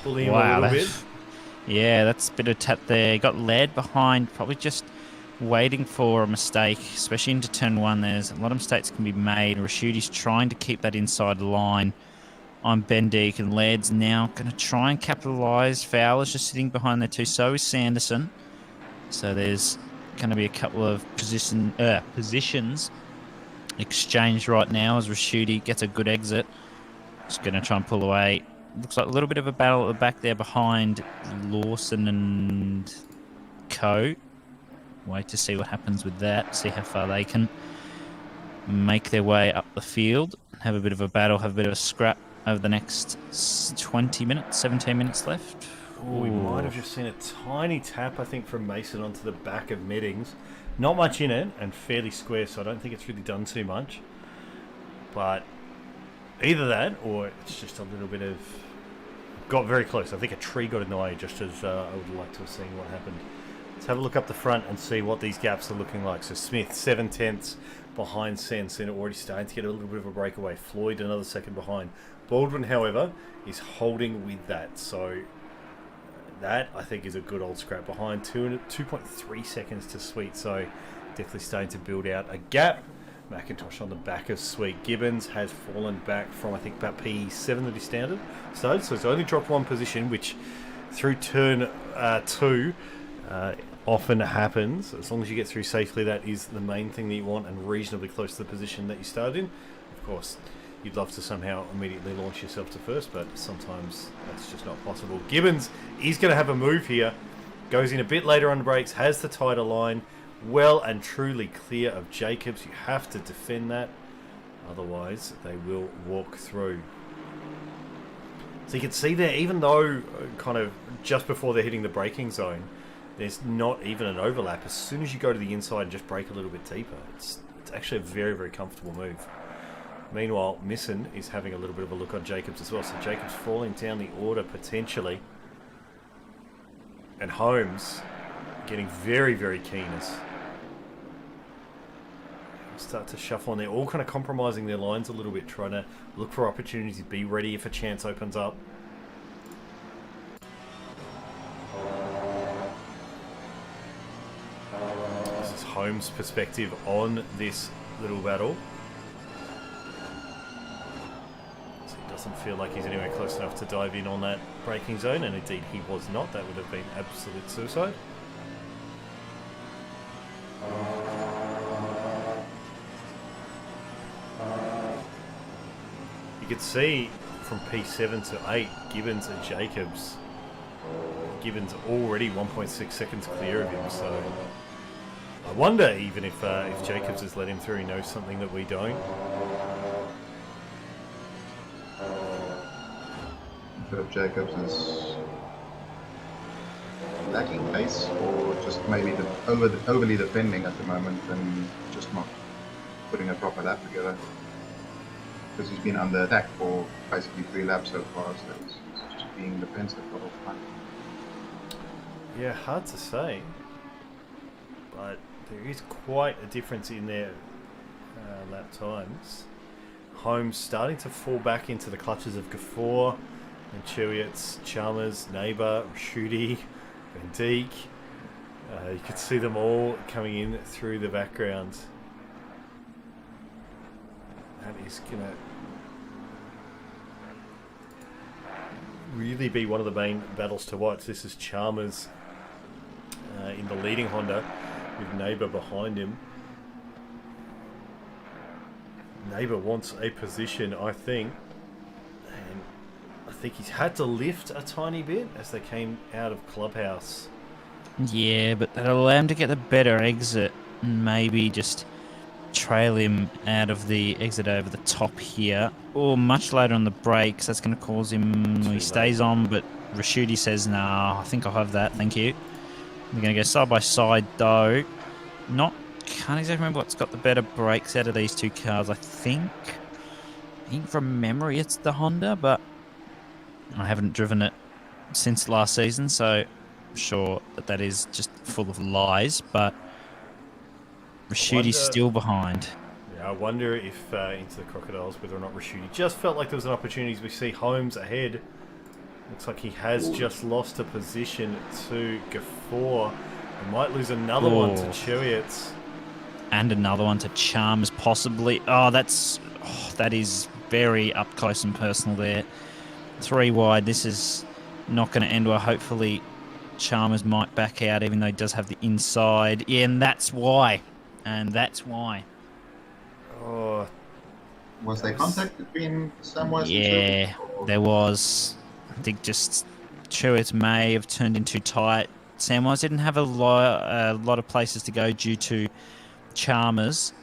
A: bullying him a little bit.
C: Yeah, that's a bit of tap there. He got led behind, probably just waiting for a mistake, especially into turn one. There's a lot of mistakes can be made. Rashuti's trying to keep that inside line on Bendeek, and Laird's now going to try and capitalise. Fowler's just sitting behind there too. So is Sanderson. So there's going to be a couple of positions exchanged right now as Rashuti gets a good exit. Just going to try and pull away. Looks like a little bit of a battle at the back there behind Lawson and Co. Wait to see what happens with that. See how far they can make their way up the field. Have a bit of a battle, have a bit of a scrap over the next 20 minutes, 17 minutes left.
A: Ooh, we might have just seen a tiny tap, I think, from Mason onto the back of Meddings. Not much in it, and fairly square, so I don't think it's really done too much. But either that, or it's just a little bit of... Got very close. I think a tree got in the way, just as I would like to have seen what happened. Let's have a look up the front and see what these gaps are looking like. So Smith, 7/10 behind Sanson, already starting to get a little bit of a breakaway. Floyd, another second behind. Baldwin, however, is holding with that. So that, I think, is a good old scrap behind. 2.3 seconds to Sweet, so definitely starting to build out a gap. McIntosh on the back of Sweet. Gibbons has fallen back from, I think, about P7 that he started. So it's only dropped one position, which through turn 2 often happens. As long as you get through safely, that is the main thing that you want, and reasonably close to the position that you started in. Of course, you'd love to somehow immediately launch yourself to first, but sometimes that's just not possible. Gibbons is going to have a move here. Goes in a bit later on the brakes, has the tighter line. Well and truly clear of Jacobs. You have to defend that, otherwise they will walk through. So you can see there, even though kind of just before they're hitting the braking zone, there's not even an overlap. As soon as you go to the inside and just brake a little bit deeper, it's actually a very, very comfortable move. Meanwhile, Misson is having a little bit of a look on Jacobs as well. So Jacobs falling down the order potentially. And Holmes getting very, very keen as start to shuffle on. They're all kind of compromising their lines a little bit, trying to look for opportunities, be ready if a chance opens up. This is Holmes' perspective on this little battle. So he doesn't feel like he's anywhere close enough to dive in on that braking zone, and indeed he was not. That would have been absolute suicide. You could see from P7 to 8, Gibbons and Jacobs. Gibbons already 1.6 seconds clear of him, so I wonder even if Jacobs has let him through, he knows something that we don't.
D: If Jacobs is lacking pace, or just maybe overly defending at the moment and just not putting a proper lap together. Because he's been under attack for basically 3 laps so far, so he's just being defensive the whole time.
A: Yeah, hard to say. but there is quite a difference in their lap times. Holmes starting to fall back into the clutches of Gafford and Chewitt's, Chalmers, Neighbour, Rashuti, Van Dijk. You could see them all coming in through the background. That is going to really be one of the main battles to watch. This is Chalmers in the leading Honda with Neighbour behind him. Neighbour wants a position, I think. And I think he's had to lift a tiny bit as they came out of Clubhouse.
C: Yeah, but that'll allow him to get the better exit and maybe just trail him out of the exit over the top here. Or much later on the brakes, that's going to cause him... He stays on, but Rashuti says, nah, I think I'll have that, thank you. We're going to go side by side, though. Can't exactly remember what's got the better brakes out of these two cars. I think from memory it's the Honda, but I haven't driven it since last season, so I'm sure that is just full of lies. But Rashuti's still behind.
A: Yeah, I wonder if into the Crocodiles whether or not Rashuti just felt like there was an opportunity. As we see Holmes ahead, looks like he has just lost a position to Gafford. He might lose another one to Chewitt.
C: And another one to Chalmers, possibly. That is very up close and personal there. 3 wide. This is not going to end well. Hopefully, Chalmers might back out, even though he does have the inside. Yeah, and that's why.
A: Oh,
D: Was there contact between Samwise
C: Yeah,
D: and
C: there was. I think just Chewitt may have turned in too tight. Samwise didn't have a lot of places to go due to Chalmers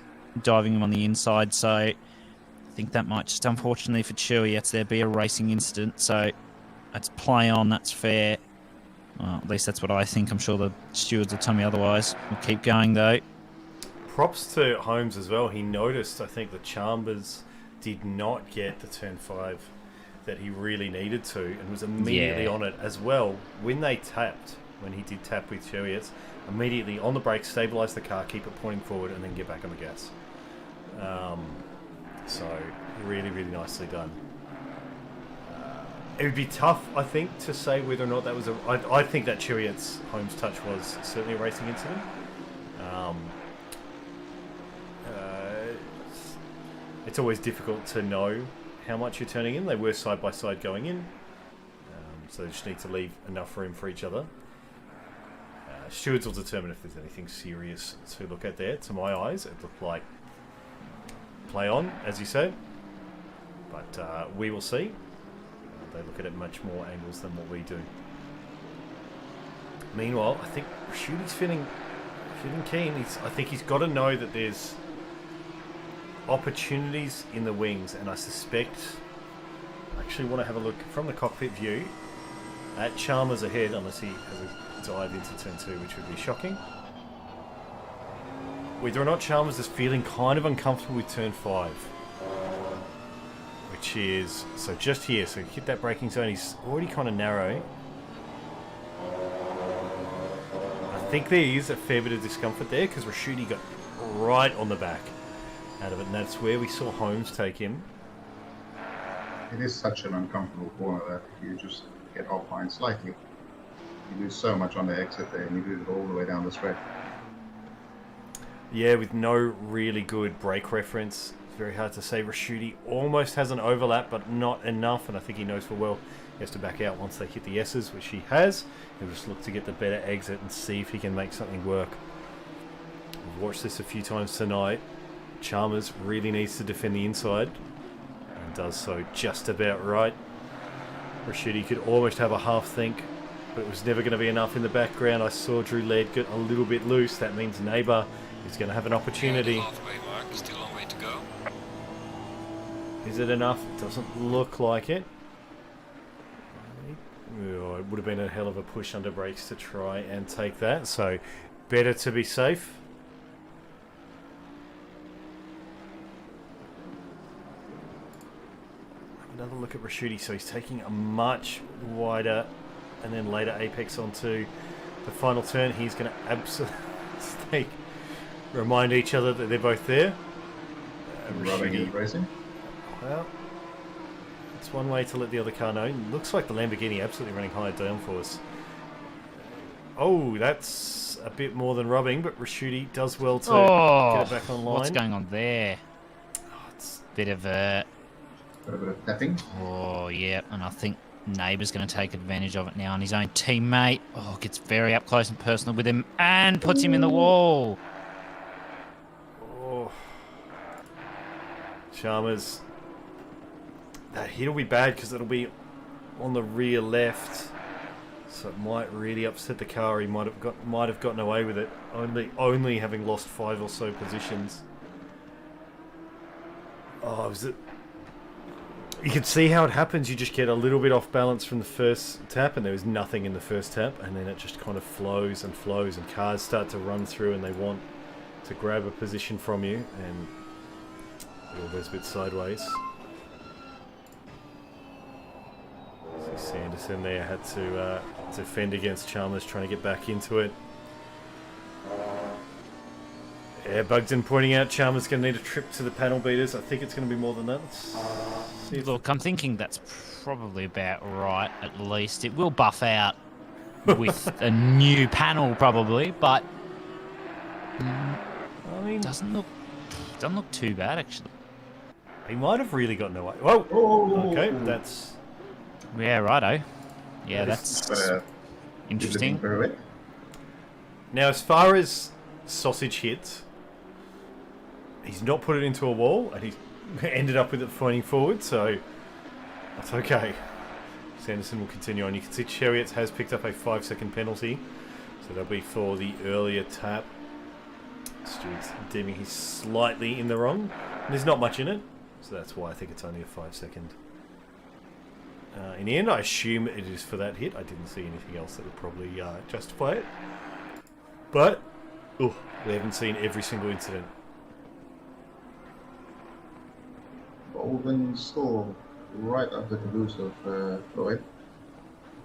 C: diving him on the inside, so I think that might just, unfortunately for Chewy, there be a racing incident. So that's play on, that's fair. Well, at least that's what I think. I'm sure the stewards will tell me otherwise. We'll keep going though.
A: props to Holmes as well. He noticed, I think, that Chalmers did not get the turn 5 that he really needed to, and was immediately on it as well when they tapped. When he did tap with Chewitt, immediately on the brakes, stabilise the car, keep it pointing forward, and then get back on the gas. So really, really nicely done. It would be tough, I think, to say whether or not that was a... I think that Chewitt's Holmes touch was certainly a racing incident. It's always difficult to know how much you're turning in. They were side by side going in, so they just need to leave enough room for each other. Stewards will determine if there's anything serious to look at there. To my eyes, it looked like play on, as you said, but we will see. They look at it much more angles than what we do. Meanwhile, I think Shooty's feeling keen. I think he's got to know that there's opportunities in the wings, and I suspect... I actually want to have a look from the cockpit view at Chalmers ahead, unless he has a dive into turn 2, which would be shocking. Whether or not Chalmers is feeling kind of uncomfortable with turn 5. Which is, so just here, so hit that braking zone, he's already kind of narrow. I think there is a fair bit of discomfort there, because Rashuti got right on the back out of it, and that's where we saw Holmes take him.
D: It is such an uncomfortable corner that you just get offline slightly. You lose so much on the exit there, and you lose it all the way down the straight.
A: Yeah, with no really good brake reference. It's very hard to say. Rashuti almost has an overlap, but not enough, and I think he knows full well he has to back out once they hit the S's, which he has. He'll just look to get the better exit and see if he can make something work. We've watched this a few times tonight. Chalmers really needs to defend the inside, and does so just about right. Rashuti could almost have a half think, but it was never going to be enough in the background. I saw Drew Laird get a little bit loose. That means Neighbour is going to have an opportunity.
E: Halfway mark, still a long way to go.
A: Is it enough? It doesn't look like it. Oh, it would have been a hell of a push under brakes to try and take that, so better to be safe. Another look at Rashuti, so he's taking a much wider and then later apex onto the final turn. He's going to absolutely They remind each other that they're both there.
D: Rubbing is racing.
A: Well, it's one way to let the other car know. Looks like the Lamborghini absolutely running high downforce. Oh, that's a bit more than rubbing, but Rashuti does well to get it back online.
C: What's going on there?
A: It's
C: Bit of a...
D: Got a bit of tapping.
C: Oh, yeah, and I think Neighbour's going to take advantage of it now, and his own teammate gets very up close and personal with him and puts him in the wall.
A: Oh. Chalmers. That hit will be bad because it'll be on the rear left, so it might really upset the car. He might have gotten away with it, only having lost 5 or so positions. Oh, was it? You can see how it happens. You just get a little bit off balance from the first tap, and there was nothing in the first tap, and then it just kind of flows and flows, and cars start to run through, and they want to grab a position from you, and it all goes a bit sideways. See Sanderson there had to defend against Chalmers, trying to get back into it. Yeah, Bugden pointing out Chalmers going to need a trip to the panel beaters. I think it's going to be more than that.
C: Look, I'm thinking that's probably about right, at least. It will buff out with a new panel, probably, but
A: I mean,
C: doesn't look too bad, actually.
A: he might have really gotten away. Whoa!
D: Oh.
A: Okay, that's...
C: Yeah, righto. Yeah, that's interesting.
A: Now, as far as sausage hits, he's not put it into a wall, and he's ended up with it pointing forward, so that's okay. Sanderson will continue on. You can see Chariot has picked up a 5-second penalty, so that'll be for the earlier tap. Stuart's deeming he's slightly in the wrong. There's not much in it, so that's why I think it's only a 5-second. In the end, I assume it is for that hit. I didn't see anything else that would probably justify it. But, we haven't seen every single incident.
D: Bolden still right up the caboose of Floyd.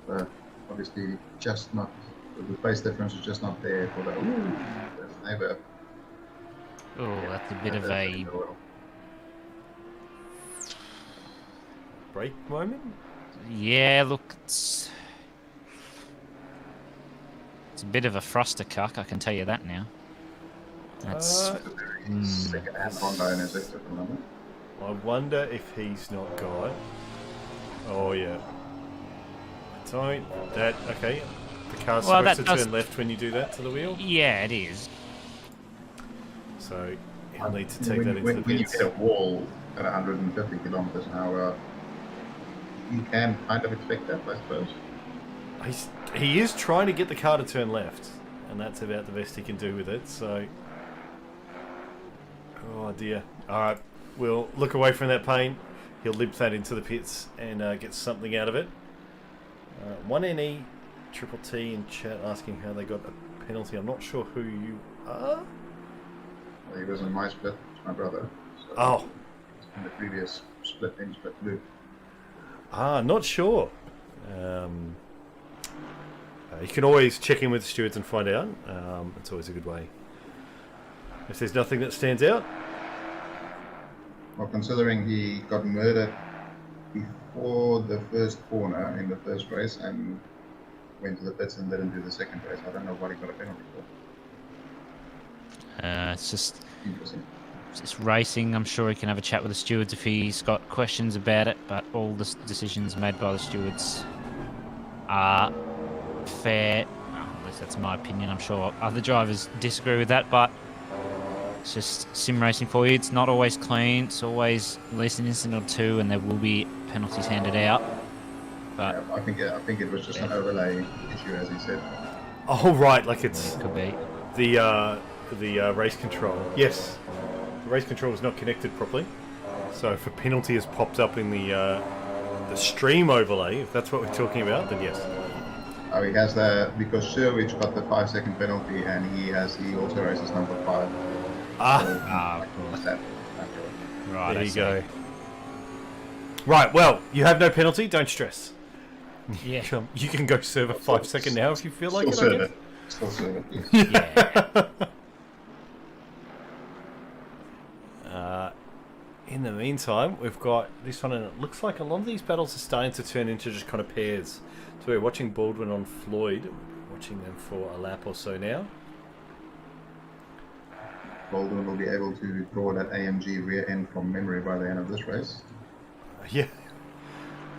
D: But obviously just not, the pace difference is just not there for the, there's Neighbour.
C: Oh, that's a bit of a...
A: Break moment?
C: Yeah, look, it's a bit of a thruster cuck, I can tell you that now. That's...
D: Second hand Honda in his exit at the moment.
A: I wonder if he's not got... Oh, yeah. Okay. The car's supposed to turn left when you do that to the wheel?
C: Yeah, it is.
A: So, he'll need to take that into the
D: when you
A: pits.
D: hit a wall at 150 kilometers an hour, you can kind of expect that, I suppose.
A: He is trying to get the car to turn left, and that's about the best he can do with it, so... Oh, dear. Alright. We'll look away from that pain. He'll limp that into the pits and get something out of it. 1NE Triple T in chat asking how they got a penalty. I'm not sure who you are.
D: Well, he was in my split, my brother. So
A: Oh.
D: in the previous split in split blue.
A: Not sure. You can always check in with the stewards and find out. It's always a good way. If there's nothing that stands out.
D: Well, considering he got murdered before the first corner in the first race and went to the pits and didn't do the second race, I don't know what he got a penalty for.
C: It's just
D: Interesting.
C: racing. I'm sure he can have a chat with the stewards if he's got questions about it, but all the decisions made by the stewards are fair. At least that's my opinion. I'm sure other drivers disagree with that, but it's just sim racing for you. It's not always clean. It's always at least an incident or two, and there will be penalties handed out. But
D: Yeah, I think it was just an overlay issue, as he said.
A: Oh, right, like it's
C: it could be.
A: the race control. Yes, the race control is not connected properly. So if a penalty has popped up in the stream overlay, if that's what we're talking about, then yes.
D: Oh, he has because Sherwich got the 5-second penalty, and he also races number 5.
C: Of course.
D: That,
C: Right,
A: There
C: I
A: you
C: see.
A: go. Right, well, you have no penalty. Don't stress.
C: Yeah.
A: You can go serve a 5-second now if you feel like
D: Still
A: it. I
D: serve
A: guess.
D: it. Still serving, yes.
C: Yeah.
A: In the meantime, we've got this one, and it looks like a lot of these battles are starting to turn into just kind of pairs. So we're watching Baldwin on Floyd, watching them for a lap or so now.
D: Baldwin will be able to draw that AMG rear end from memory by the end of this race.
A: Yeah.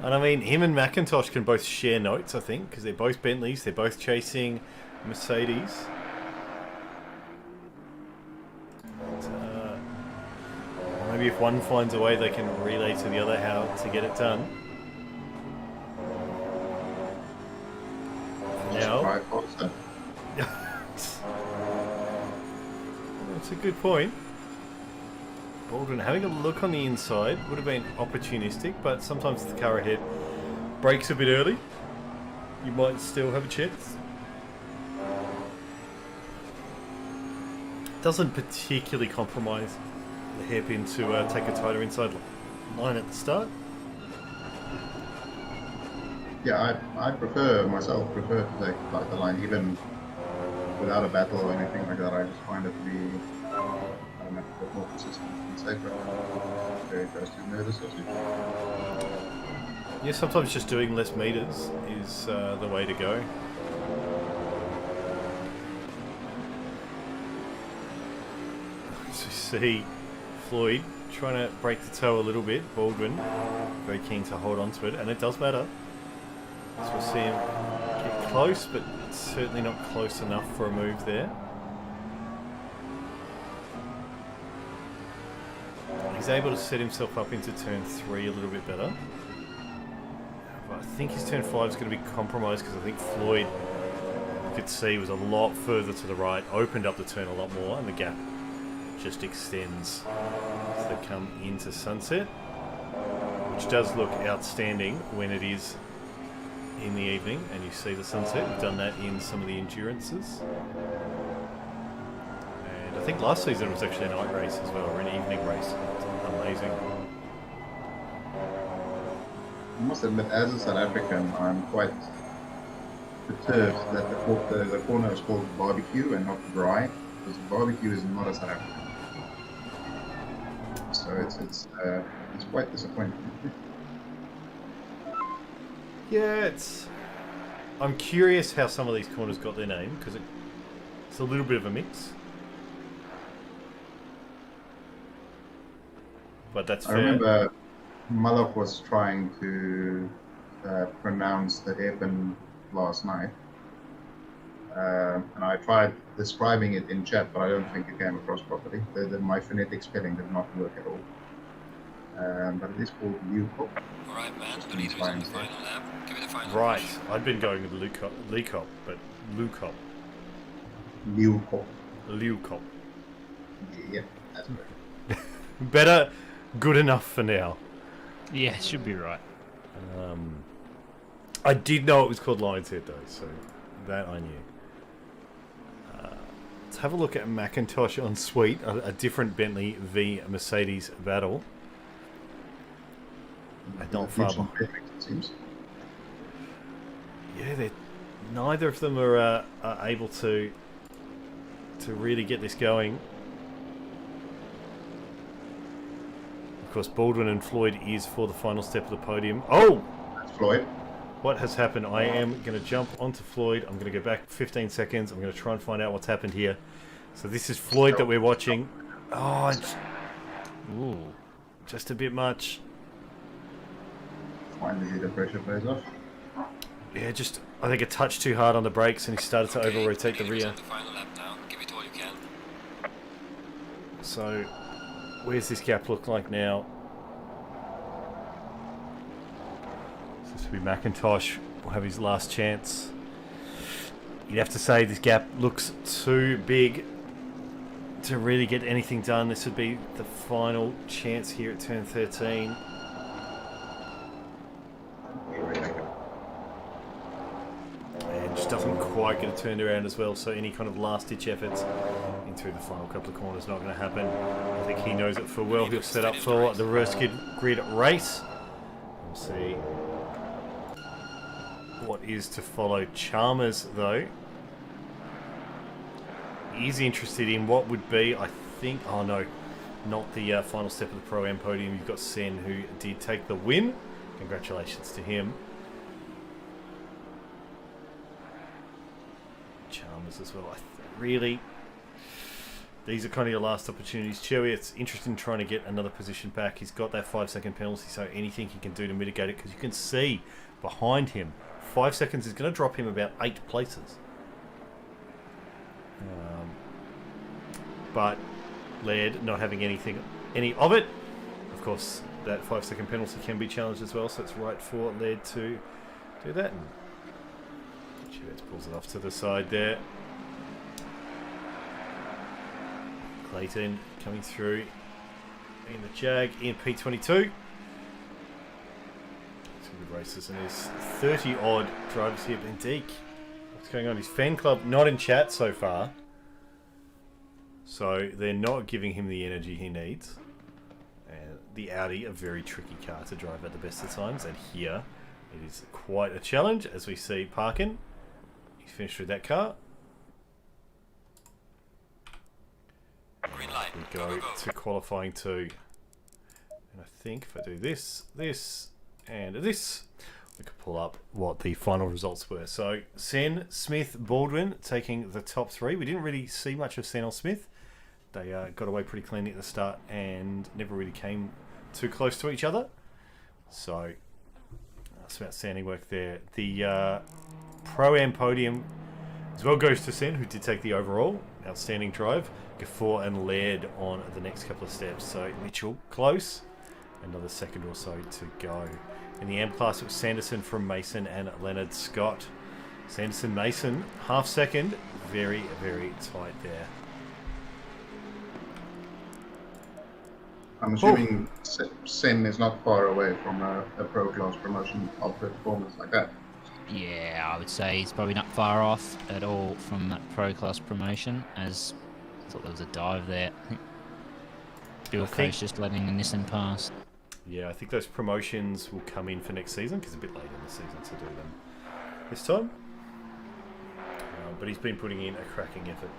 A: And I mean, him and McIntosh can both share notes, I think, because they're both Bentleys, they're both chasing Mercedes. Maybe if one finds a way, they can relay to the other how to get it done. Now, that's a good point. Baldwin having a look on the inside would have been opportunistic, but sometimes the car ahead brakes a bit early. You might still have a chance. Doesn't particularly compromise the hairpin to take a tighter inside line at the start.
D: Yeah, I prefer to take like the line even without a battle or anything like that. I just find it to be a bit more consistent and safer. Very close to murder sausage.
A: Yeah, sometimes just doing less meters is the way to go. So you see Floyd trying to break the toe a little bit. Baldwin very keen to hold on to it, and it does matter. So we'll see him get close, but certainly not close enough for a move there. He's able to set himself up into turn 3 a little bit better. But I think his turn 5 is going to be compromised because I think Floyd, you could see, was a lot further to the right, opened up the turn a lot more, and the gap just extends as they come into sunset, which does look outstanding when it is in the evening and you see the sunset. We've done that in some of the endurances, and I think last season it was actually a night race as well, or an evening race. It's amazing.
D: I must admit, as a South African, I'm quite perturbed that the corner is called barbecue and not dry, because barbecue is not a South African. So it's quite disappointing.
A: Yeah, I'm curious how some of these corners got their name, because it's a little bit of a mix. But that's fair.
D: I remember Malak was trying to pronounce the hairpin last night, and I tried describing it in chat, but I don't think it came across properly. My phonetic spelling did not work at all. But it is called Leeuwkop.
E: Alright, man, the leader is on the final lap. Give it a final
A: Right,
E: push.
A: I'd been going with Leeuwkop, but Leeuwkop.
D: Leeuwkop. Yeah, that's good.
A: Better, good enough for now.
C: Yeah, it should be right.
A: I did know it was called Lion's Head though, so that I knew. Let's have a look at McIntosh on Sweet, a different Bentley v Mercedes battle. Not far behind.
D: Perfect, it seems.
A: Yeah, neither of them are able to really get this going. Of course, Baldwin and Floyd is for the final step of the podium. Oh!
D: That's Floyd.
A: What has happened? I am going to jump onto Floyd. I'm going to go back 15 seconds. I'm going to try and find out what's happened here. So this is Floyd that we're watching. Oh, ooh, just a bit much.
D: Finally, the pressure plays off.
A: Yeah, just I think a touch too hard on the brakes, and he started to
E: Okay,
A: over-rotate the
E: leader is
A: rear.
E: on the final lap now. Give it all you can.
A: So, where's this gap look like now? So this will be McIntosh. Will have his last chance. You'd have to say this gap looks too big to really get anything done. This would be the final chance here at turn 13. And just doesn't quite get it turned around as well, so any kind of last-ditch efforts into the final couple of corners not going to happen. I think he knows it full well. He'll set up for the reverse grid race. We'll see what is to follow. Chalmers, though, is interested in what would be, I think, oh no, not the final step of the Pro-Am podium. You've got Sen, who did take the win. Congratulations to him. Chalmers as well. Really, these are kind of your last opportunities. Chewy, it's interesting trying to get another position back. He's got that 5-second penalty, so anything he can do to mitigate it, because you can see behind him, 5 seconds is going to drop him about 8 places. But Laird not having any of it. Of course, that 5-second penalty can be challenged as well, so it's right for Laird to do that. And Chewy pulls it off to the side there. Clayton coming through in the Jag in P22. Some good races, and there's 30-odd drivers here. Bendik, what's going on? His fan club not in chat so far, so they're not giving him the energy he needs. And the Audi, a very tricky car to drive at the best of times, and here it is quite a challenge, as we see Parkin. He's finished with that car.
E: Green light.
A: We go to qualifying 2. And I think if I do this, and this, we could pull up what the final results were. So Sen, Smith, Baldwin taking the top 3. We didn't really see much of Sen or Smith. They got away pretty cleanly at the start and never really came too close to each other. So some outstanding work there. The Pro-Am podium as well goes to Sen, who did take the overall. Outstanding drive. Gafford and Laird on the next couple of steps. So Mitchell close. Another second or so to go. In the AM class, it was Sanderson from Mason and Leonard Scott. Sanderson, Mason, half second. Very, very tight there.
D: I'm assuming Sen is not far away from a pro class promotion of performance like that.
C: Yeah, I would say he's probably not far off at all from that pro class promotion, as I thought there was a dive there. I think Bill Coach just letting the Nissan pass.
A: Yeah, I think those promotions will come in for next season, because it's a bit late in the season to do them this time. But he's been putting in a cracking effort.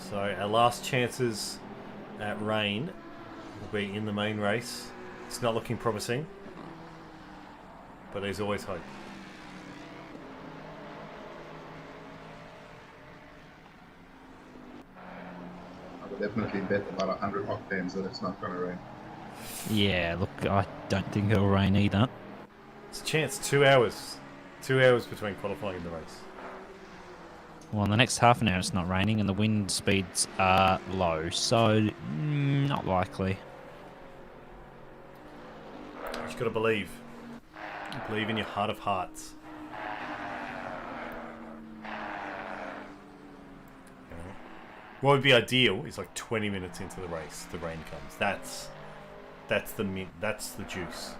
A: So our last chances at rain will be in the main race. It's not looking promising, but there's always hope.
D: I would definitely bet about 100 octanes that it's not going to rain.
C: Yeah, look, I don't think it'll rain either.
A: It's a chance, 2 hours. 2 hours between qualifying and the race.
C: Well, in the next half an hour it's not raining and the wind speeds are low, so not likely.
A: You just got to believe. Believe in your heart of hearts. What would be ideal is like 20 minutes into the race, the rain comes. That's the mint. That's the juice.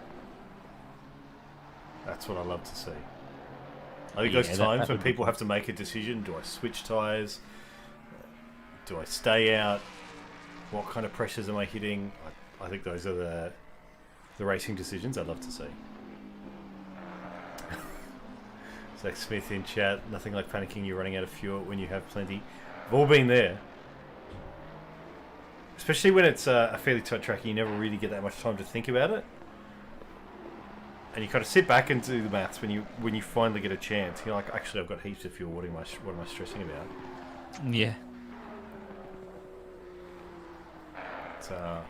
A: That's what I love to see. I think those times when people have to make a decision: do I switch tyres? Do I stay out? What kind of pressures am I hitting? I think those are the racing decisions I'd love to see. Zach Smith in chat: nothing like panicking you're running out of fuel when you have plenty. We've all been there. Especially when it's a fairly tight track and you never really get that much time to think about it. And you kind of sit back and do the maths when you finally get a chance. You're like, actually, I've got heaps of fuel. What am I stressing about?
C: Yeah.
A: It's, I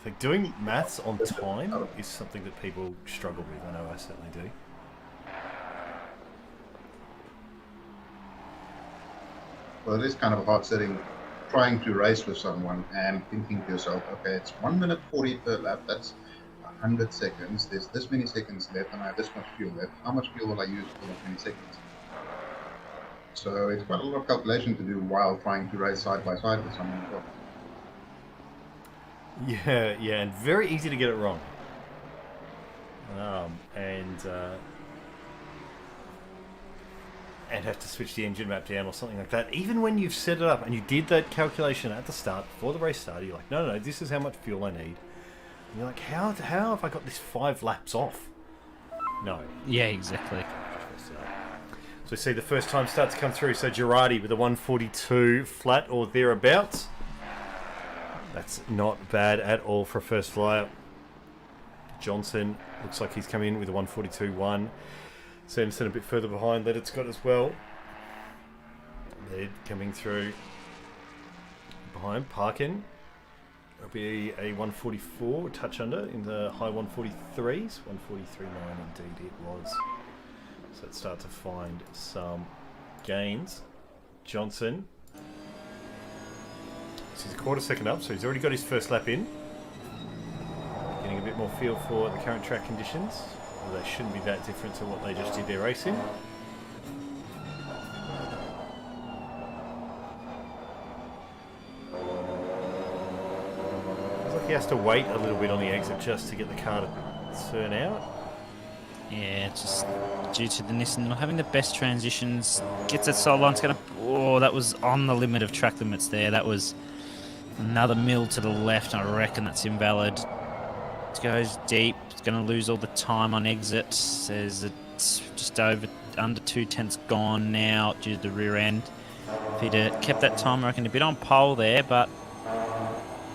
A: think doing maths on time is something that people struggle with. I know I certainly do.
D: Well, it is kind of a hard setting, trying to race with someone and thinking to yourself, okay, it's 1 minute 40 per lap. That's 100 seconds. There's this many seconds left, and I have this much fuel left. How much fuel will I use for that many seconds? So it's quite a lot of calculation to do while trying to race side by side with someone as well.
A: Yeah, and very easy to get it wrong. and have to switch the engine map down or something like that. Even when you've set it up and you did that calculation at the start, before the race started, you're like, no, this is how much fuel I need. And you're like, how have I got this 5 laps off? No.
C: Yeah, exactly.
A: So we see the first time start to come through. So Girardi with a 142 flat or thereabouts. That's not bad at all for a first flyer. Johnson looks like he's come in with a 142.1. Sanderson a bit further behind. Leonard's got as well. They're coming through behind. Parkin. It'll be a 144, a touch under in the high 143s. 143.9 indeed it was. So let's start to find some gains. Johnson. So he's a quarter second up, so he's already got his first lap in. Getting a bit more feel for the current track conditions. Well, they shouldn't be that different to what they just did their race in. Looks like he has to wait a little bit on the exit just to get the car to turn out.
C: Yeah, just due to the Nissan not having the best transitions. Gets that side line. It's going to... Oh, that was on the limit of track limits there. That was another mil to the left. I reckon that's invalid. It goes deep. It's going to lose all the time on exit. Says it's just under 2/10 gone now due to the rear end. If he'd kept that time, I reckon a bit on pole there, but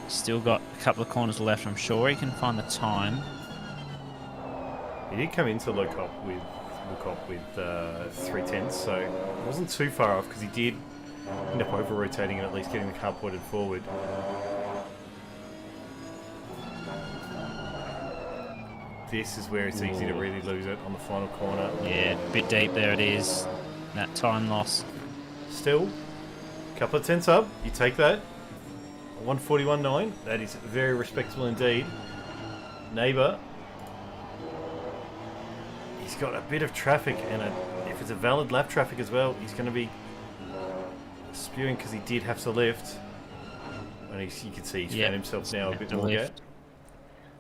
C: still got a couple of corners left. I'm sure he can find the time.
A: He did come into Locop with 3/10, so it wasn't too far off because he did end up over-rotating and at least getting the car pointed forward. This is where it's easy to really lose it on the final corner.
C: Yeah, a bit deep there it is. That time loss.
A: Still, a couple of tenths up. You take that. 141.9. That is very respectable indeed. Neighbour. He's got a bit of traffic, and if it's a valid lap traffic as well, he's going to be spewing because he did have to lift. And you can see he's found himself now a bit more gap.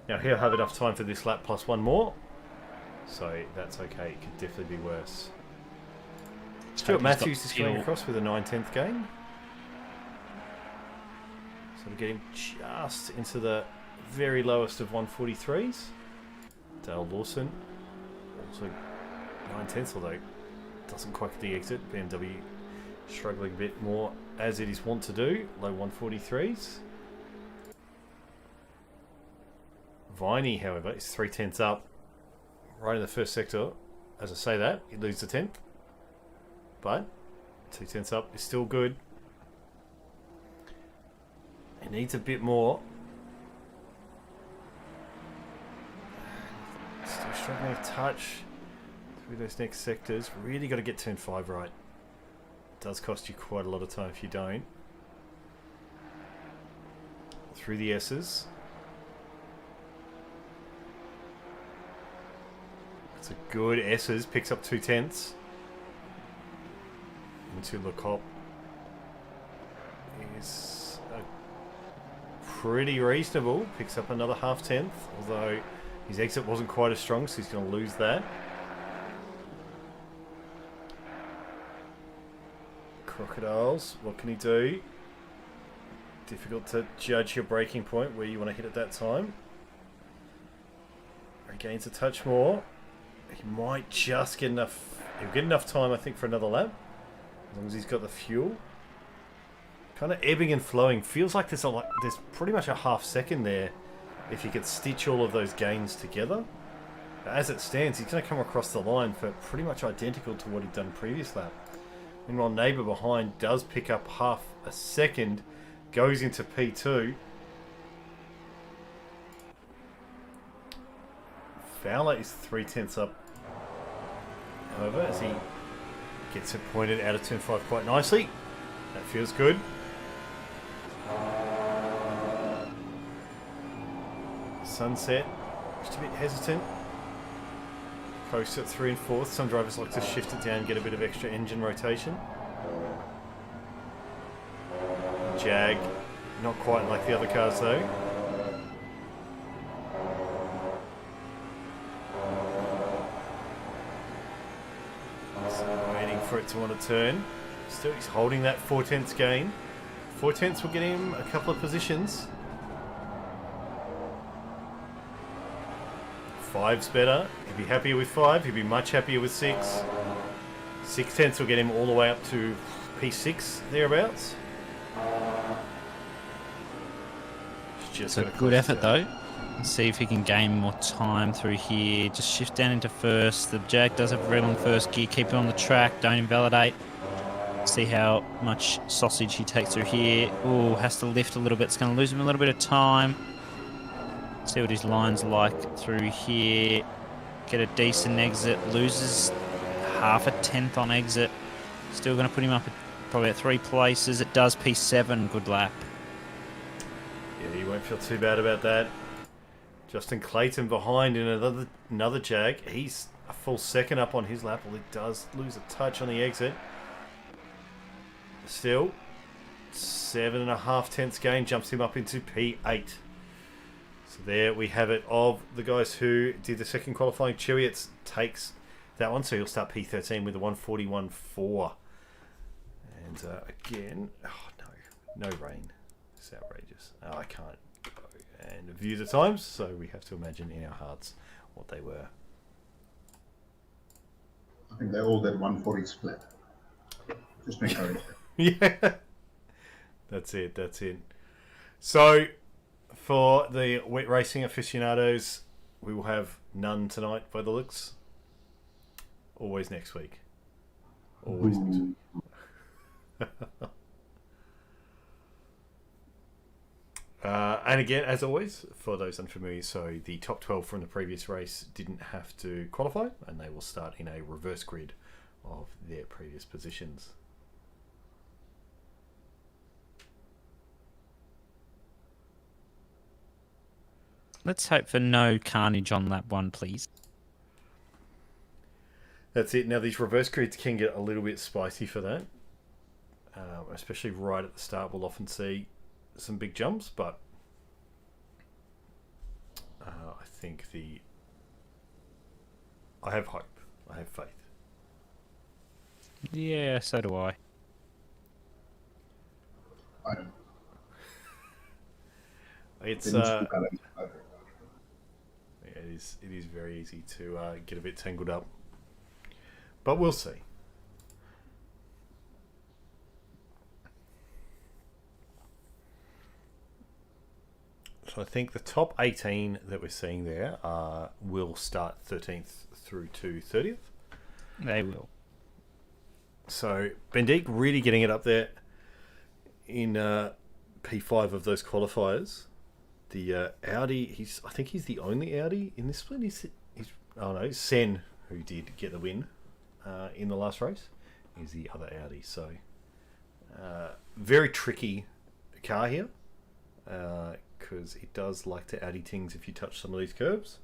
A: Now he'll have enough time for this lap plus one more, so that's okay. It could definitely be worse. Stuart Matthews is coming across with a 9/10 gain. So to get him just into the very lowest of 143s. Dale Lawson. Also 9/10, although doesn't quite get the exit. BMW struggling a bit more as it is wont to do. Low 143s. Viney, however, is 3/10 up right in the first sector. As I say that, he loses a 10th. But 2/10 up is still good. He needs a bit more. Still struggling a touch through those next sectors. Really got to get turn 5 right. It does cost you quite a lot of time if you don't. Through the S's. It's a good S's. Picks up 2/10. Into Le Cop. Is pretty reasonable. Picks up another half-tenth, although his exit wasn't quite as strong, so he's going to lose that. Crocodiles, what can he do? Difficult to judge your breaking point where you want to hit at that time. Regains a touch more. He might just get enough. He'll get enough time, I think, for another lap, as long as he's got the fuel. Kind of ebbing and flowing. Feels like there's pretty much a half second there if you could stitch all of those gains together. But as it stands, he's going to come across the line for pretty much identical to what he'd done previous lap. Meanwhile, Neighbour behind does pick up half a second, goes into P2. Fowler is 3/10 up, however, as he gets it pointed out of turn 5 quite nicely. That feels good. Sunset, just a bit hesitant. Coast at 3 and 4th. Some drivers like to shift it down and get a bit of extra engine rotation. Jag, not quite like the other cars though. He's waiting for it to want to turn. Still, he's holding that 4/10 gain. 4/10 will get him a couple of positions. 5's better. He'd be happier with 5. He'd be much happier with 6. 6/10 will get him all the way up to P6 thereabouts.
C: It's a good effort though. Let's see if he can gain more time through here. Just shift down into first. The Jag does have red on first gear. Keep it on the track. Don't invalidate. See how much sausage he takes through here. Oh, has to lift a little bit. It's going to lose him a little bit of time. See what his line's like through here. Get a decent exit. Loses half a tenth on exit. Still going to put him up at probably at 3 places. It does P7. Good lap.
A: Yeah, you won't feel too bad about that. Justin Clayton behind in another Jag. He's a full second up on his lap. Well, he does lose a touch on the exit. Still, 7.5 tenths gain jumps him up into P8. So there we have it of the guys who did the second qualifying. Chewiett takes that one, so he'll start P13 with a 141.4. And again, oh no rain. It's outrageous. Oh, I can't go and view the times, so we have to imagine in our hearts what they were.
D: I think they all did 140 split. Just make note.
A: Yeah, that's it. So, for the wet racing aficionados, we will have none tonight by the looks. Always next week. Always next week. And again, as always, for those unfamiliar, so the top 12 from the previous race didn't have to qualify, and they will start in a reverse grid of their previous positions.
C: Let's hope for no carnage on lap 1, please.
A: That's it. Now, these reverse grids can get a little bit spicy for that. Especially right at the start, we'll often see some big jumps, but I think I have hope. I have faith.
C: Yeah, so do I.
D: I don't.
A: It's it is very easy to get a bit tangled up, but we'll see. So I think the top 18 that we're seeing there will start 13th through to 30th.
C: They will.
A: So Bendik really getting it up there in P5 of those qualifiers. The Audi, I think he's the only Audi in this split. Sen, who did get the win in the last race, is the other Audi. So very tricky car here, because it does like to Audi things if you touch some of these curves.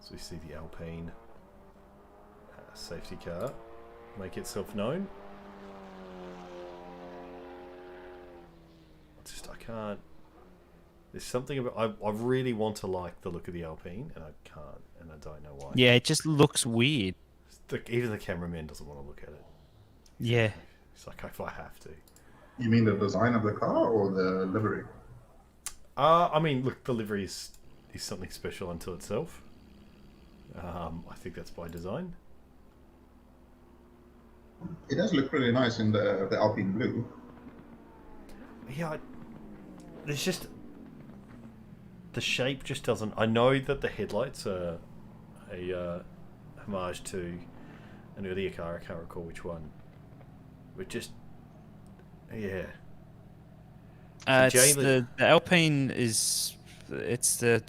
A: So we see the Alpine safety car make itself known. I can't. There's something about I really want to like the look of the Alpine, and I can't, and I don't know why.
C: Yeah, it just looks weird.
A: Even the cameraman doesn't want to look at it.
C: Yeah.
A: It's like, if I have to.
D: You mean the design of the car or the livery?
A: I mean, look, the livery is something special unto itself. I think that's by design.
D: It does look really nice in the Alpine blue.
A: Yeah, there's just the shape just doesn't. I know that the headlights are a homage to an earlier car. I can't recall which one, but just yeah.
C: The Alpine is the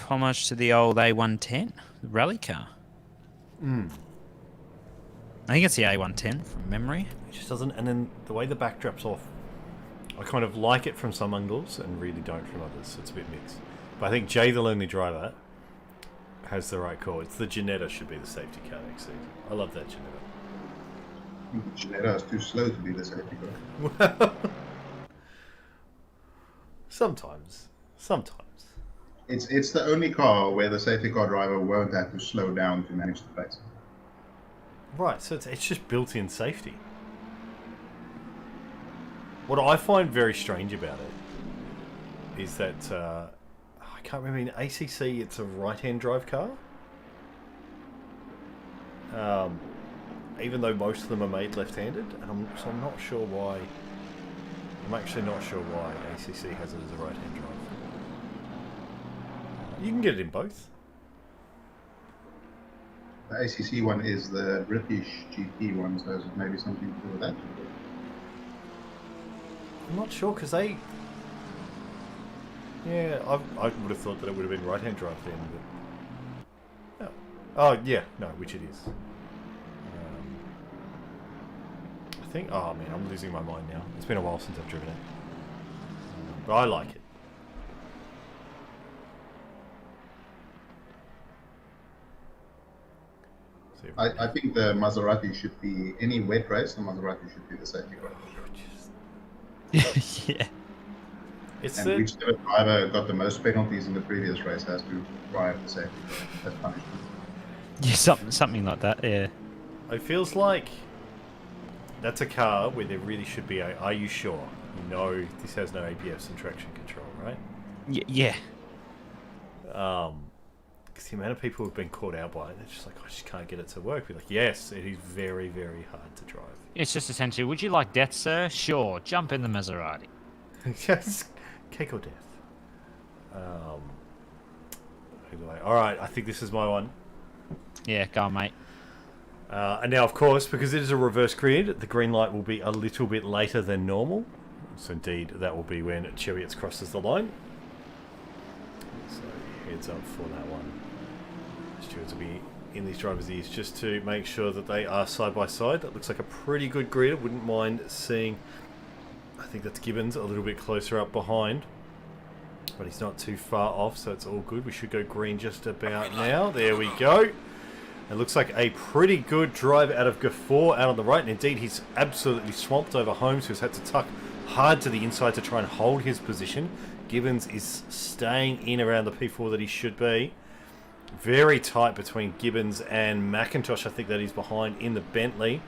C: homage to the old A110 rally car. I think it's the A110 from memory.
A: It just doesn't. And then the way the back drops off, I kind of like it from some angles and really don't from others. So it's a bit mixed. But I think Jay, the lonely driver, has the right call. It's the Ginetta should be the safety car next season. I love that Ginetta.
D: Ginetta is too slow to be the safety car.
A: Well, sometimes.
D: It's the only car where the safety car driver won't have to slow down to manage the pace.
A: Right, so it's just built-in safety. What I find very strange about it is that I can't remember, in ACC it's a right-hand drive car. Even though most of them are made left-handed, and so I'm not sure why. I'm actually not sure why ACC has it as a right-hand drive. You can get it in both.
D: The ACC one is the British GT one, so there's maybe something to do with that.
A: I'm not sure because they. Yeah, I would have thought that it would have been right-hand drive then. But... Oh yeah, no, which it is. I think. Oh man, I'm losing my mind now. It's been a while since I've driven it, but I like it.
D: I think the Maserati should be, any wet race, the Maserati should be the safety car.
C: Yeah.
A: It's
D: And whichever driver got the most penalties in the previous race has to drive the safety car as punishment.
C: Yeah, something like that. Yeah.
A: It feels like that's a car where there really should be a. Are you sure? No, this has no ABS and traction control, right?
C: Yeah.
A: Because the amount of people who've been caught out by it, they're just like, I just can't get it to work. We're like, yes, it is very, very hard to drive.
C: It's just essentially, would you like death, sir? Sure, jump in the Maserati.
A: Yes, cake or death. Anyway, all right, I think this is my one.
C: Yeah, go on, mate.
A: And now, of course, because it is a reverse grid, the green light will be a little bit later than normal. So indeed, that will be when Chariot crosses the line. So heads up for that one. Stewards will be in these drivers' ears just to make sure that they are side by side. That looks like a pretty good grid. I wouldn't mind seeing, I think that's Gibbons a little bit closer up behind. But he's not too far off, so it's all good. We should go green just about now. There we go. It looks like a pretty good drive out of Gafford out on the right. And indeed, he's absolutely swamped over Holmes, who's had to tuck hard to the inside to try and hold his position. Gibbons is staying in around the P4 that he should be. Very tight between Gibbons and McIntosh. I think that he's behind in the Bentley.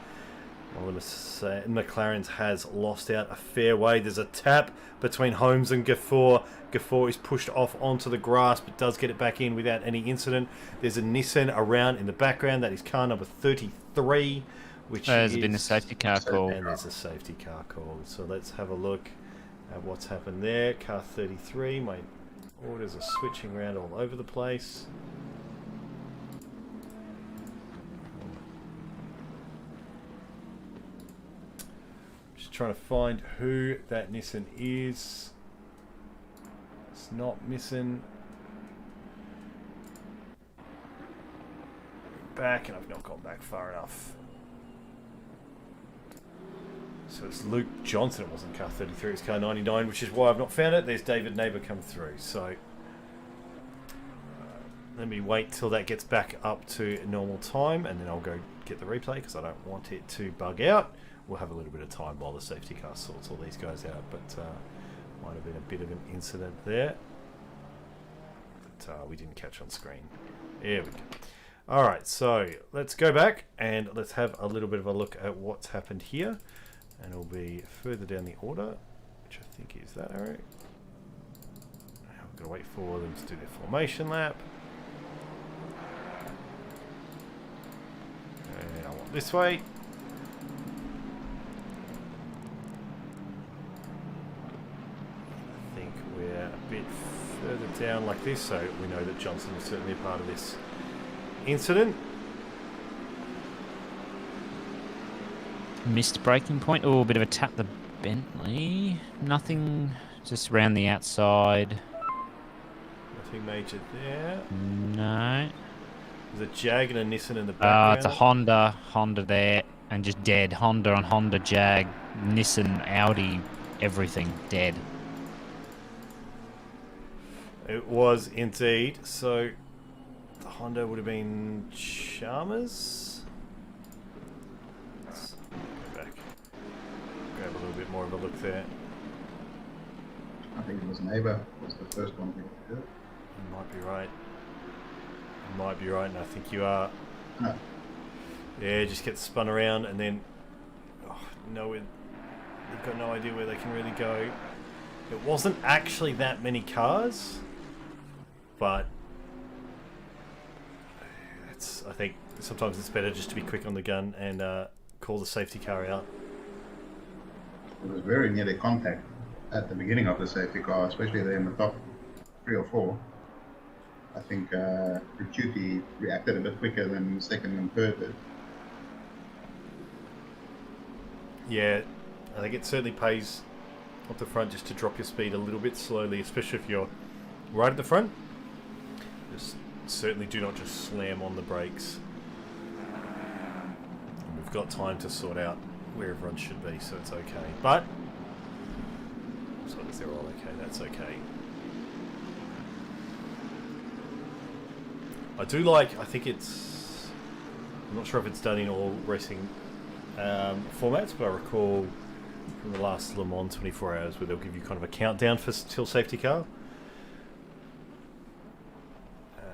A: I'm going to say McLaren's has lost out a fair way. There's a tap between Holmes and Gafford. Gafford is pushed off onto the grass, but does get it back in without any incident. There's a Nissan around in the background. That is car number 33, which
C: There's been a safety car call.
A: And there's a safety car call. So let's have a look at what's happened there. Car 33. My orders are switching around all over the place. Trying to find who that Nissan is. It's not missing. Back, and I've not gone back far enough. So it's Luke Johnson. It wasn't car 33, it's car 99, which is why I've not found it. There's David Neighbour come through. So let me wait till that gets back up to normal time, and then I'll go get the replay because I don't want it to bug out. We'll have a little bit of time while the safety car sorts all these guys out, but might have been a bit of an incident there that we didn't catch on screen. There we go. Alright, so let's go back and let's have a little bit of a look at what's happened here, and it'll be further down the order, which I think is that arrow. Now we've got to wait for them to do their formation lap. And I want this way. Bit further down like this, so we know that Johnson was certainly a part of this incident.
C: Missed braking point. Oh, a bit of a tap the Bentley. Nothing, just round the outside.
A: Nothing major there.
C: No.
A: There's a Jag and a Nissan in the background.
C: It's a Honda there, and just dead. Honda on Honda, Jag, Nissan, Audi, everything dead.
A: It was indeed. So the Honda would have been Chalmers. Let's go back. Grab a little bit more of a look there.
D: I think it was Neighbour was the first one we did.
A: You might be right. You might be right, and I think you are.
D: No.
A: Yeah, just get spun around, and then they've got no idea where they can really go. It wasn't actually that many cars, but I think sometimes it's better just to be quick on the gun and call the safety car out.
D: It was very nearly contact at the beginning of the safety car, especially there in the top 3 or 4. I think Duty reacted a bit quicker than second and third did.
A: Yeah, I think it certainly pays up the front just to drop your speed a little bit slowly, especially if you're right at the front. Just certainly do not just slam on the brakes. And we've got time to sort out where everyone should be, so it's okay. But as long as they're all okay, that's okay. I do like, I think it's, I'm not sure if it's done in all racing formats, but I recall from the last Le Mans 24 hours where they'll give you kind of a countdown for till safety car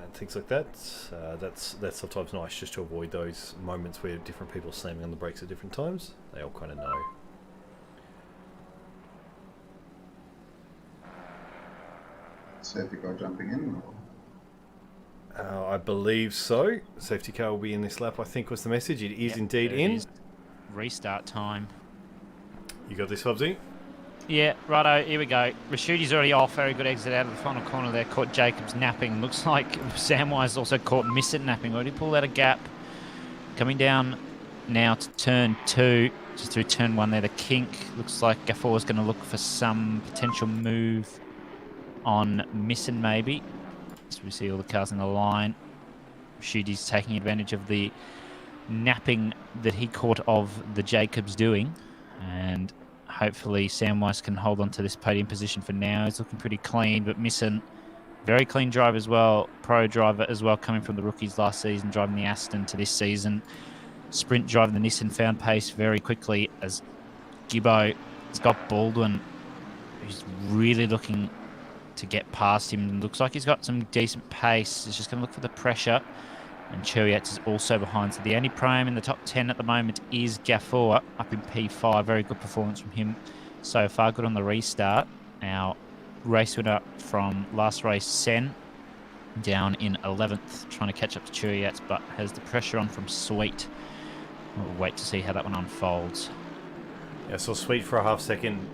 A: and things like that. That's sometimes nice just to avoid those moments where different people are slamming on the brakes at different times. They all kind of know.
D: Safety car jumping in? Or?
A: I believe so. Safety car will be in this lap, I think was the message. It is indeed in.
C: Is. Restart time.
A: You got this, Hobbsy?
C: Yeah, righto, here we go. Rashudi's already off. Very good exit out of the final corner there. Caught Jacobs napping. Looks like Samwise also caught Missett napping. Already pulled out a gap. Coming down now to turn 2. Just through turn 1 there, the kink. Looks like Gaffor's going to look for some potential move on Missett maybe. So we see all the cars in the line. Rashudi's taking advantage of the napping that he caught of the Jacobs doing, and hopefully Samwise can hold on to this podium position for now. He's looking pretty clean, but missing very clean drive as well, pro driver as well, coming from the rookies last season, driving the Aston to this season. Sprint driving the Nissan, found pace very quickly as Gibbo has got Baldwin, who's really looking to get past him. Looks like he's got some decent pace. He's just going to look for the pressure. And Cheriats is also behind. So the only prime in the top 10 at the moment is Gaffor up in P5. Very good performance from him so far. Good on the restart. Our race winner from last race, Sen, down in 11th, trying to catch up to Cheriats, but has the pressure on from Sweet. We'll wait to see how that one unfolds.
A: Yeah, I saw Sweet for a half second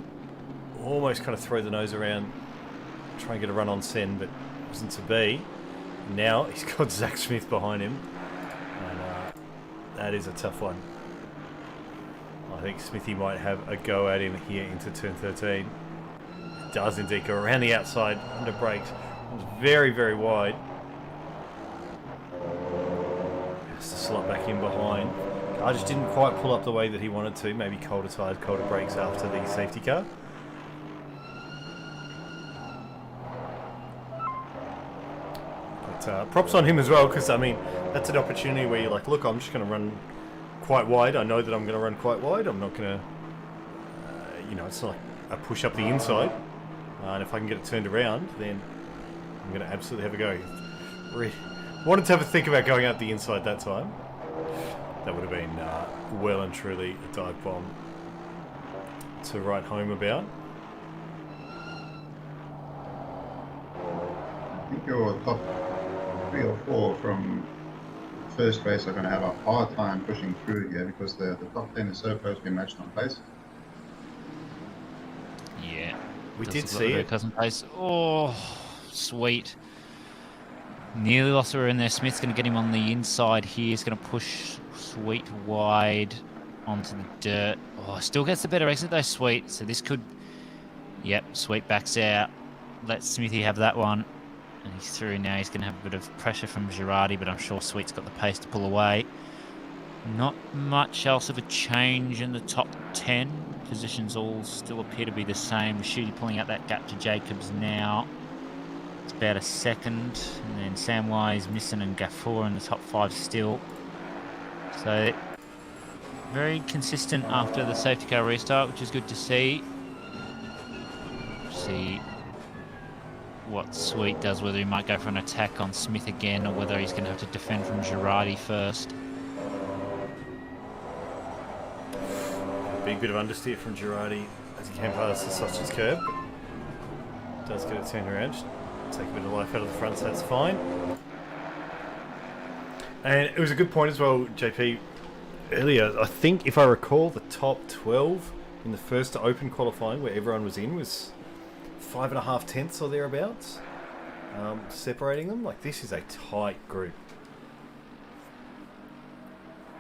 A: almost kind of throw the nose around, try and get a run on Sen, but wasn't to be. Now he's got Zach Smith behind him, and that is a tough one. I think Smithy might have a go at him here into turn 13. It does indeed go around the outside under brakes. It was very, very wide. Has to slot back in behind. Car just didn't quite pull up the way that he wanted to. Maybe colder tires, colder brakes after the safety car. Props on him as well, because I mean that's an opportunity where you're like, look, I'm just going to run quite wide. I know that I'm going to run quite wide. I'm not going to, it's not like a push up the inside. And if I can get it turned around, then I'm going to absolutely have a go. Wanted to have a think about going up the inside that time. That would have been well and truly a dive bomb to write home about.
D: I think your top 3 or 4 from the first race are going to have a hard time pushing through here because the top 10 is so closely matched on pace.
C: Yeah.
A: We did see it.
C: Cousin pace. Oh, sweet. Nearly lost her in there. Smith's going to get him on the inside here. He's going to push Sweet wide onto the dirt. Oh, still gets the better exit though, Sweet. So this could... Yep, Sweet backs out. Let Smithy have that one. And he's through now. He's going to have a bit of pressure from Girardi, but I'm sure Sweet's got the pace to pull away. Not much else of a change in the top 10. Positions all still appear to be the same. Shooty pulling out that gap to Jacobs now. It's about a second. And then Samwise, Misson and Gaffor in the top 5 still. So very consistent after the safety car restart, which is good to see. See what Sweet does, whether he might go for an attack on Smith again or whether he's going to have to defend from Girardi first.
A: Big bit of understeer from Girardi as he came past the sausage curb. Does get it turned around. Just take a bit of life out of the front, so that's fine. And it was a good point as well, JP. Earlier, I think if I recall, the top 12 in the first open qualifying where everyone was in was 5.5 tenths or thereabouts, separating them. Like, this is a tight group.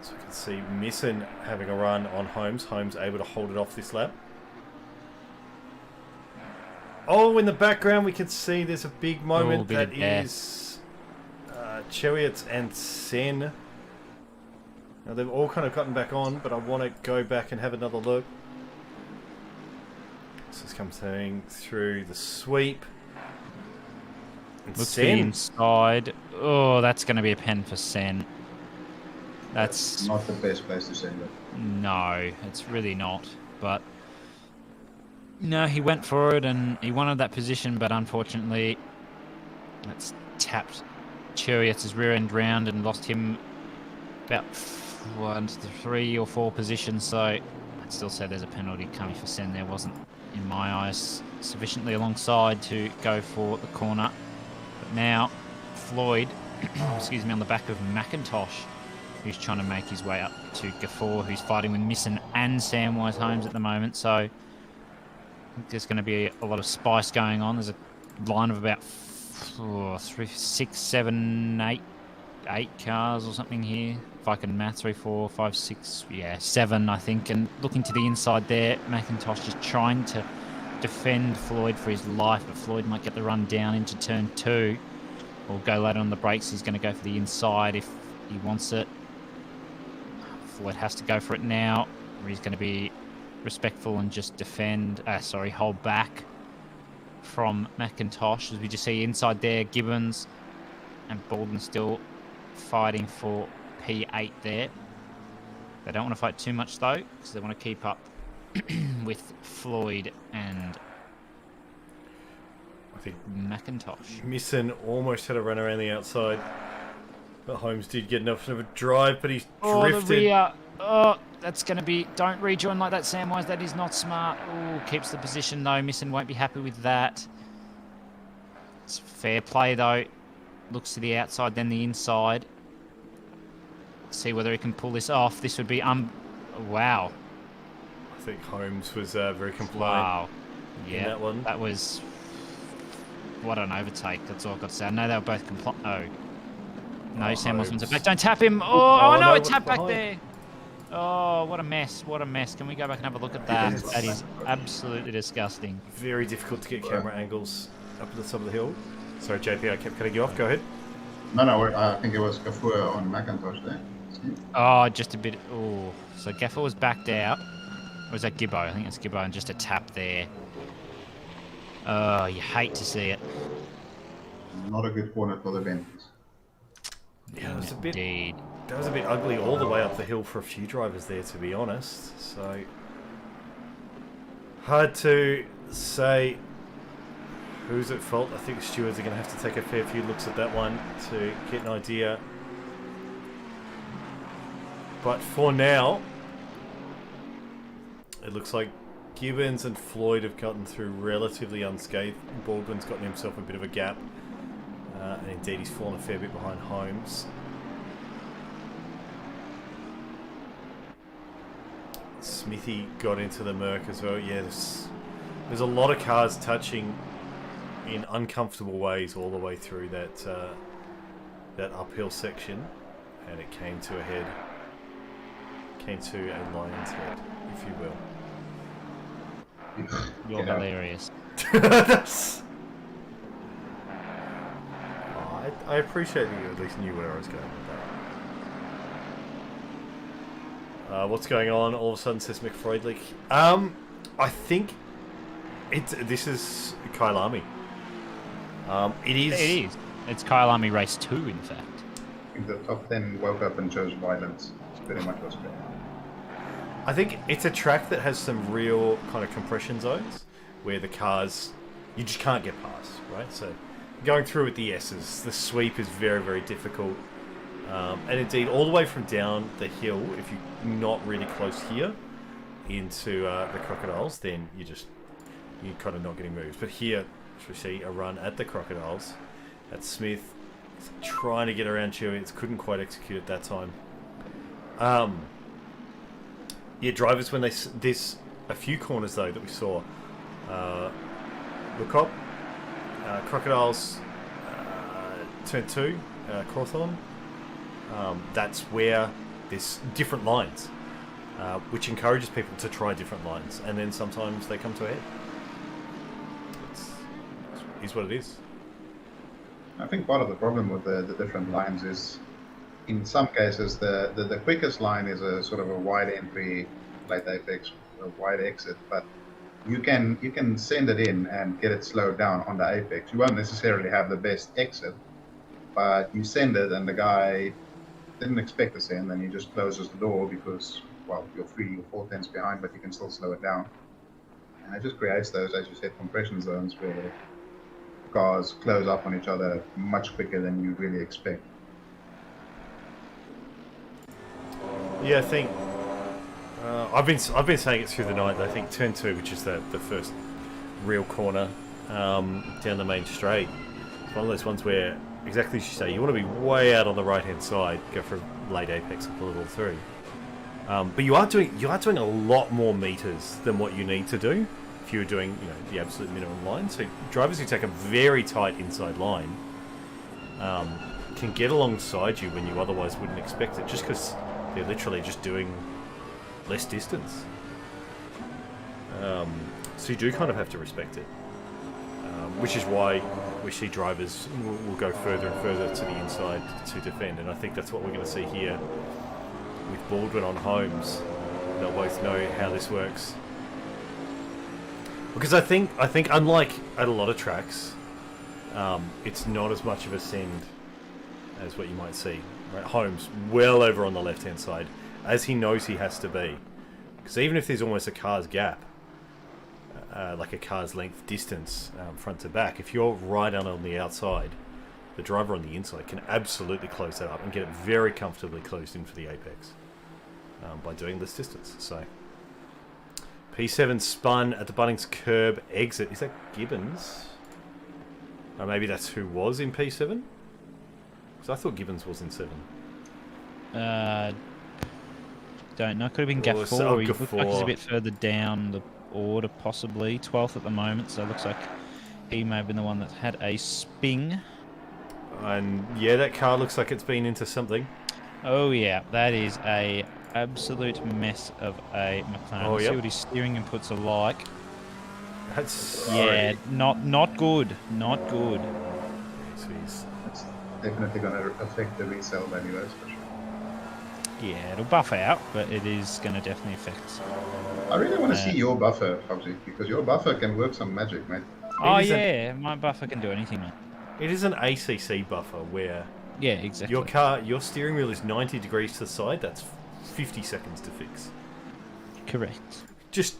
A: So we can see Misson having a run on Holmes. Holmes able to hold it off this lap. Oh, in the background we can see there's a big moment that is Chewiot and Sen. Now they've all kind of gotten back on, but I want to go back and have another look. This is coming through the sweep. And
C: Looks for the inside. Oh, that's going to be a pen for Sen. That's
D: not the best place to send it.
C: No, it's really not. But no, he went for it and he wanted that position, but unfortunately, that's tapped Chewiot's rear end round and lost him about 1 to 3 or 4 positions. So I'd still say there's a penalty coming for Sen. There wasn't, in my eyes, sufficiently alongside to go for the corner. But now Floyd, excuse me, on the back of McIntosh, who's trying to make his way up to Gafford, who's fighting with Misson and Samwise Holmes at the moment. So I think there's going to be a lot of spice going on. There's a line of about 3, 6, 7, 8 cars or something here. If I can math, 3, 4, 5, 6, 7, I think. And looking to the inside there, McIntosh is trying to defend Floyd for his life, but Floyd might get the run down into turn 2 or go later on the brakes. He's going to go for the inside if he wants it. Floyd has to go for it now, or he's going to be respectful and just defend, hold back from McIntosh. As we just see inside there, Gibbons and Baldwin still fighting for P8 there. They don't want to fight too much though, because they want to keep up with Floyd and
A: I think
C: McIntosh.
A: Misson almost had a run around the outside, but Holmes did get enough of a drive, but he's drifted.
C: The rear. Oh, that's going to be... Don't rejoin like that, Samwise. That is not smart. Oh, keeps the position, though. Misson won't be happy with that. It's fair play, though. Looks to the outside, then the inside. See whether he can pull this off. This would be... wow.
A: I think Holmes was very compliant.
C: Wow.
A: In
C: Yeah,
A: that one.
C: That was... What an overtake. That's all I've got to say. I know they were both compliant. Oh. No, Sam Wilson's back. Don't tap him. Oh, no, it tapped back there. Oh, what a mess. What a mess. Can we go back and have a look at that?
A: Yes.
C: That is absolutely disgusting.
A: Very difficult to get camera angles up at the top of the hill. Sorry, JP, I kept cutting you off. Go ahead.
D: No, I think it was Gafford on McIntosh there.
C: Oh, just a bit. Oh, so Gaffer was backed out. Or was that Gibbo? I think it's Gibbo, and just a tap there. Oh, you hate to see it.
D: Not a good corner for the Bentleys.
A: Yeah, it was a bit...
C: Indeed.
A: That was a bit ugly all the way up the hill for a few drivers there, to be honest. So hard to say who's at fault. I think stewards are going to have to take a fair few looks at that one to get an idea. But for now, it looks like Gibbons and Floyd have gotten through relatively unscathed. Baldwin's gotten himself a bit of a gap. And indeed, he's fallen a fair bit behind Holmes. Smithy got into the Merc as well. Yeah, there's a lot of cars touching in uncomfortable ways all the way through that that uphill section, and it came to a head. Came to a lion's head, if you will.
C: You're hilarious.
A: I appreciate that you at least knew where I was going with that. What's going on? All of a sudden, says McFreudlich. I think this is Kyalami. It is.
C: It's Kyalami race 2, in fact.
D: I think the top 10 woke up and chose violence. It's pretty much what's going on.
A: I think it's a track that has some real kind of compression zones where the cars you just can't get past, right? So going through with the S's, the sweep is very, very difficult. And indeed, all the way from down the hill, if you're not really close here into the crocodiles, then you're kind of not getting moves. But here, we see a run at the crocodiles. At Smith, trying to get around Chewy, couldn't quite execute at that time. Yeah, drivers, when there's a few corners though that we saw. Look up, crocodiles, turn 2, Cawthorn. That's where there's different lines, which encourages people to try different lines, and then sometimes they come to a head. It is what it is.
D: I think part of the problem with the different lines is, in some cases, the quickest line is a sort of a wide entry, late apex, a wide exit, but you can send it in and get it slowed down on the apex. You won't necessarily have the best exit, but you send it and the guy didn't expect to send, and he just closes the door because, well, you're 3 or 4 tenths behind, but you can still slow it down. And it just creates those, as you said, compression zones where cars close up on each other much quicker than you'd really expect.
A: Yeah, I think I've been saying it through the night. I think turn 2, which is the first real corner down the main straight, it's one of those ones where, exactly as you say, you want to be way out on the right hand side, go for a late apex and pull it all through. But you are doing a lot more meters than what you need to do if you were doing the absolute minimum line. So drivers who take a very tight inside line can get alongside you when you otherwise wouldn't expect it, just because they're literally just doing less distance. So you do kind of have to respect it, which is why we see drivers will go further and further to the inside to defend, and I think that's what we're going to see here with Baldwin on Holmes. They'll both know how this works, because I think unlike at a lot of tracks, it's not as much of a send as what you might see. Right, Holmes well over on the left hand side, as he knows he has to be, because even if there's almost a car's gap, like a car's length distance front to back, if you're right on the outside, the driver on the inside can absolutely close that up and get it very comfortably closed in for the apex by doing this distance. So P7 spun at the Bunnings curb exit. Is that Gibbons? Or maybe that's who was in P7? Because I thought Gibbons was in 7.
C: Don't know. Could have been Gafford. He looks like he's a bit further down the order, possibly 12th at the moment. So it looks like he may have been the one that had a spin.
A: And yeah, that car looks like it's been into something.
C: Oh yeah, that is a absolute mess of a McLaren.
A: Oh,
C: See
A: yep.
C: what his steering inputs are like.
A: That's
C: Yeah, not good. Not good.
A: Jeez.
D: It's definitely going to affect the resale value, that's for sure.
C: Yeah, it'll buff out, but it is going to definitely affect.
D: I really want to see your buffer, Fauzi, because your buffer can work some magic, mate.
C: Oh yeah, my buffer can do anything, mate.
A: It is an ACC buffer where
C: Yeah, exactly.
A: your steering wheel is 90 degrees to the side. That's 50 seconds to fix.
C: Correct.
A: Just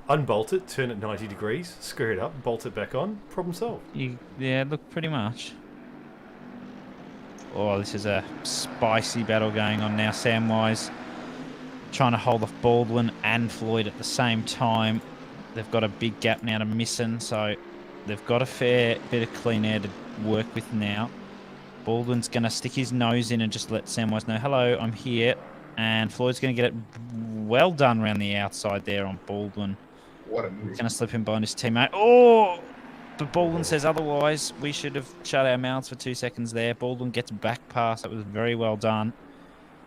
A: unbolt it, turn it 90 degrees, screw it up, bolt it back on, problem solved.
C: Yeah, look, pretty much. Oh, this is a spicy battle going on now. Samwise trying to hold off Baldwin and Floyd at the same time. They've got a big gap now to Misson, so they've got a fair bit of clean air to work with now. Baldwin's going to stick his nose in and just let Samwise know, hello, I'm here. And Floyd's going to get it well done around the outside there on Baldwin.
D: What a move.
C: He's going to slip him behind his teammate. Oh! But Baldwin says otherwise. We should have shut our mouths for 2 seconds there. Baldwin gets back pass. That was very well done.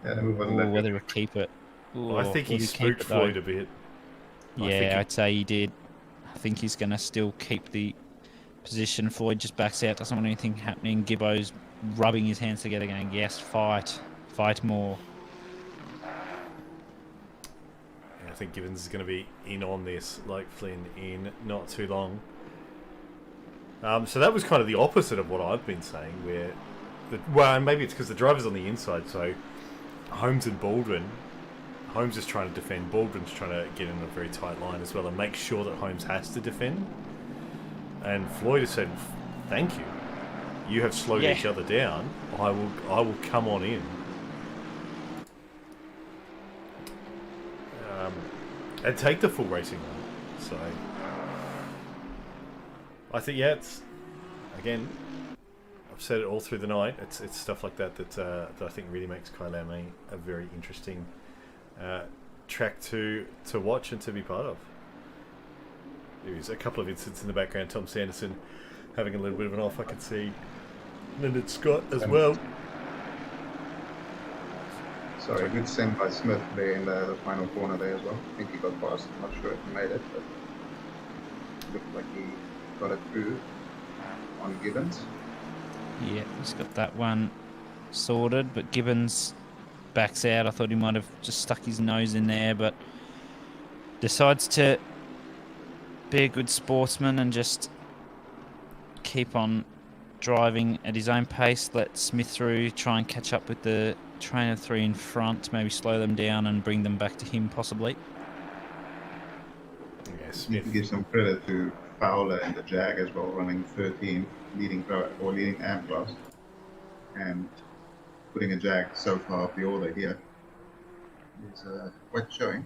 D: Yeah, the move wasn't that
C: Whether
D: good.
C: he'll keep it.
A: I think he
C: Will keep
A: spooked
C: it, though?
A: Floyd a bit.
C: Yeah, I'd say he did. I think he's going to still keep the position. Floyd just backs out. Doesn't want anything happening. Gibbo's rubbing his hands together going, yes, fight. Fight more.
A: I think Gibbons is going to be in on this, like Flynn, in not too long. So that was kind of the opposite of what I've been saying, where, well, maybe it's because the driver's on the inside, so Holmes and Baldwin Holmes is trying to defend. Baldwin's trying to get in a very tight line as well and make sure that Holmes has to defend. And Floyd has said, "Thank you. You have slowed each other down. I will come on in." And take the full racing run. So I think, yeah, it's, again, I've said it all through the night. It's stuff like that that I think really makes Kyalami a very interesting track to watch and to be part of. There's a couple of incidents in the background. Tom Sanderson having a little bit of an off. I can see Lyndon Scott as well.
D: Sorry, a good send by Smith there in the final corner there as well. I think he got past. I'm not sure if he made it, but it looked like he got it through on Gibbons.
C: Yeah, he's got that one sorted, but Gibbons backs out. I thought he might have just stuck his nose in there, but decides to be a good sportsman and just keep on driving at his own pace. Let Smith through, try and catch up with the train of three in front, maybe slow them down and bring them back to him possibly.
A: Yeah,
D: You need to give some credit to Fowler and the Jag as well, running 13, leading amp class, and putting a Jag so far up the order here is quite showing.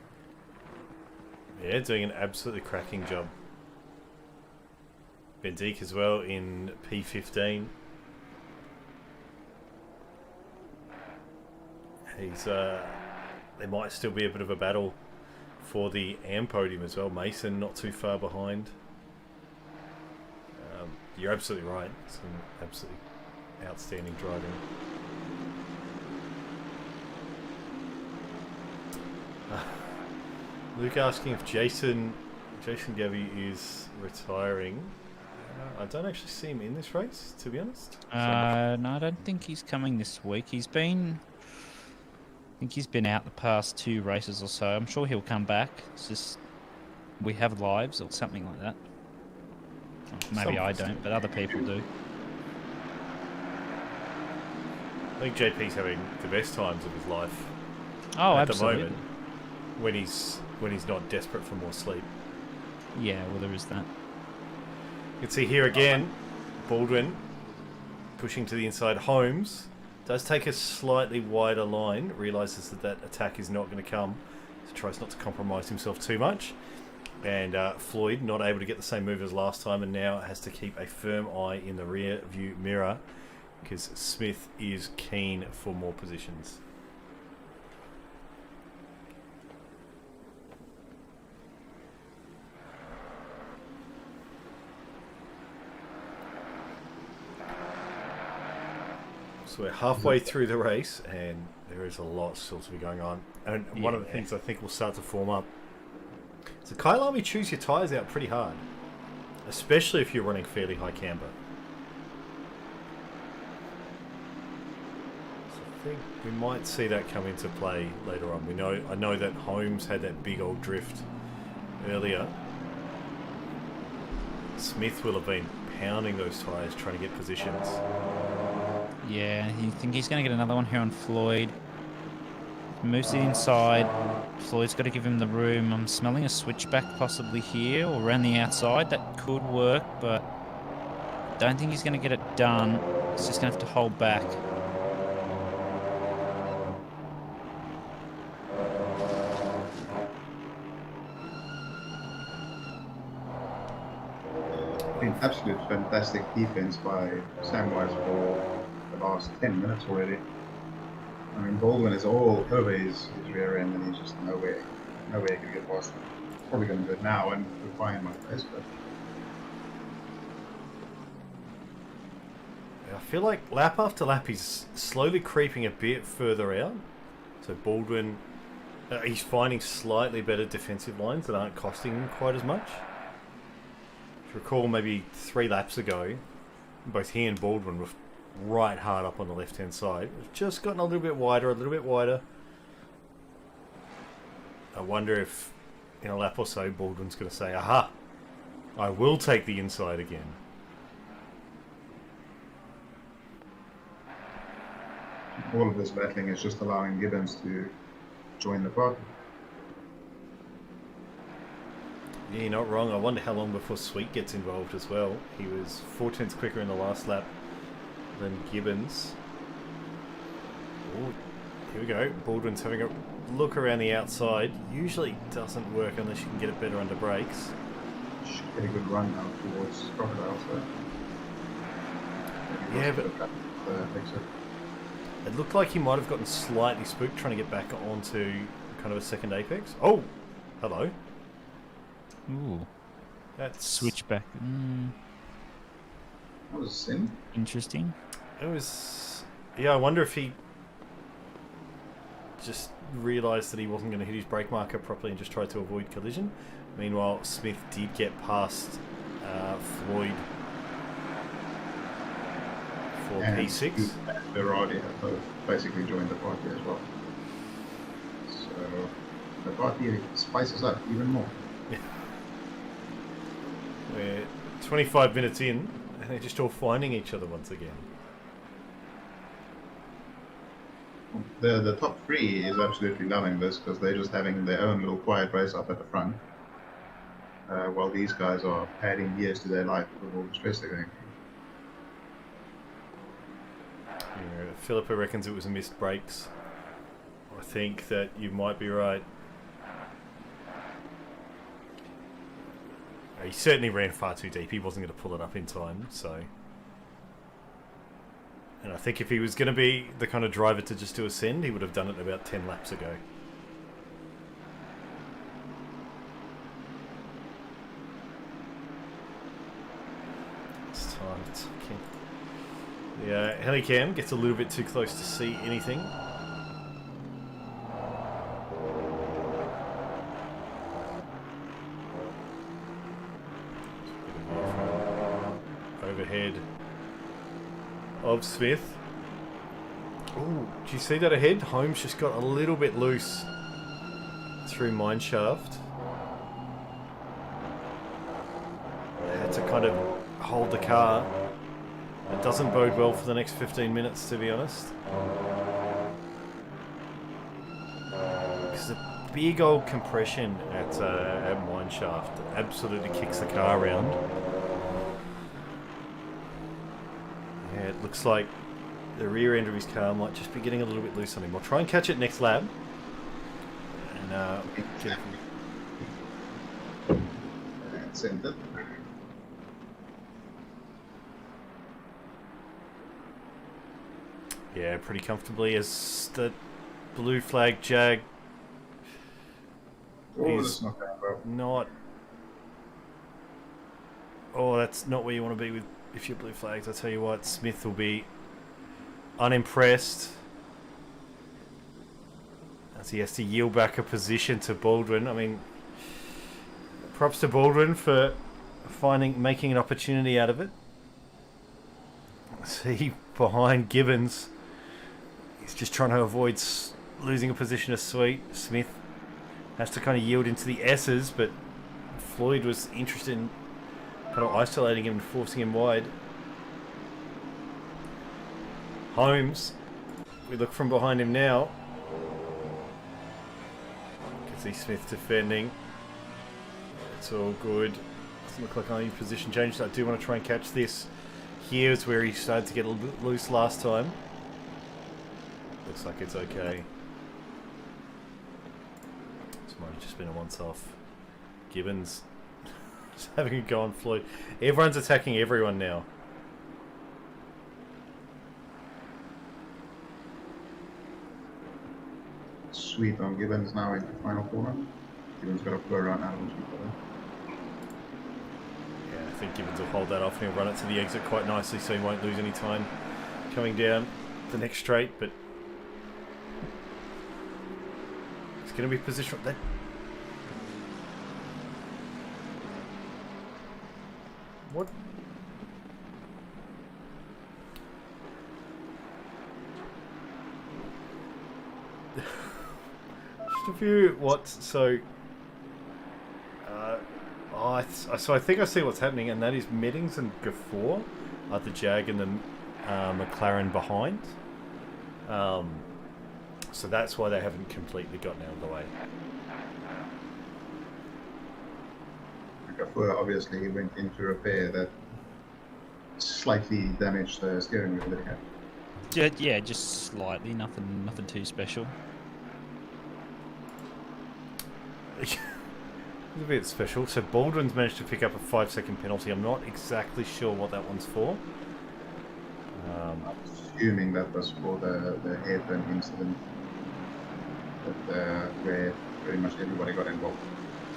A: Yeah, doing an absolutely cracking job. Bendik as well in P15. He's there might still be a bit of a battle for the AM podium as well. Mason not too far behind. You're absolutely right. Some absolutely outstanding driving. Luke asking if Jason Gabby is retiring. I don't actually see him in this race, to be honest.
C: No, I don't think he's coming this week. I think he's been out the past 2 races or so. I'm sure he'll come back. It's just we have lives or something like that. Maybe I don't, but other people do.
A: I think JP's having the best times of his life.
C: Oh,
A: at
C: absolutely.
A: the moment, when he's not desperate for more sleep.
C: Yeah, well, there is that.
A: You can see here again, Baldwin pushing to the inside. Holmes does take a slightly wider line, realises that attack is not going to come, so tries not to compromise himself too much. And Floyd not able to get the same move as last time, and now has to keep a firm eye in the rear view mirror because Smith is keen for more positions. So we're halfway through the race, and there is a lot still to be going on. And one of the things I think will start to form up. So Kyalami chews your tyres out pretty hard, especially if you're running fairly high camber. So I think we might see that come into play later on. I know that Holmes had that big old drift earlier. Smith will have been pounding those tyres trying to get positions.
C: Yeah, you think he's going to get another one here on Floyd. Moves it inside. Floyd's got to give him the room. I'm smelling a switchback possibly here or around the outside. That could work, but don't think he's going to get it done. He's just going to have to hold back.
D: Absolute fantastic defense by Samwise for the last 10 minutes already. I mean, Baldwin is all over his rear end, and he's just nowhere he can get past him. Probably going to do it now and reply in my face, but
A: I feel like lap after lap he's slowly creeping a bit further out. So Baldwin, he's finding slightly better defensive lines that aren't costing him quite as much. If you recall, maybe 3 laps ago, both he and Baldwin were right hard up on the left-hand side. It's just gotten a little bit wider. I wonder if in a lap or so Baldwin's going to say, aha, I will take the inside again.
D: all of this battling is just allowing Gibbons to join the pod.
A: Yeah, you're not wrong. I wonder how long before Sweet gets involved as well. He was 4 tenths quicker in the last lap than Gibbons. Ooh, here we go. Baldwin's having a look around the outside. Usually doesn't work unless you can get it better under brakes.
D: Should get a good run now towards Crocodile, so...
A: Yeah, but it looked like he might have gotten slightly spooked trying to get back onto kind of a second apex. Oh, hello.
C: Ooh,
A: That's
C: switchback.
D: That was a sin.
C: Interesting.
A: It was. Yeah, I wonder if he just realised that he wasn't going to hit his brake marker properly and just tried to avoid collision. Meanwhile, Smith did get past Floyd for
D: And
A: P6.
D: Berardi have both basically joined the party as well. So the party spices up even more.
A: We're 25 minutes in and they're just all finding each other once again.
D: The top three is absolutely loving this because they're just having their own little quiet race up at the front, while these guys are adding years to their life with all the stress they're going through.
A: Yeah, Philippa reckons it was a missed brakes. I think that you might be right. He certainly ran far too deep. He wasn't going to pull it up in time, so... And I think if he was going to be the kind of driver to just do a send, he would have done it about 10 laps ago. It's time to tuck in. The helicam gets a little bit too close to see anything. Overhead of Smith. Oh, do you see that ahead? Holmes just got a little bit loose through mineshaft. They had to kind of hold the car. It doesn't bode well for the next 15 minutes, to be honest. Because the big old compression at mineshaft absolutely kicks the car around. Yeah, it looks like the rear end of his car might just be getting a little bit loose on him. I'll try and catch it next lap. And get
D: And send it.
A: yeah, pretty comfortably as the blue flag Jag
D: Oh,
A: is
D: that's not going well.
A: not... Oh, that's not where you want to be with if you're blue flags. I tell you what, Smith will be unimpressed as he has to yield back a position to Baldwin. I mean, props to Baldwin for making an opportunity out of it. See, behind Gibbons, he's just trying to avoid losing a position of Sweet. Smith has to kind of yield into the S's, but Floyd was interested in kind of isolating him and forcing him wide. Holmes, we look from behind him now. Can see Smith defending. It's all good. Doesn't look like any position change. I do want to try and catch this. Here's where he started to get a little bit loose last time. Looks like it's okay. This might have just been a once-off. Gibbons just having a go on Floyd. Everyone's attacking everyone now.
D: Sweet on Gibbons now in the final corner. Gibbons got a flow run out of him.
A: Yeah, I think Gibbons will hold that off and he'll run it to the exit quite nicely so he won't lose any time coming down the next straight, but it's going to be positioned. That what? Just a few what? So, so I think I see what's happening, and that is Meddings and Gafford are the Jag and the McLaren behind. So that's why they haven't completely gotten out of the way.
D: Kafua obviously went into repair that slightly damaged the steering wheel that he had.
C: Yeah, just slightly. Nothing too special.
A: It's a bit special. So Baldwin's managed to pick up a 5-second penalty. I'm not exactly sure what that one's for.
D: I'm assuming that was for the hairpin incident that, where pretty much everybody got involved.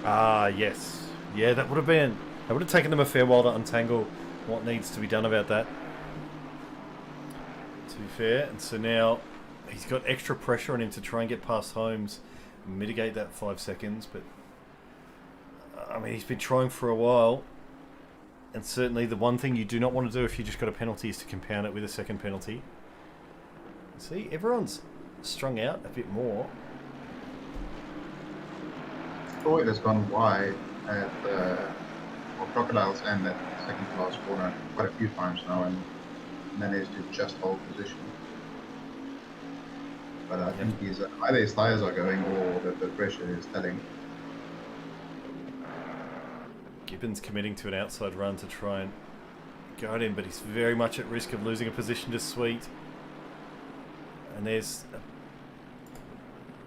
A: Ah, yes. Yeah, that would have taken them a fair while to untangle what needs to be done about that. To be fair, and so now he's got extra pressure on him to try and get past Holmes and mitigate that 5 seconds, but I mean, he's been trying for a while, and certainly the one thing you do not want to do if you just got a penalty is to compound it with a second penalty. See, everyone's strung out a bit more.
D: Floyd has gone wide at Crocodiles and that second to last corner quite a few times now and managed to just hold position. But I think he's either his tires are going or the pressure is telling.
A: Gibbons committing to an outside run to try and go at him, but he's very much at risk of losing a position to Sweet. And there's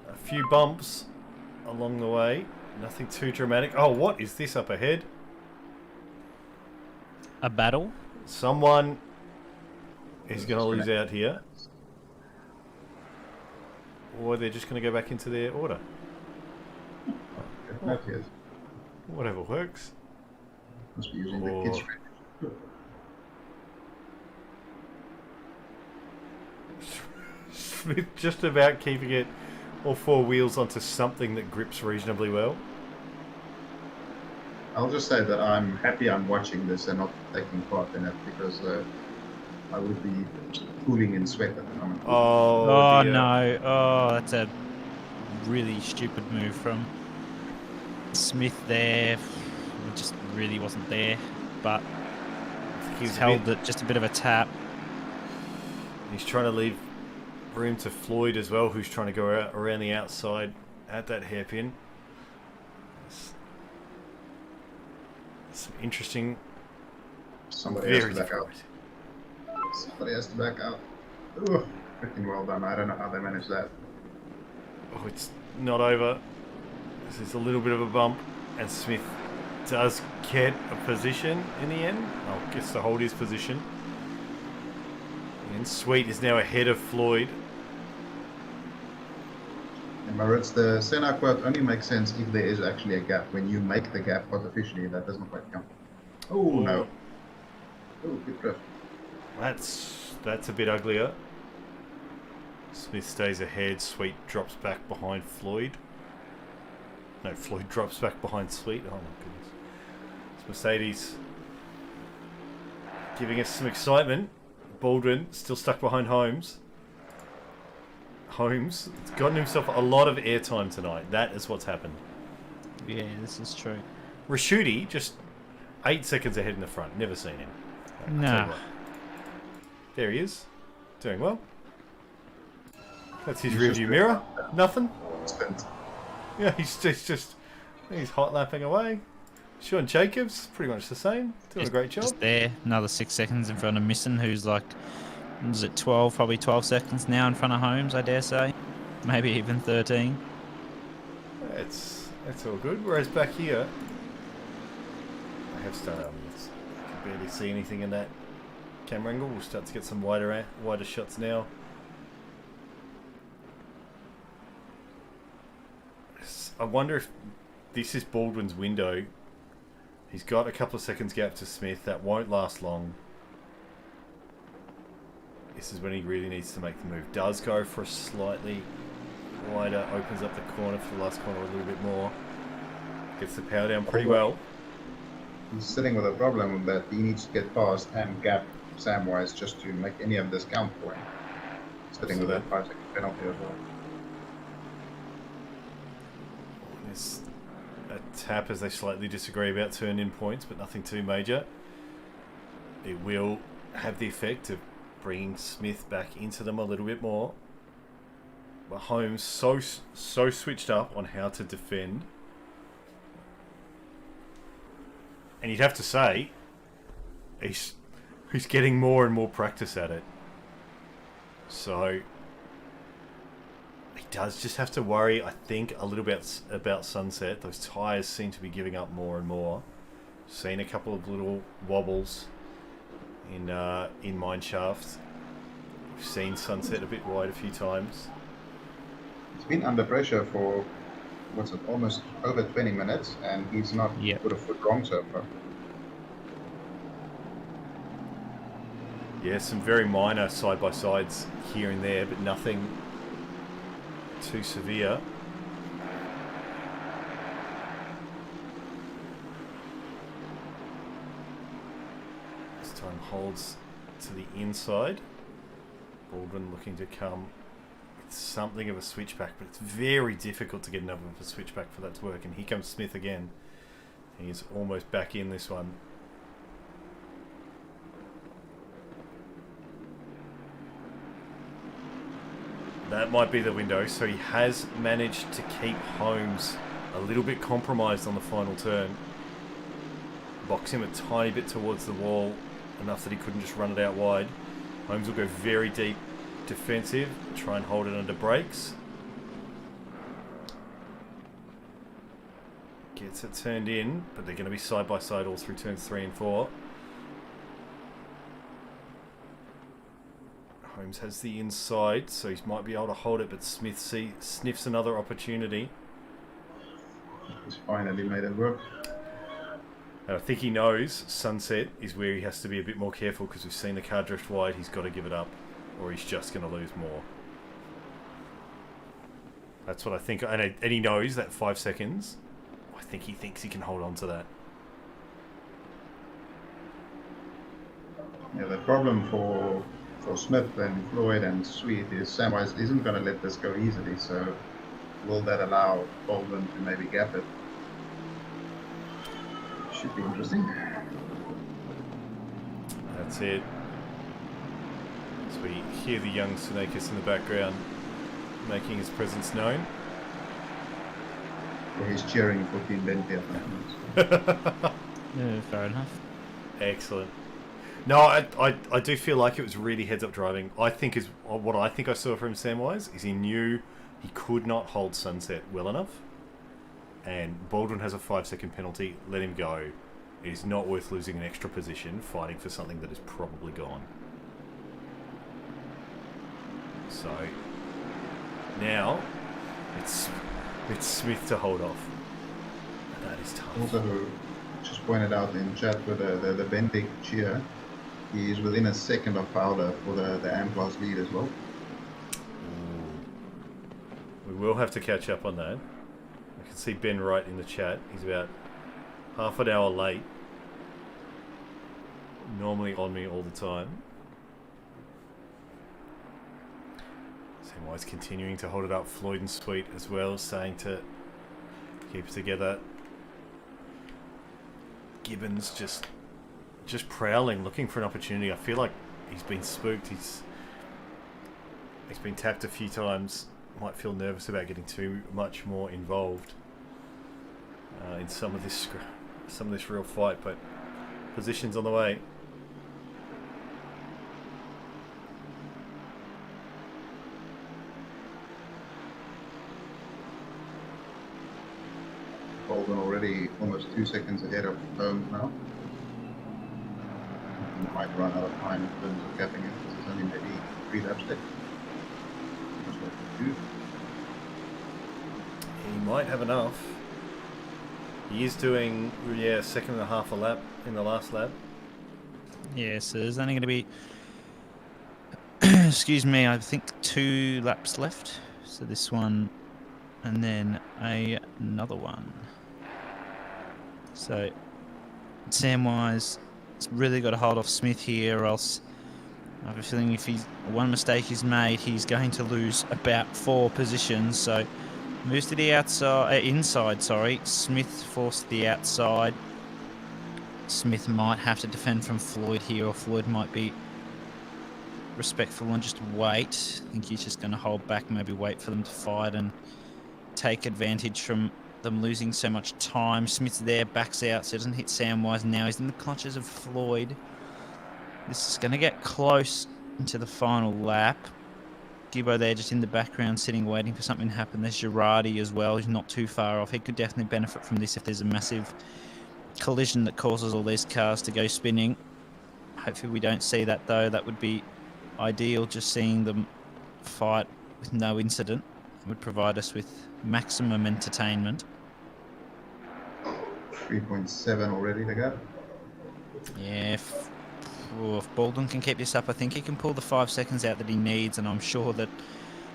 A: a few bumps along the way. Nothing too dramatic. Oh, what is this up ahead?
C: A battle?
A: Someone is going to lose out here. Or they're just going to go back into their order. Whatever works.
D: Must be using the kids'
A: Smith just about keeping it all four wheels onto something that grips reasonably well.
D: I'll just say that I'm happy I'm watching this and not taking part in it because I would be cooling in sweat at the moment.
C: Oh
A: dear.
C: no. Oh, that's a really stupid move from Smith there. It just really wasn't there, but he's held it just a bit of a tap.
A: He's trying to leave room to Floyd as well, who's trying to go out around the outside at that hairpin. Some interesting.
D: Somebody has to back out. Somebody has to back out. Ooh, freaking well done. I don't know how they managed that.
A: Oh, it's not over. This is a little bit of a bump, and Smith does get a position in the end. Oh, gets to hold his position. And Sweet is now ahead of Floyd.
D: And Maritz, the Senna quote only makes sense if there is actually a gap. When you make the gap artificially, that doesn't quite count. Oh no. Oh, good drift.
A: That's a bit uglier. Smith stays ahead. Sweet drops back behind Floyd. No, Floyd drops back behind Sweet. Oh my goodness. It's Mercedes giving us some excitement. Baldwin still stuck behind Holmes. Holmes has gotten himself a lot of airtime tonight. That is what's happened.
C: Yeah, this is true.
A: Raschuti just 8 seconds ahead in the front. Never seen him. I'll tell you
C: Nah.
A: what. There he is. Doing well. That's his
D: He's
A: rear
D: just
A: view
D: doing
A: mirror. Nothing.
D: Spent.
A: Yeah, he's hot lapping away. Sean Jacobs, pretty much the same. Doing a great job.
C: Just there, another 6 seconds in front of Misson, who's like, is it 12, probably 12 seconds now in front of Holmes, I dare say. Maybe even 13.
A: It's all good. Whereas back here, I have started. I can barely see anything in that camera angle. We'll start to get some wider shots now. I wonder if this is Baldwin's window. He's got a couple of seconds gap to Smith. That won't last long. This is when he really needs to make the move. Does go for a slightly wider, opens up the corner for the last corner a little bit more. Gets the power down pretty well.
D: He's sitting with a problem that he needs to get past and gap Samwise just to make any of this count for him. Sitting with a 5-second penalty as well.
A: There's a tap as they slightly disagree about turn-in points, but nothing too major. It will have the effect of bringing Smith back into them a little bit more. But Holmes so switched up on how to defend. And you'd have to say, he's getting more and more practice at it. So he does just have to worry, I think, a little bit about Sunset. Those tyres seem to be giving up more and more. Seen a couple of little wobbles in mineshaft. We've seen Sunset a bit wide a few times.
D: He's been under pressure for almost over 20 minutes, and he's not put a foot wrong so far.
A: Yeah, some very minor side-by-sides here and there, but nothing too severe. This time holds to the inside. Baldwin looking to come with something of a switchback, but it's very difficult to get enough of a switchback for that to work. And here comes Smith again. He's almost back in this one. That might be the window. So he has managed to keep Holmes a little bit compromised on the final turn. Box him a tiny bit towards the wall, enough that he couldn't just run it out wide. Holmes will go very deep defensive, try and hold it under brakes. Gets it turned in, but they're going to be side by side all through turns 3 and 4. Holmes has the inside, so he might be able to hold it, but Smith sniffs another opportunity.
D: He's finally made it work.
A: And I think he knows Sunset is where he has to be a bit more careful, because we've seen the car drift wide. He's got to give it up, or he's just going to lose more. That's what I think. And he knows that 5 seconds. I think he thinks he can hold on to that.
D: Yeah, the problem for Smith and Floyd and Sweet is Samwise isn't going to let this go easily, so will that allow Baldwin to maybe gap it? Should be interesting.
A: That's it. As we hear the young Sunakis in the background making his presence known.
D: Well, he's cheering for Team Bentley at the moment.
C: Yeah, fair enough.
A: Excellent. No, I do feel like it was really heads-up driving. I think what I think I saw from Samwise is he knew he could not hold Sunset well enough, and Baldwin has a 5-second penalty. Let him go. It is not worth losing an extra position fighting for something that is probably gone. So now it's Smith to hold off. That is tough.
D: Also, just pointed out in chat with the Bentley cheer, he's within a second of Fowler for the M-Class lead as well.
A: We will have to catch up on that. I can see Ben Wright in the chat. He's about half an hour late. Normally on me all the time. Samwise continuing to hold it up. Floyd and Sweet as well, saying to keep it together. Gibbons just prowling, looking for an opportunity. I feel like he's been spooked. He's been tapped a few times. Might feel nervous about getting too much more involved in some of this real fight, but positions on the way.
D: Baldwin already almost 2 seconds ahead of Holmes now. He might run out of time in terms of gapping it, because there's only maybe 3 laps left. That's what we do.
A: He might have enough. He is doing, yeah, 1.5 a lap in the last lap.
C: Yeah, so there's only going to be, excuse me, I think 2 laps left. So this one, and then another one. So Samwise has really got to hold off Smith here, or else I have a feeling if one mistake is made, he's going to lose about 4 positions. So moves to the inside. Smith forced to the outside. Smith might have to defend from Floyd here, or Floyd might be respectful and just wait. I think he's just going to hold back, maybe wait for them to fight and take advantage from them losing so much time. Smith's there, backs out, so he doesn't hit Samwise. Now he's in the clutches of Floyd. This is going to get close into the final lap. Gibbo there just in the background sitting waiting for something to happen. There's Girardi as well. He's not too far off. He could definitely benefit from this if there's a massive collision that causes all these cars to go spinning. Hopefully we don't see that though. That would be ideal. Just seeing them fight with no incident would provide us with maximum entertainment.
D: 3.7 already to go.
C: Yeah, if Baldwin can keep this up, I think he can pull the 5 seconds out that he needs, and I'm sure that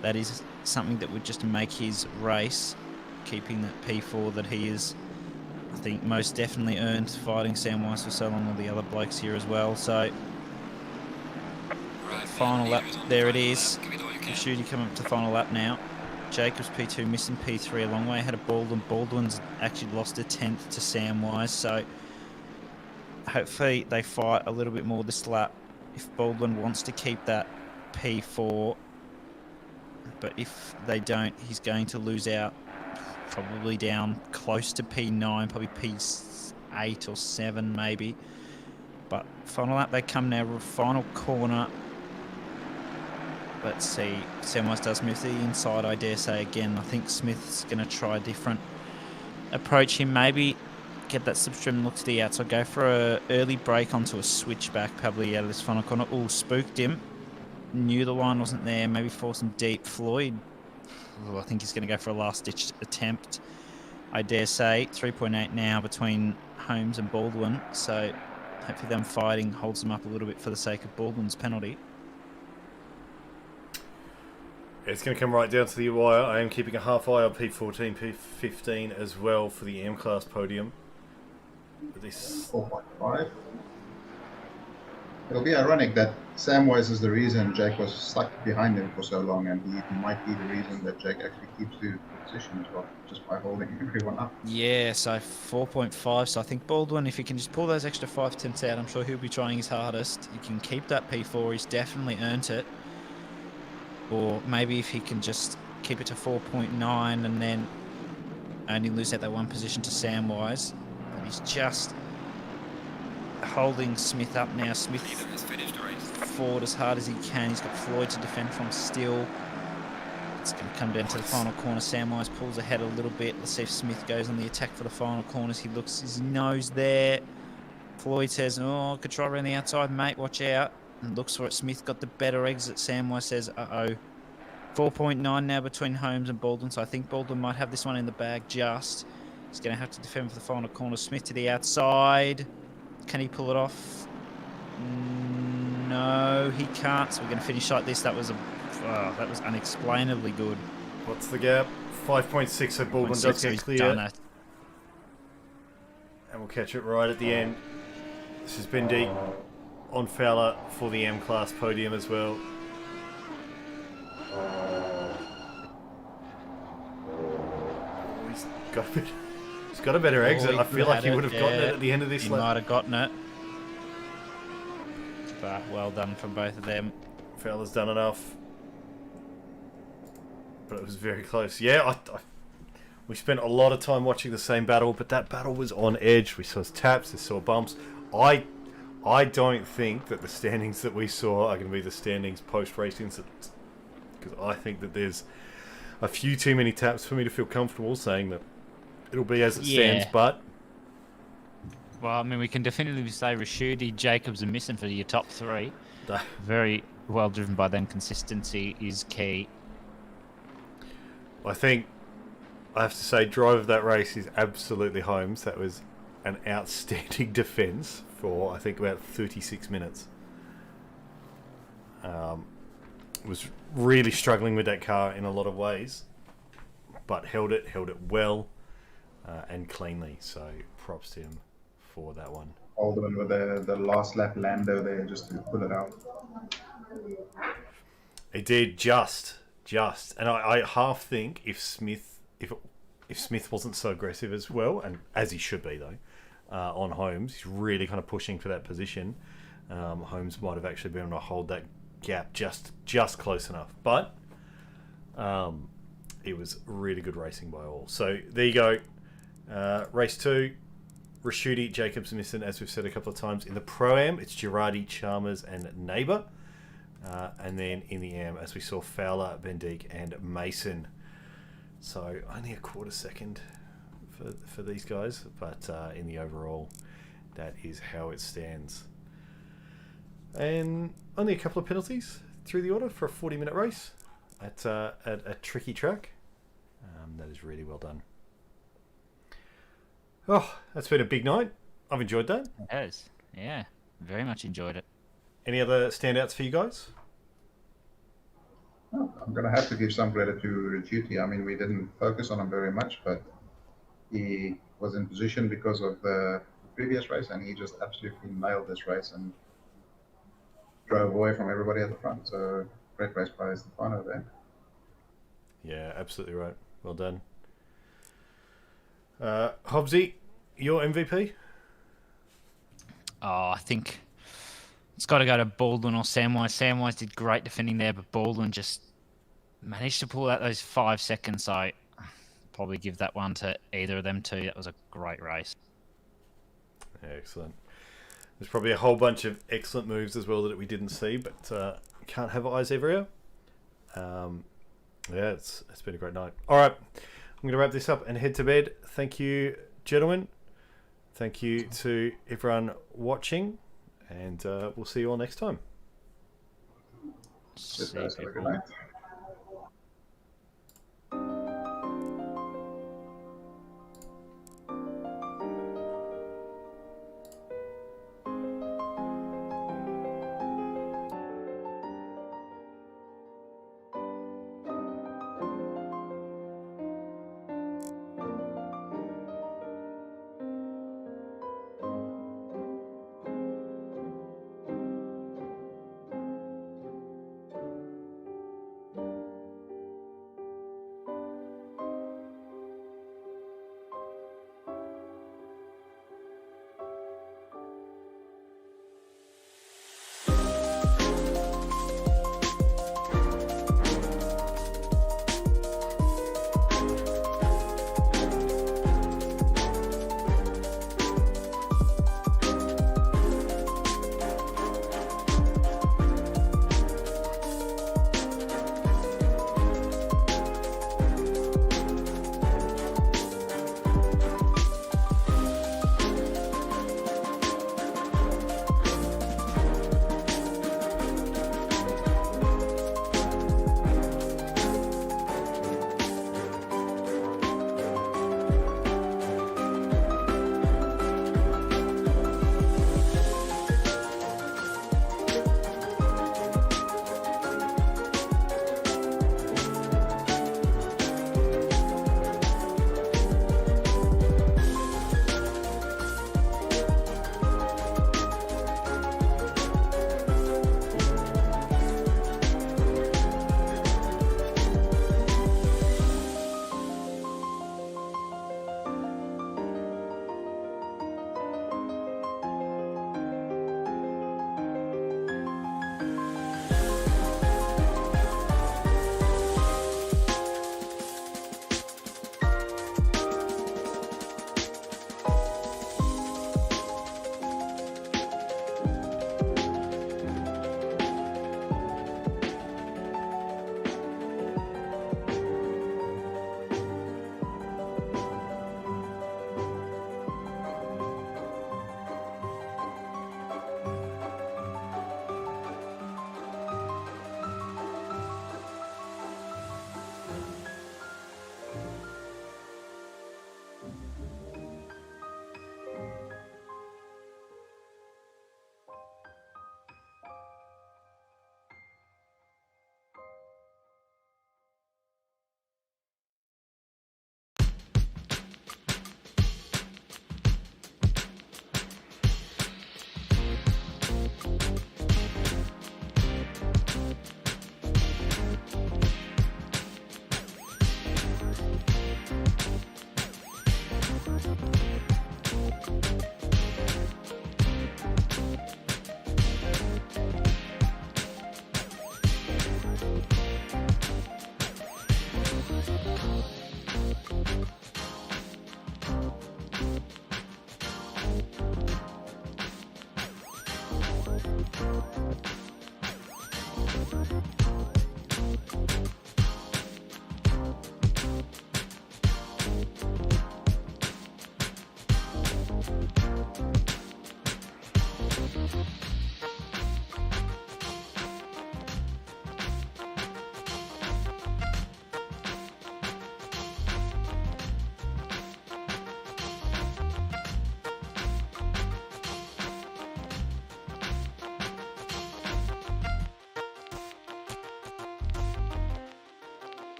C: that is something that would just make his race, keeping that P4 that he is, I think, most definitely earned fighting Samwise for so long with the other blokes here as well. So, final lap, there it is. Shooty coming up to the final lap now. Jacobs P2 missing P3 a long way ahead of Baldwin. Baldwin's actually lost a 10th to Samwise, so hopefully they fight a little bit more this lap if Baldwin wants to keep that P4. But if they don't, he's going to lose out, probably down close to P9, probably P8 or 7 maybe. But final lap they come now, final corner. Let's see, Samwise does move to the inside, I dare say again. I think Smith's going to try a different approach here, maybe get that slipstream look to the outside, go for a early break onto a switchback probably out of this final corner. Oh, spooked him. Knew the line wasn't there, maybe force him deep. Floyd, I think he's going to go for a last-ditch attempt, I dare say. 3.8 now between Holmes and Baldwin, so hopefully them fighting holds them up a little bit for the sake of Baldwin's penalty.
A: It's going to come right down to the wire. I am keeping a half eye on P14, P15 as well for the M-Class podium. This
D: 4.5. It'll be ironic that Samwise is the reason Jake was stuck behind him for so long, and he might be the reason that Jake actually keeps the position as well, just by holding everyone up.
C: Yeah, so 4.5. So I think Baldwin, if he can just pull those extra 5 tenths out, I'm sure he'll be trying his hardest. He can keep that P4. He's definitely earned it. Or maybe if he can just keep it to 4.9 and then only lose out that one position to Samwise. But he's just holding Smith up now. Smith forward as hard as he can. He's got Floyd to defend from still. It's going to come down to the final corner. Samwise pulls ahead a little bit. Let's see if Smith goes on the attack for the final corners. He looks his nose there. Floyd says, oh, I could try around the outside, mate, watch out. And looks for it. Smith got the better exit. Samwise says, uh-oh. 4.9 now between Holmes and Baldwin, so I think Baldwin might have this one in the bag just. He's going to have to defend for the final corner. Smith to the outside. Can he pull it off? No, he can't. So we're going to finish like this. That was unexplainably good.
A: What's the gap? 5.6, so Baldwin does get clear. And we'll catch it right at the end. This has been deep on Fowler for the M-Class podium as well. He's got a better exit. I feel like he would have gotten it at the end of this lap.
C: He might have gotten it. But well done from both of them.
A: Fowler's done enough. But it was very close. Yeah, we spent a lot of time watching the same battle, but that battle was on edge. We saw taps, we saw bumps. I don't think that the standings that we saw are going to be the standings post-racing, because I think that there's a few too many taps for me to feel comfortable saying that it'll be as it stands, but...
C: Well, I mean, we can definitively say Rashidi, Jacobs and missing for your top three. Very well driven by them. Consistency is key.
A: I think I have to say drive of that race is absolutely Holmes. That was an outstanding defence for, I think, about 36 minutes. Was really struggling with that car in a lot of ways, but held it well and cleanly, so props to him for that one.
D: Baldwin with the last lap Lando there just to pull it out.
A: It did just, and I half think if Smith wasn't so aggressive as well, and as he should be though, on Holmes, he's really kind of pushing for that position. Holmes might have actually been able to hold that gap just close enough. But it was really good racing by all. So there you go. Race 2. Raschuti, Jacobs, Nissen, as we've said a couple of times. In the Pro-Am, it's Girardi, Chalmers, and Neighbour. And then in the Am, as we saw, Fowler, Van Dijk, and Mason. So only a quarter second for these guys. But in the overall, that is how it stands. And only a couple of penalties through the order for a 40-minute race at a tricky track. That is really well done. Oh, that's been a big night. I've enjoyed that.
C: It has. Yeah, very much enjoyed it.
A: Any other standouts for you guys?
D: Well, I'm going to have to give some credit to Raschuti. I mean, we didn't focus on him very much, but he was in position because of the previous race, and he just absolutely nailed this race and drove away from everybody at the front. So great race by Stefano there.
A: Yeah, absolutely right. Well done. Hobbsy, your MVP?
C: Oh, I think it's got to go to Baldwin or Samwise. Samwise did great defending there, but Baldwin just managed to pull out those 5 seconds. So probably give that one to either of them two. That was a great race.
A: Excellent. There's probably a whole bunch of excellent moves as well that we didn't see, but can't have eyes everywhere. Yeah, it's been a great night. All right, I'm going to wrap this up and head to bed. Thank you, gentlemen. Thank you to everyone watching, and we'll see you all next time.
D: Just have a good night.